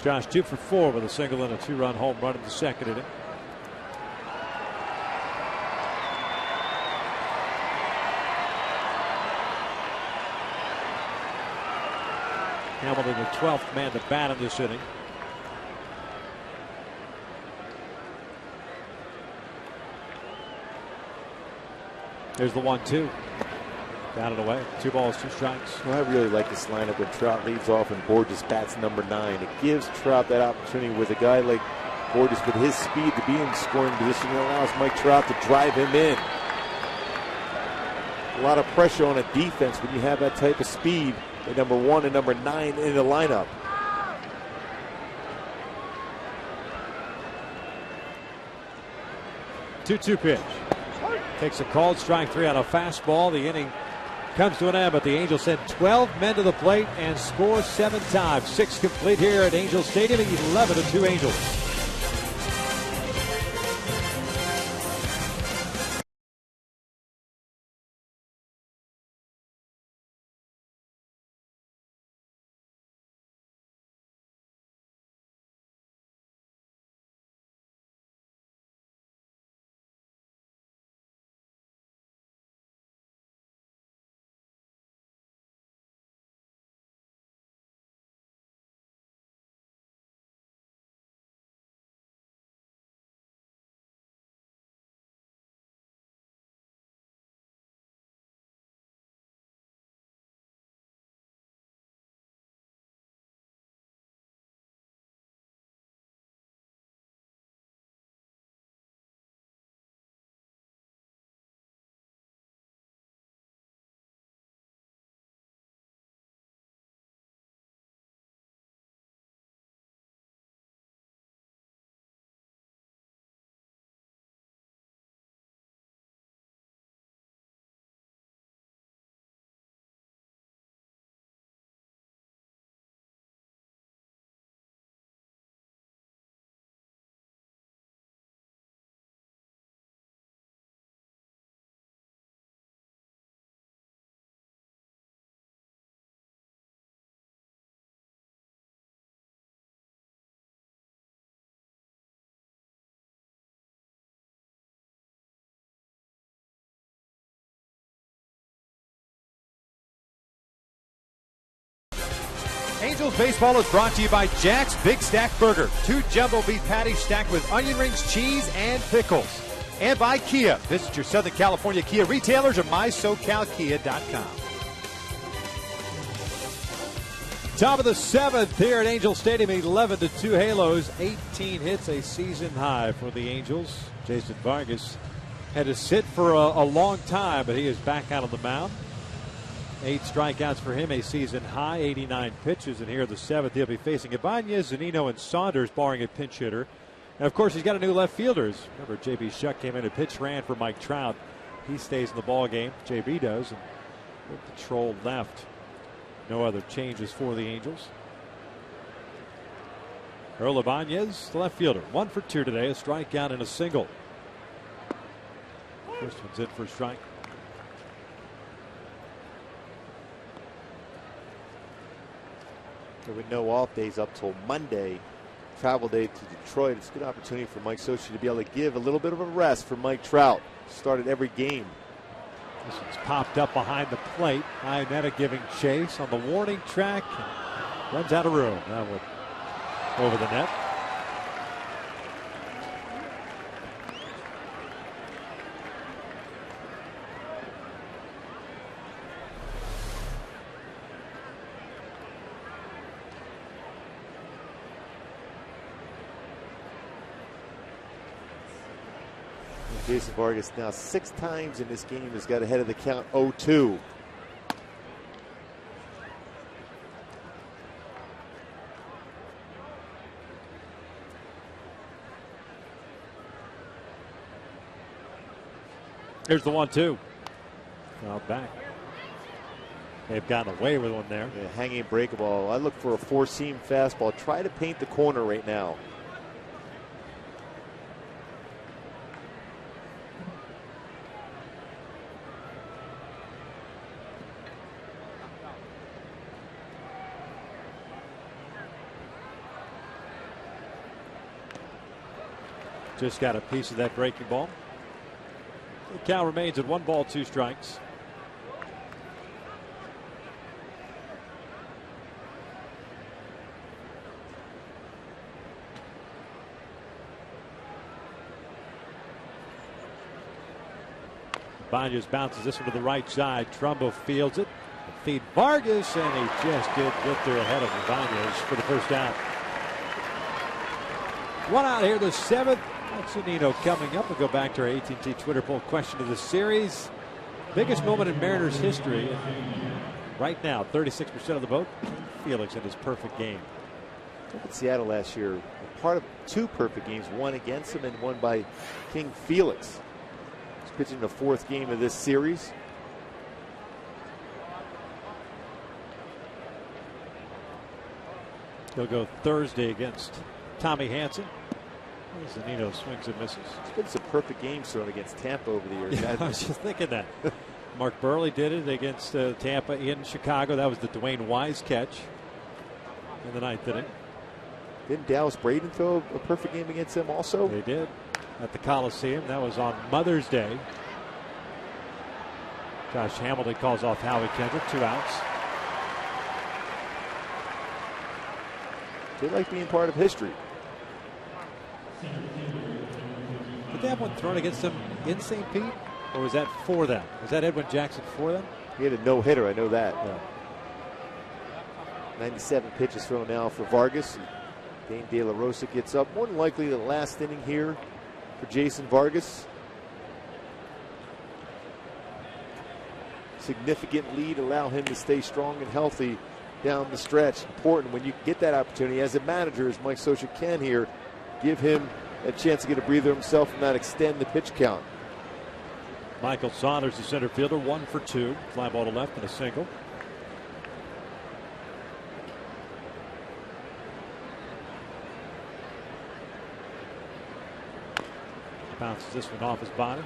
Josh 2 for 4 with a single and a 2-run home run in the second inning. Hamilton, the 12th man to bat in this inning. There's the 1-2. Down and away. 2 balls, 2 strikes. Well, I really like this lineup when Trout leads off and Borges bats number 9. It gives Trout that opportunity with a guy like Borges with his speed to be in scoring position. It allows Mike Trout to drive him in. A lot of pressure on a defense when you have that type of speed at number 1 and number 9 in the lineup. Two pitch. Takes a called strike 3 on a fastball. The inning comes to an end, but the Angels send 12 men to the plate and score 7 times. 6 complete here at Angel Stadium. 11-2 Angels. Angels baseball is brought to you by Jack's Big Stack Burger. 2 jumbo beef patties stacked with onion rings, cheese, and pickles. And by Kia. Visit your Southern California Kia retailers or mysocalkia.com. Top of the 7th here at Angel Stadium, 11-2 Halos, 18 hits, a season high for the Angels. Jason Vargas had to sit for a long time, but he is back out on the mound. 8 strikeouts for him, a season high, 89 pitches, and here the 7th he'll be facing Ibanez, Zunino, and Saunders, barring a pinch hitter. And of course, he's got a new left fielder. Remember, J.B. Shuck came in and pitch ran for Mike Trout. He stays in the ball game. J.B. does, and with the Troll left. No other changes for the Angels. Earl Ibanez, the left fielder, 1 for 2 today, a strikeout and a single. First one's in for a strike. There were no off days up till Monday. Travel day to Detroit. It's a good opportunity for Mike Scioscia to be able to give a little bit of a rest for Mike Trout. Started every game. This one's popped up behind the plate. Iannetta giving chase on the warning track. Runs out of room. That one over the net. Jason Vargas now 6 times in this game has got ahead of the count 0-2. Here's the 1-2. Out back. They've gotten away with one there. Yeah, hanging breakable. I look for a 4-seam fastball. Try to paint the corner right now. Just got a piece of that breaking ball. The count remains at 1 ball, 2 strikes. Ibanez bounces this one to the right side. Trumbo fields it. Feed Vargas, and he just did get there ahead of Ibanez for the first out. 1 out here, the 7th. Zunino coming up. We'll go back to our AT&T Twitter poll question of the series. Biggest moment in Mariners history. Right now, 36% of the vote. Felix in his perfect game. Look at Seattle last year. Part of 2 perfect games, 1 against him and 1 by King Felix. He's pitching the 4th game of this series. He'll go Thursday against Tommy Hanson. Zunino swings and misses. It's been some perfect games thrown against Tampa over the years. Yeah, I was just thinking that. Mark Burley did it against Tampa in Chicago. That was the Dwayne Wise catch in the 9th inning. Didn't Dallas Braden throw a perfect game against them also? They did at the Coliseum. That was on Mother's Day. Josh Hamilton calls off Howie Kendrick. 2 outs. They like being part of history. Did they have one thrown against them in St. Pete? Or was that for them? Was that Edwin Jackson for them? He had a no-hitter, I know that. Yeah. 97 pitches thrown now for Vargas. Dane De La Rosa gets up. More than likely the last inning here for Jason Vargas. Significant lead, allow him to stay strong and healthy down the stretch. Important when you get that opportunity as a manager, as Mike Scioscia can here, give him a chance to get a breather himself and not extend the pitch count. Michael Saunders, the center fielder, 1 for 2. Fly ball to left and a single. Bounces this one off his body.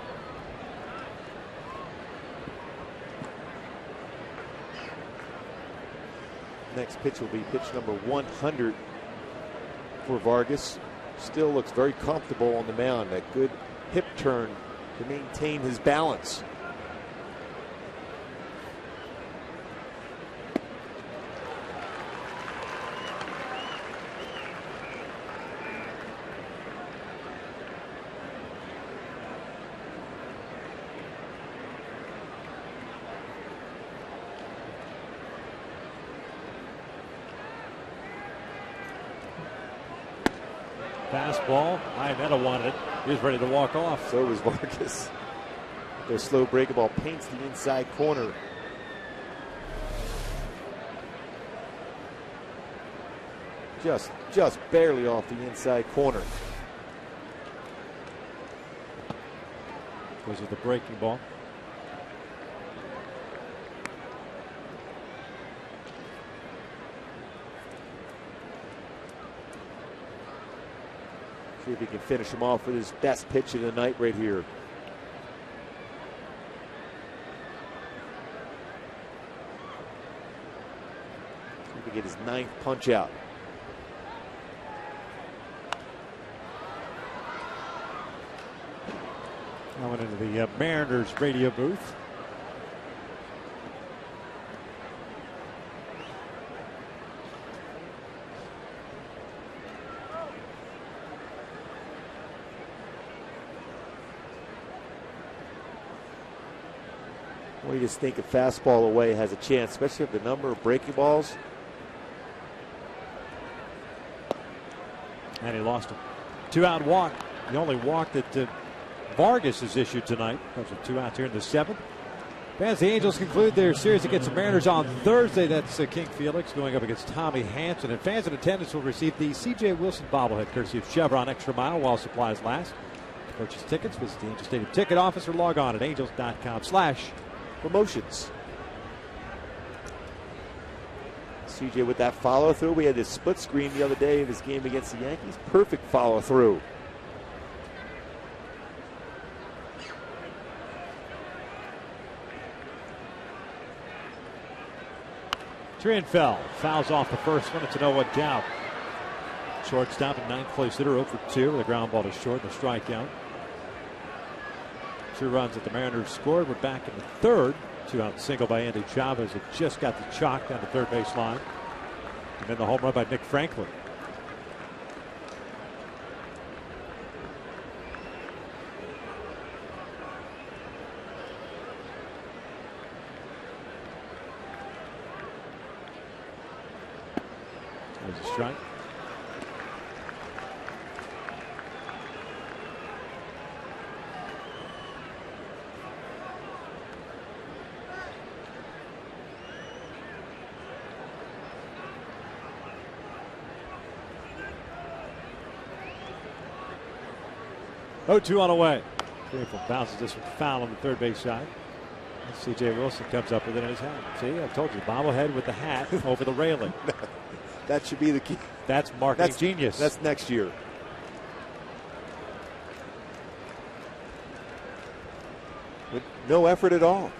Next pitch will be pitch number 100 for Vargas. Still looks very comfortable on the mound. A good hip turn to maintain his balance. Fastball. Iannetta wanted it. He was ready to walk off. So was Vargas. Their slow breaking ball paints the inside corner. Just barely off the inside corner. Was it the breaking ball? See if he can finish him off with his best pitch of the night right here. See if he can get his 9th punch out. I went into the Mariners radio booth. Well, you just think a fastball away has a chance, especially if the number of breaking balls. And he lost him. 2-out walk. The only walk that Vargas has issued tonight. Those are 2 outs here in the 7th. Fans, the Angels conclude their series against the Mariners on Thursday. That's King Felix going up against Tommy Hanson. And fans in attendance will receive the C.J. Wilson bobblehead courtesy of Chevron Extra Mile while supplies last. To purchase tickets, visit the Angel Stadium ticket office or log on at angels.com/promotions. CJ with that follow through. We had this split screen the other day of his game against the Yankees. Perfect follow through. Trienfeld fouls off the first one. It's an 0-1 count. Shortstop and 9th place hitter 0 for 2 with a ground ball to short and a strikeout. 2 runs that the Mariners scored. We're back in the 3rd. 2-out single by Andy Chavez. It just got the chalk down the third base line. And then the home run by Nick Franklin. There's a strike. Oh, 2 on away. Beautiful bounces this one foul on the third base side. C.J. Wilson comes up with it in his hand. See, I told you, bobblehead with the hat over the railing. That should be the key. That's marketing genius. That's next year. With no effort at all.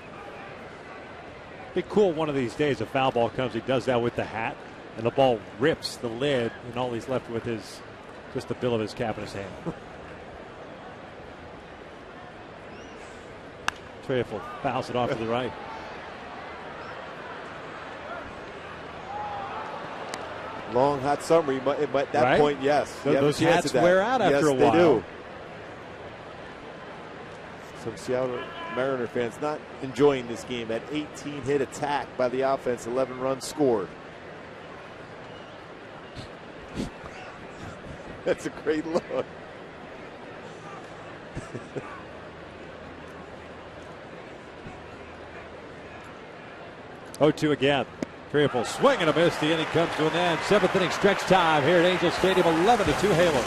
Be cool one of these days. A foul ball comes, he does that with the hat, and the ball rips the lid, and all he's left with is just the bill of his cap in his hand. Triefel fouls it off to the right. Long hot summer, but at that right? point, yes. Those hats wear out after a while. Yes, they do. Some Seattle Mariner fans not enjoying this game. At 18 hit attack by the offense, 11 runs scored. That's a great look. 0-2 again. Triple swing and a miss. The inning comes to an end. 7th inning stretch time here at Angel Stadium. 11-2 Halo.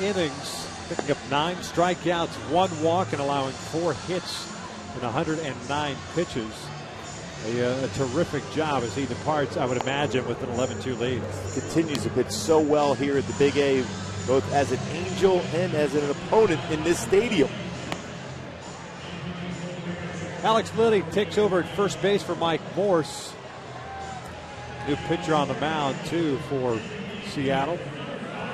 innings, picking up 9 strikeouts, 1 walk, and allowing 4 hits in 109 pitches. A terrific job as he departs, I would imagine, with an 11-2 lead. Continues to pitch so well here at the Big A, both as an Angel and as an opponent in this stadium. Alex Lilly takes over at first base for Mike Morse. New pitcher on the mound, too, for Seattle.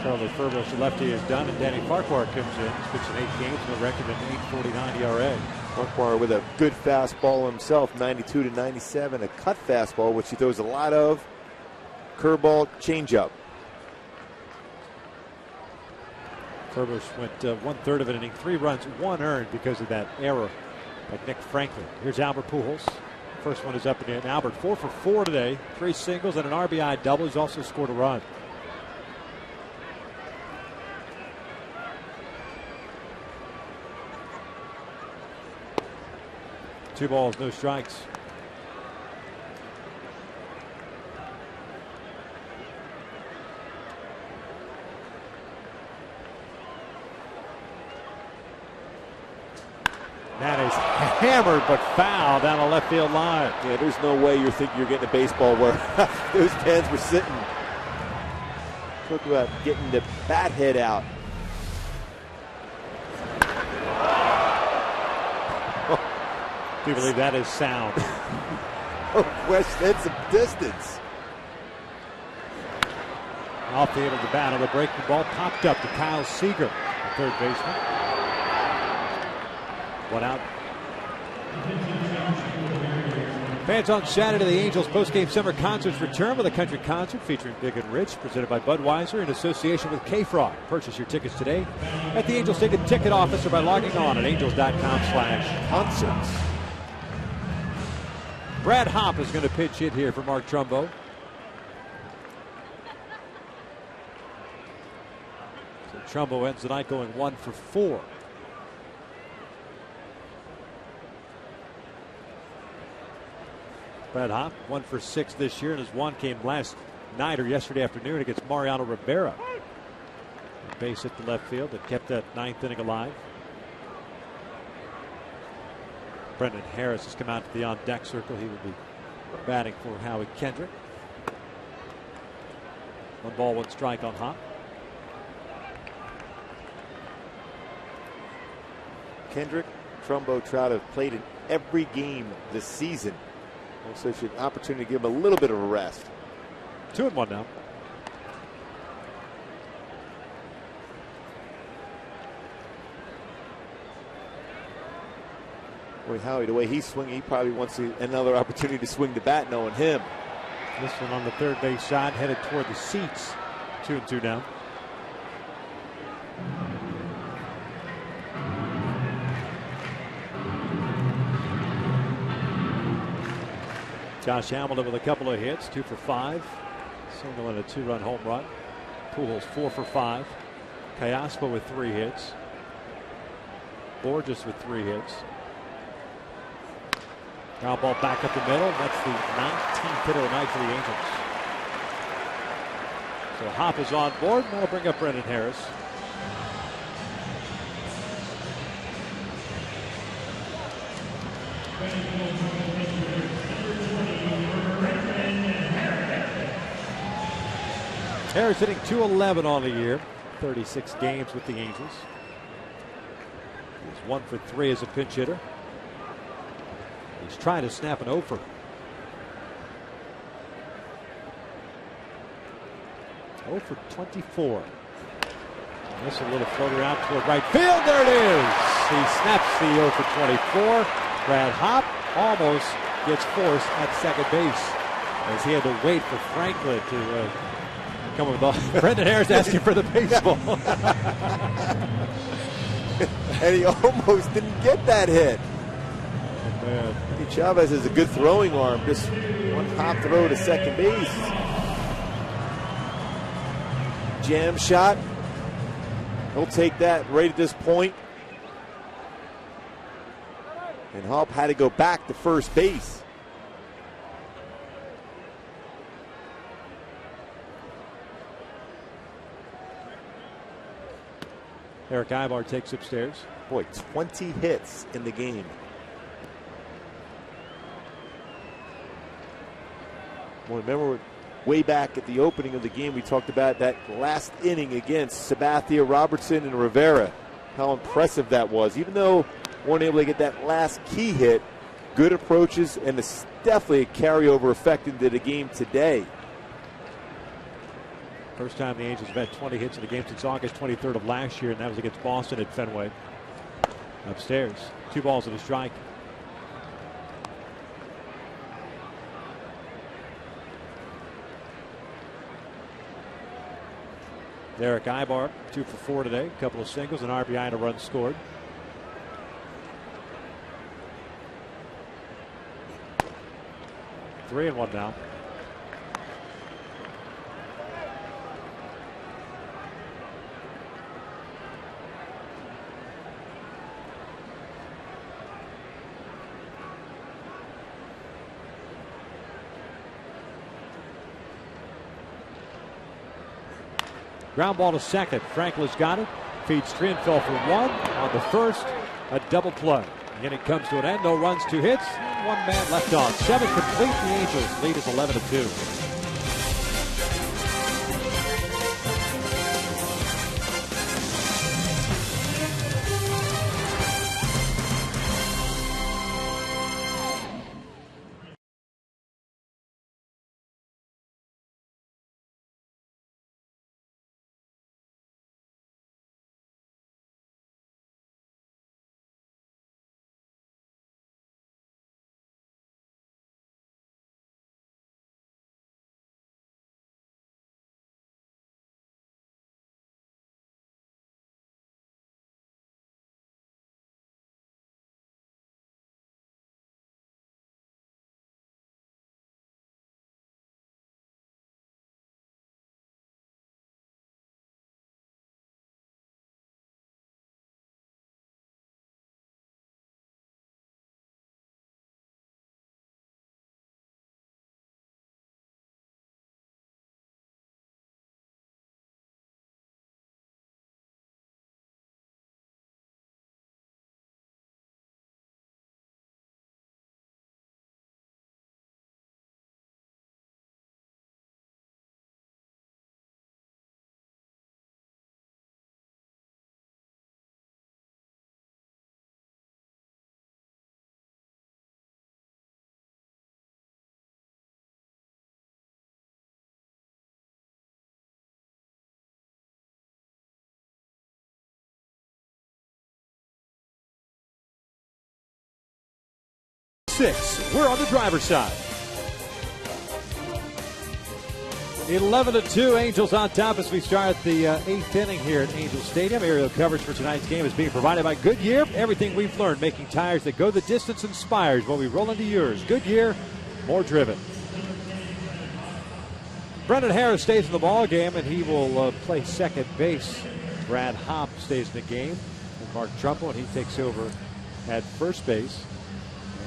Charlie Furbush, the lefty, is done, and Danny Farquhar comes in. He's pitched in 8 games with a record of 8.49 ERA. Farquhar with a good fastball himself, 92 to 97, a cut fastball, which he throws a lot of. Curveball, changeup. Furbush went 1/3 of an inning, 3 runs, 1 earned because of that error by Nick Franklin. Here's Albert Pujols. First one is up and in. Albert 4 for 4 today, 3 singles and an RBI double. He's also scored a run. Two balls, no strikes. That is hammered but foul down the left field line. Yeah, there's no way you think you're getting a baseball where those fans were sitting. Talk about getting the bat head out. Do you believe that is sound? West had some distance. Off the end of the bat on the breaking ball, popped up to Kyle Seager, the third baseman. 1 out. Fans on Saturday, the Angels postgame summer concerts return with a country concert featuring Big and Rich, presented by Budweiser in association with K-Frog. Purchase your tickets today at the Angels Stadium ticket office or by logging on at angels.com/concerts. Brad Hopp is going to pitch hit here for Mark Trumbo. So Trumbo ends the night going 1 for 4. Brad Hopp 1 for 6 this year, and his 1 came last night or yesterday afternoon against Mariano Rivera. A base hit the left field that kept that 9th inning alive. Brendan Harris has come out to the on-deck circle. He will be batting for Howie Kendrick. 1 ball, 1 strike on Hopp. Kendrick, Trumbo, Trout have played in every game this season. So it's an opportunity to give him a little bit of a rest. 2-1 now. Boy, Howie, the way he's swinging, he probably wants another opportunity to swing the bat, knowing him. This one on the third base side, headed toward the seats. 2-2 now. Josh Hamilton with a couple of hits, 2 for 5. Single and a 2-run home run. Pujols 4 for 5. Kayaspo with 3 hits. Borges with 3 hits. Ground ball back up the middle. That's the 19th hit of the night for the Angels. So Hopp is on board, and that'll bring up Brendan Harris. Harris hitting .211 on the year, 36 games with the Angels. He's 1 for 3 as a pinch hitter. He's trying to snap an over. 0 for 24. This a little floater out toward right field. There it is. He snaps the 0 for 24. Brad Hopp almost gets forced at second base as he had to wait for Franklin to come with the ball. Brendan Harris asking for the baseball. And he almost didn't get that hit. Oh, man. Chavez has a good throwing arm. Just 1 hop throw to second base. Jam shot. He'll take that right at this point. And Hopp had to go back to first base. Eric Ibar takes upstairs. Boy, 20 hits in the game. Well, remember way back at the opening of the game, we talked about that last inning against Sabathia, Robertson, and Rivera. How impressive that was. Even though weren't able to get that last key hit, good approaches, and it's definitely a carryover effect into the game today. First time the Angels have had 20 hits in the game since August 23rd of last year, and that was against Boston at Fenway. Upstairs, 2 balls and a strike. Eric Ibar, 2 for 4 today. A couple of singles, an RBI, and a run scored. Three and 1 now. Ground ball to second. Franklin's got it. Feeds Trienfeld for 1 on the first. A double play. And it comes to an end. No runs, 2 hits. 1 man left on. 7 complete. The Angels lead is 11-2. We're on the driver's side. 11-2, Angels on top as we start the 8th inning here at Angel Stadium. Aerial coverage for tonight's game is being provided by Goodyear. Everything we've learned making tires that go the distance inspires what we roll into yours. Goodyear, more driven. Brendan Harris stays in the ball game, and he will play second base. Brad Hopp stays in the game, and Mark Trumpo, and he takes over at first base.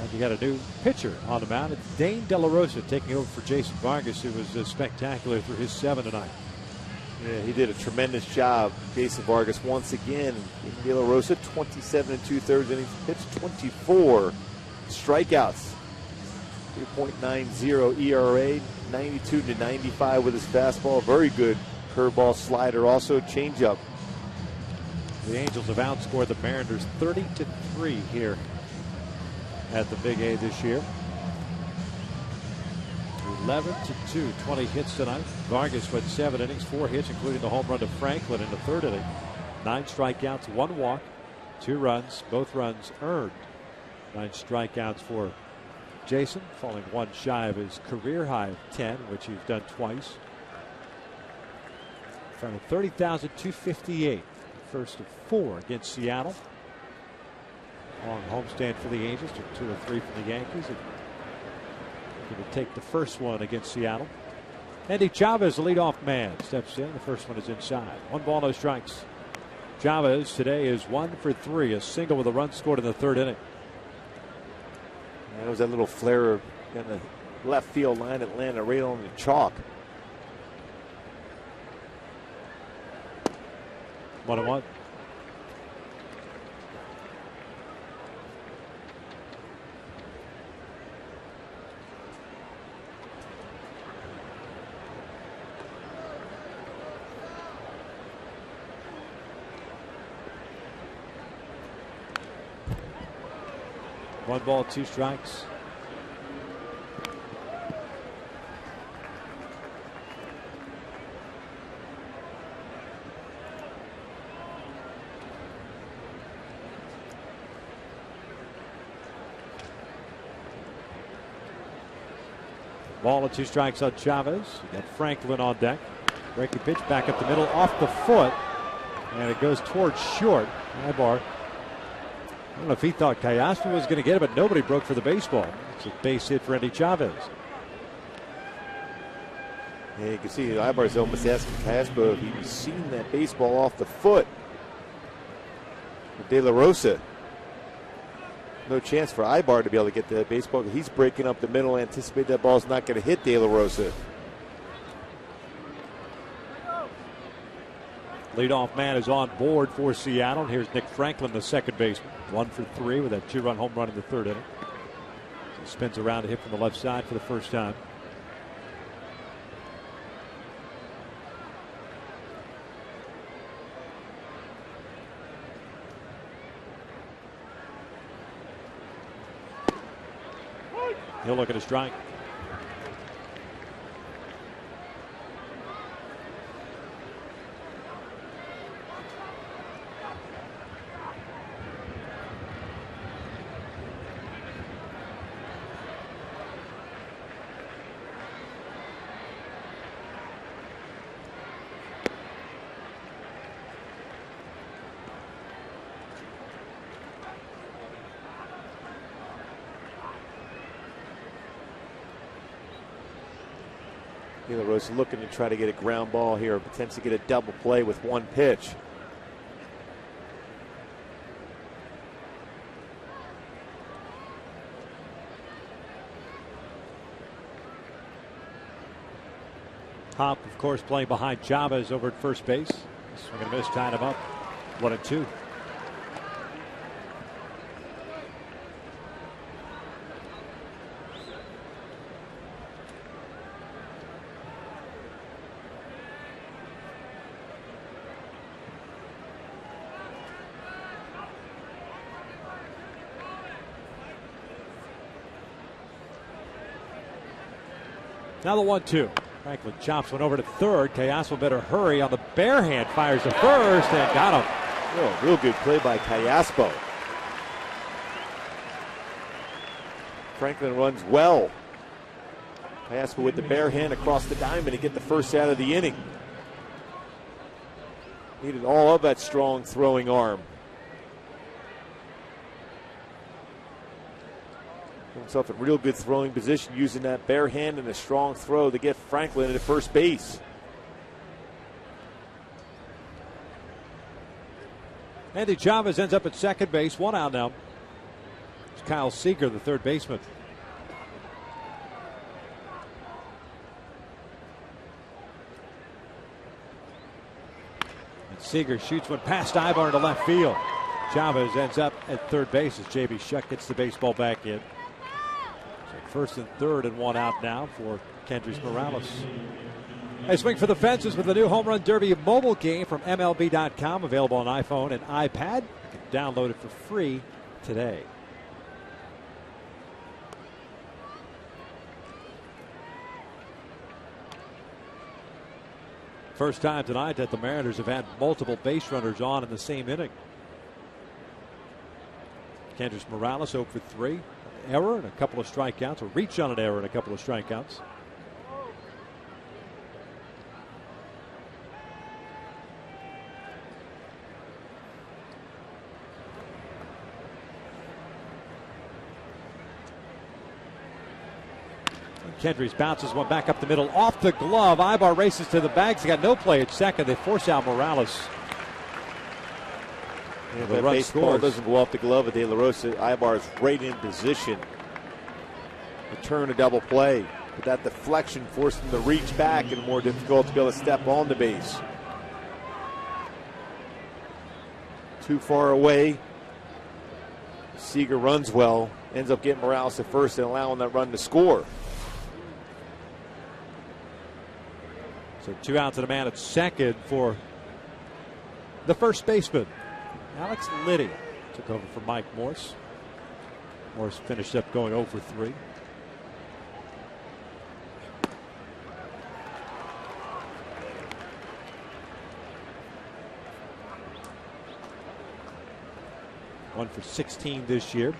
And you got a new pitcher on the mound. It's Dane De La Rosa taking over for Jason Vargas, who was spectacular through his 7 tonight. Yeah, he did a tremendous job. Jason Vargas once again. De La Rosa, 27 2/3 innings, pitched 24 strikeouts. 3.90 ERA, 92-95 with his fastball. Very good curveball, slider, also changeup. The Angels have outscored the Mariners 30-3 here at the Big A this year. 11-2, 20 hits tonight. Vargas went 7 innings, 4 hits, including the home run to Franklin in the 3rd inning. 9 strikeouts, 1 walk, 2 runs, both runs earned. 9 strikeouts for Jason, falling 1 shy of his career high of 10, which he's done twice. From 30,258, first of 4 against Seattle. Long homestand for the Angels, took 2 or 3 from the Yankees. Going to take the first one against Seattle. Andy Chavez, the leadoff man, steps in. The first one is inside. 1 ball, no strikes. Chavez today is 1 for 3, a single with a run scored in the 3rd inning. That was that little flare in the left field line that landed right on the chalk. 1-1. 1 ball, 2 strikes. Ball and 2 strikes on Chavez. You got Franklin on deck. Breaking pitch back up the middle off the foot. And it goes towards short. Ibar. I don't know if he thought Callaspo was going to get it, but nobody broke for the baseball. It's a base hit for Andy Chavez. Yeah, you can see Ibar's almost asking Callaspo if he's seen that baseball off the foot. De La Rosa. No chance for Ibar to be able to get that baseball. He's breaking up the middle, anticipate that ball's not going to hit De La Rosa. Leadoff man is on board for Seattle. Here's Nick Franklin, the second baseman. 1 for 3 with that 2-run home run in the 3rd inning. He spins around to hit from the left side for the first time. He'll look at a strike. De La Rosa looking to try to get a ground ball here, potentially get a double play with 1 pitch. Hop, of course, playing behind Chavez over at first base. Swing and miss, tied him up. 1-2. Now the 1-2. Franklin chops one over to third. Callaspo better hurry on the bare hand. Fires to first and got him. Oh, real good play by Callaspo. Franklin runs well. Callaspo with the bare hand across the diamond to get the first out of the inning. Needed all of that strong throwing arm. Himself in real good throwing position, using that bare hand and a strong throw to get Franklin into first base. Andy Chavez ends up at second base. 1 out now. It's Kyle Seager, the third baseman. And Seager shoots one past Ibar into left field. Chavez ends up at third base as J.B. Shuck gets the baseball back in. First and third and 1 out now for Kendrys Morales. A swing for the fences with the new Home Run Derby mobile game from MLB.com. Available on iPhone and iPad. You can download it for free today. First time tonight that the Mariners have had multiple base runners on in the same inning. Kendrys Morales 0 for 3. Error and a couple of strikeouts, or reach on an error and a couple of strikeouts. Kendrys bounces one back up the middle off the glove. Ibar races to the bags. He got no play at second. They force out Morales. If that baseball doesn't go off the glove of De La Rosa, Ibar is right in position to turn a double play. But that deflection forced him to reach back and more difficult to be able to step on the base. Too far away. Seager runs well, ends up getting Morales at first and allowing that run to score. So 2 outs and a man at second for the first baseman. Alex Lydia took over for Mike Morse. Morse finished up going 0 for 3. One for 16 this year.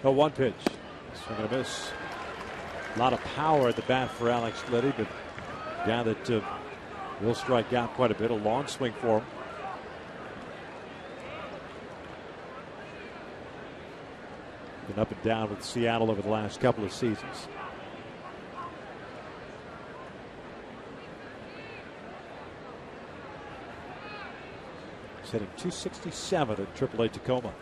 Oh, one pitch. Swing and a miss. A lot of power at the bat for Alex Liddy, but a guy that will strike out quite a bit. A long swing for him. Been up and down with Seattle over the last couple of seasons. He's hitting .267 at AAA Tacoma.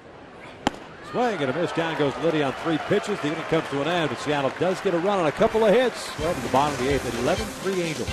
Swing and a miss. Down goes Liddy on 3 pitches. The inning comes to an end, but Seattle does get a run on a couple of hits. Well, to the bottom of the 8th at 11-3 Angels.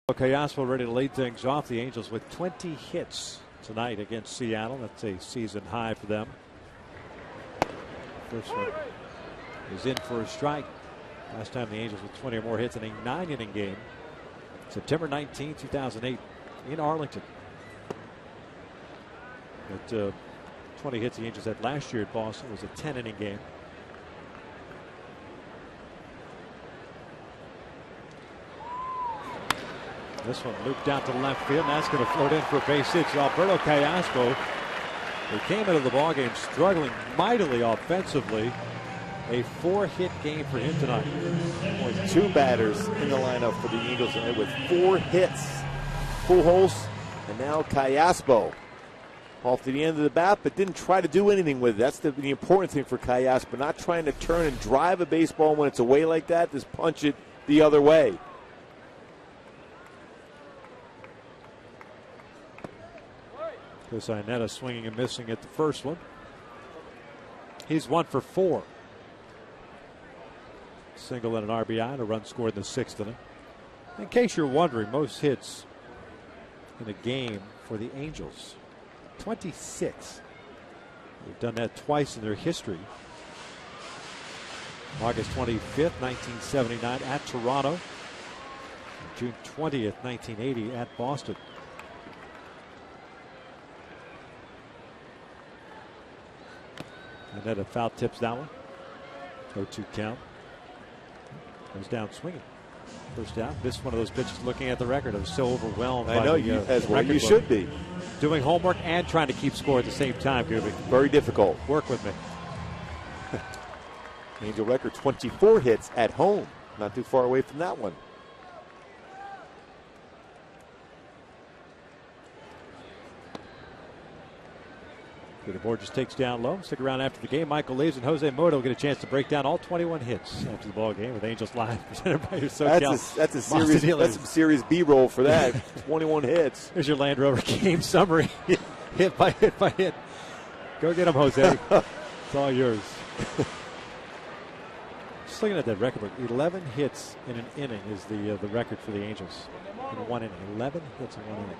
Cayaspo ready to lead things off. The Angels with 20 hits tonight against Seattle. That's a season high for them. First one is in for a strike. Last time the Angels with 20 or more hits in a 9-inning game. September 19, 2008 in Arlington. But 20 hits the Angels had last year at Boston was a 10-inning game. This one looped out to left field, and that's going to float in for a base hit. So Alberto Cayaspo, who came into the ballgame struggling mightily offensively. A 4-hit game for him tonight. Only 2 batters in the lineup for the Eagles tonight with 4 hits. Pujols and now Cayaspo. Off to the end of the bat, but didn't try to do anything with it. That's the important thing for Cayaspo. Not trying to turn and drive a baseball when it's away like that. Just punch it the other way. Chris Iannetta swinging and missing at the first one. He's 1 for 4. Single and an RBI and a run scored in the 6th inning. In case you're wondering, most hits in a game for the Angels, 26. They've done that twice in their history. August 25th, 1979 at Toronto. June 20th, 1980 at Boston. And then a foul tips that one. 0-2 count. Goes down swinging. First out. This one of those pitches looking at the record. I was so overwhelmed. I know, as well you should be. Doing homework and trying to keep score at the same time, Gooby. Very difficult. Work with me. Angel record 24 hits at home. Not too far away from that one. Peter Borges takes down low. Stick around after the game. Michael Leaves and Jose Mota will get a chance to break down all 21 hits after the ball game with Angels Live presented by your SoCal. That's a series. That's some serious B-roll for that. 21 hits. Here's your Land Rover game summary, hit by hit by hit. Go get them, Jose. It's all yours. Just looking at that record book, 11 hits in an inning is the record for the Angels in one inning. 11 hits in one inning.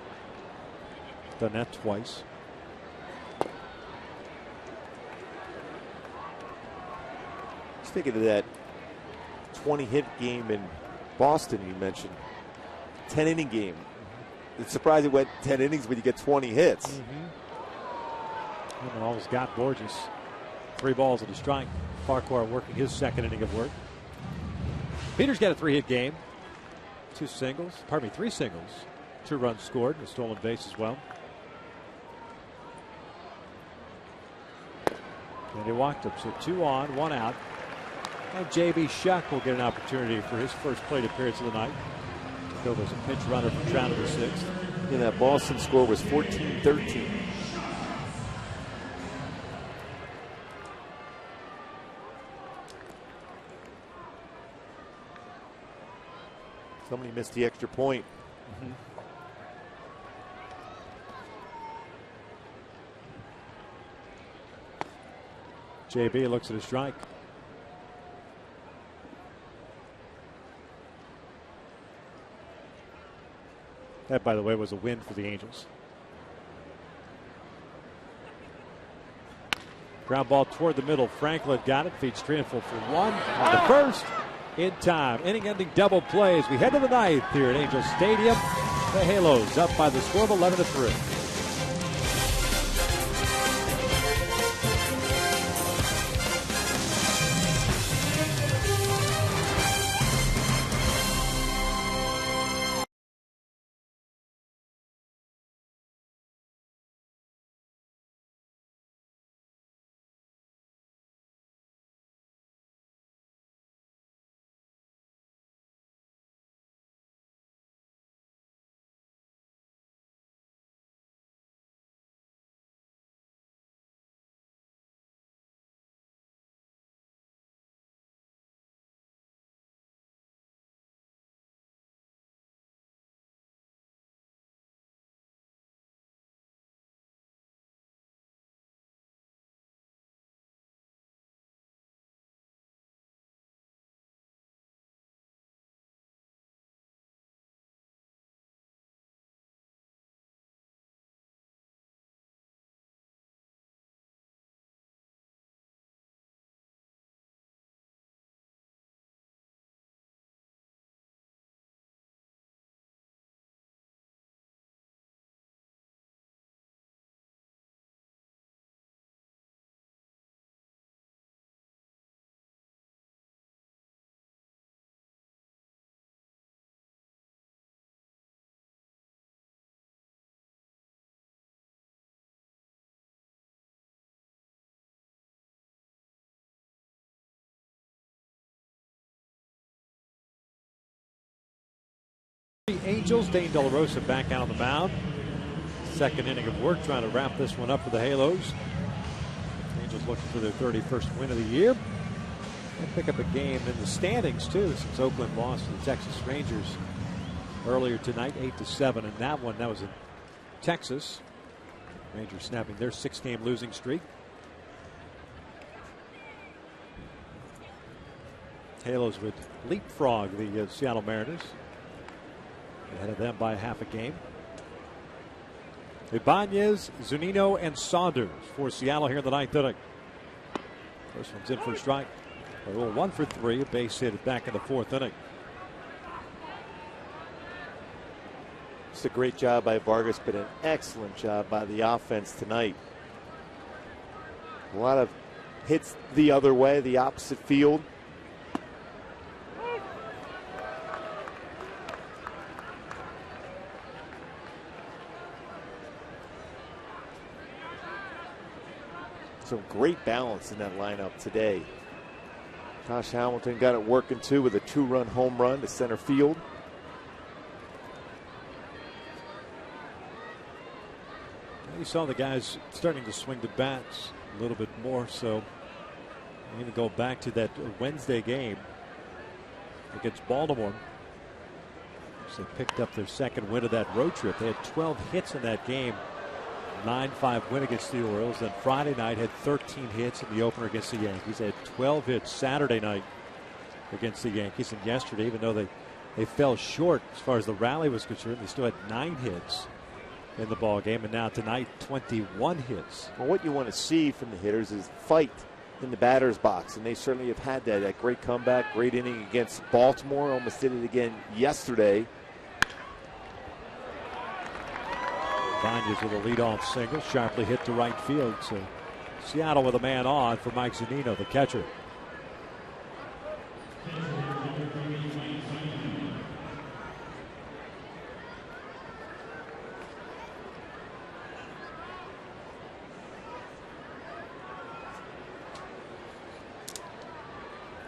Done that twice. Just thinking of that 20-hit game in Boston you mentioned. 10-inning game. It's surprising it went 10 innings when you get 20 hits. And always got Borges. 3 balls and a strike. Farquhar working his second inning of work. Peter's got a 3-hit game. 3 singles. 2 runs scored. A stolen base as well. And he walked up. So 2 on, 1 out. And J.B. Shuck will get an opportunity for his first plate appearance of the night. Took over as a pinch runner from Trout in the 6th. And that Boston score was 14-13. Somebody missed the extra point. JB looks at a strike. That, by the way, was a win for the Angels. Ground ball toward the middle. Franklin got it. Feeds Trianful for 1 on the first. In time. Inning-ending double play as we head to the 9th here at Angel Stadium. The Halos up by the score of 11-3. The Angels, Dane De La Rosa back out on the mound. Second inning of work trying to wrap this one up for the Halos. Angels looking for their 31st win of the year. And pick up a game in the standings too, since Oakland lost to the Texas Rangers earlier tonight, 8-7. And that was in Texas. Rangers snapping their 6-game losing streak. Halos would leapfrog the Seattle Mariners. Ahead of them by half a game. Ibanez, Zunino, and Saunders for Seattle here in the 9th inning. First one's in for a strike. A little 1 for 3, a base hit back in the 4th inning. It's a great job by Vargas, but an excellent job by the offense tonight. A lot of hits the other way, the opposite field. Some great balance in that lineup today. Josh Hamilton got it working too with a 2-run home run to center field. You saw the guys starting to swing the bats a little bit more. So even go back to that Wednesday game against Baltimore. So they picked up their second win of that road trip. They had 12 hits in that game. 9-5 win against the Orioles. Then Friday night had 13 hits in the opener against the Yankees. They had 12 hits Saturday night against the Yankees. And yesterday, even though they fell short as far as the rally was concerned, they still had 9 hits in the ball game. And now tonight, 21 hits. Well, what you want to see from the hitters is fight in the batter's box, and they certainly have had that. That great comeback, great inning against Baltimore. Almost did it again yesterday. Ibanez with a leadoff single, sharply hit to right field. So Seattle with a man on for Mike Zunino, the catcher.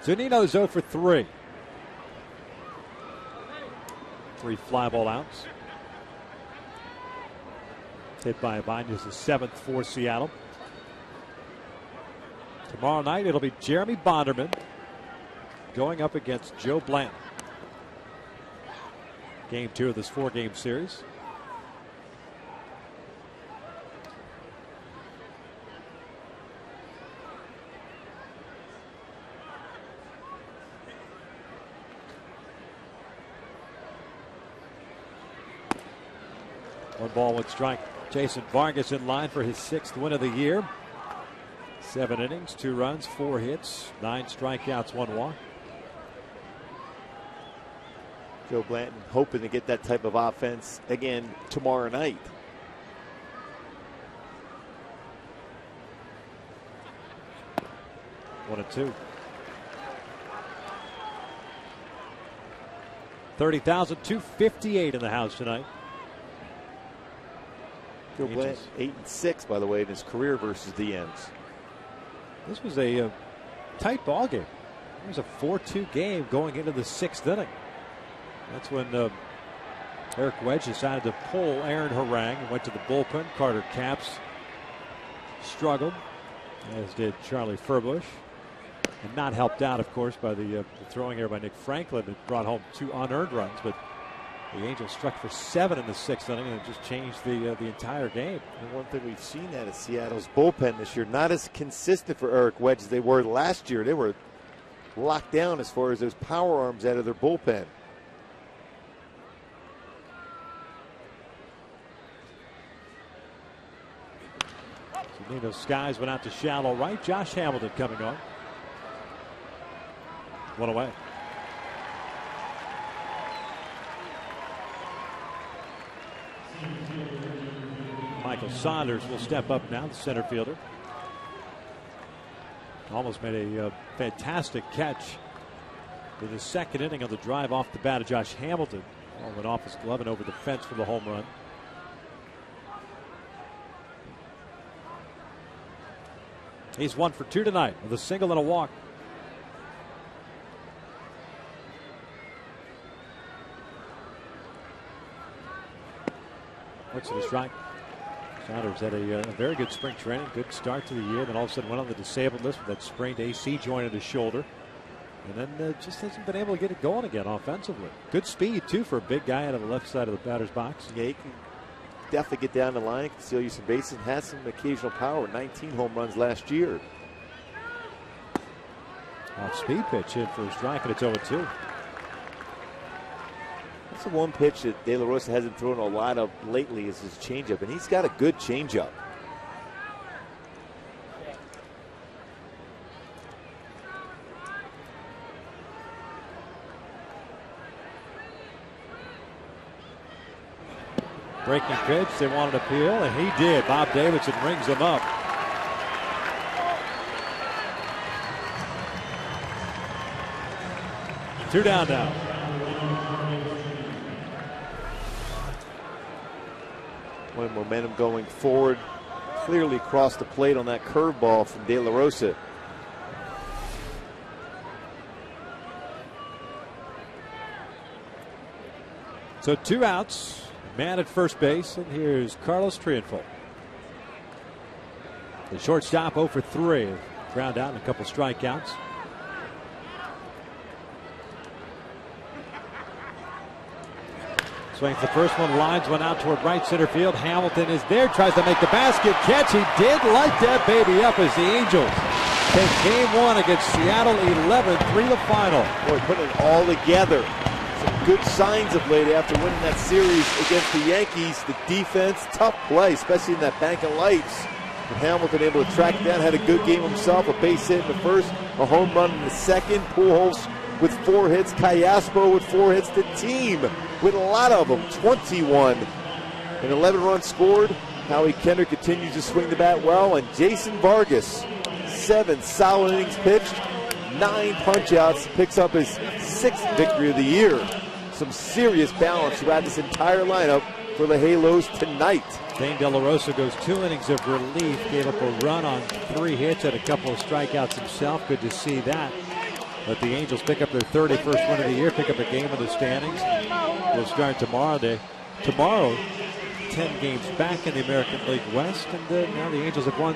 Zunino's 0 for 3. 3 fly ball outs. Hit by Ibanez, the 7th for Seattle. Tomorrow night it'll be Jeremy Bonderman going up against Joe Blanton. Game 2 of this 4-game series. One ball, one strike. Jason Vargas in line for his 6th win of the year. 7 innings, 2 runs, 4 hits, 9 strikeouts, 1 walk. Joe Blanton hoping to get that type of offense again tomorrow night. One and 2. 30,258 in the house tonight. Joe Blanton 8-6, by the way, in his career versus the Ends. This was a tight ball game. It was a 4-2 game going into the 6th inning. That's when Eric Wedge decided to pull Aaron Harang and went to the bullpen. Carter Capps struggled, as did Charlie Furbush. And not helped out, of course, by the throwing error by Nick Franklin that brought home 2 unearned runs. But the Angels struck for 7 in the 6th inning, and it just changed the entire game. And one thing we've seen out of Seattle's bullpen this year, not as consistent for Eric Wedge as they were last year. They were locked down as far as those power arms out of their bullpen. Zunino's skies went out to shallow right. Josh Hamilton coming on. 1 away. Michael Saunders will step up now, the center fielder. Almost made a fantastic catch in the 2nd inning of the drive off the bat of Josh Hamilton. Ball went off his glove and over the fence for the home run. He's 1 for 2 tonight with a single and a walk. Looks at the strike. Saunders had a very good spring training, good start to the year, then all of a sudden went on the disabled list with that sprained AC joint in his shoulder. And then just hasn't been able to get it going again offensively. Good speed, too, for a big guy out of the left side of the batter's box. Yeah, he can definitely get down the line, can steal you some bases, and has some occasional power. 19 home runs last year. Off speed pitch in for a strike, and it's 0-2. That's the one pitch that De La Rosa hasn't thrown a lot of lately is his changeup, and he's got a good changeup. Breaking pitch, they wanted a peel, and he did. Bob Davidson rings him up. Two down now. When momentum going forward, clearly crossed the plate on that curveball from De La Rosa. So 2 outs, man at first base, and here's Carlos Triunfo. The shortstop 0 for 3. Ground out and a couple strikeouts. Swings the first one, lines one out toward right center field. Hamilton is there, tries to make the basket catch. He did light that baby up as the Angels take game 1 against Seattle 11-3 the final. Boy, putting it all together. Some good signs of late after winning that series against the Yankees. The defense, tough play, especially in that bank of lights. But Hamilton able to track down, had a good game himself. A base hit in the first, a home run in the second. Pujols with 4 hits. Callaspo with 4 hits. The team with a lot of them, 21. And 11 runs scored. Howie Kendrick continues to swing the bat well. And Jason Vargas, 7 solid innings pitched, 9 punch-outs, picks up his 6th victory of the year. Some serious balance throughout this entire lineup for the Halos tonight. Dane De La Rosa goes 2 innings of relief, gave up a run on 3 hits, had a couple of strikeouts himself. Good to see that. Let the Angels pick up their 31st win of the year, pick up a game in the standings. We'll start tomorrow, 10 games back in the American League West, and now the Angels have won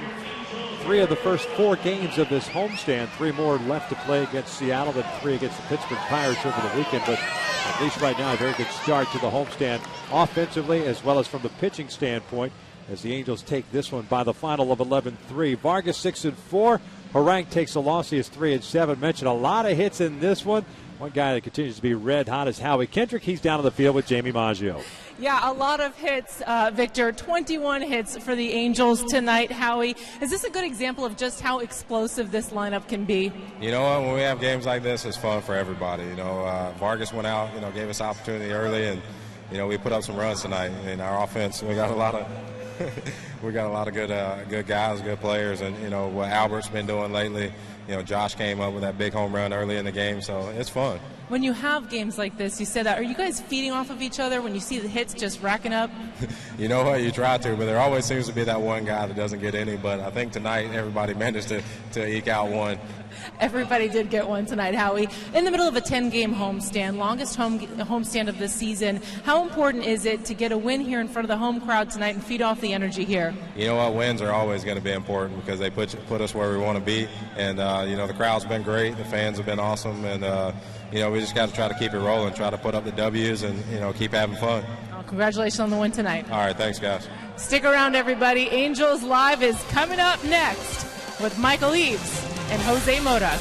3 of the first 4 games of this homestand. 3 more left to play against Seattle, then 3 against the Pittsburgh Pirates over the weekend. But at least right now, a very good start to the homestand offensively as well as from the pitching standpoint as the Angels take this one by the final of 11-3. Vargas 6-4. Harang takes a loss. He is 3-7. Mentioned a lot of hits in this one. One guy that continues to be red hot is Howie Kendrick. He's down on the field with Jamie Maggio. Yeah, a lot of hits, Victor. 21 hits for the Angels tonight. Howie, is this a good example of just how explosive this lineup can be? You know what? When we have games like this, it's fun for everybody. You know, Vargas went out, gave us opportunity early, and, we put up some runs tonight. In our offense, we got a lot of good guys, good players, and what Albert's been doing lately. Josh came up with that big home run early in the game, so it's fun. When you have games like this, you said that, are you guys feeding off of each other when you see the hits just racking up? You know what? You try to, but there always seems to be that one guy that doesn't get any. But I think tonight everybody managed to eke out one. Everybody did get one tonight, Howie. In the middle of a 10-game homestand, longest homestand of the season, how important is it to get a win here in front of the home crowd tonight and feed off the energy here? You know what? Wins are always going to be important because they put us where we want to be. And, the crowd's been great. The fans have been awesome. And, we just got to try to keep it rolling, try to put up the W's and, keep having fun. Oh, congratulations on the win tonight. All right. Thanks, guys. Stick around, everybody. Angels Live is coming up next with Michael Eaves and Jose Mota.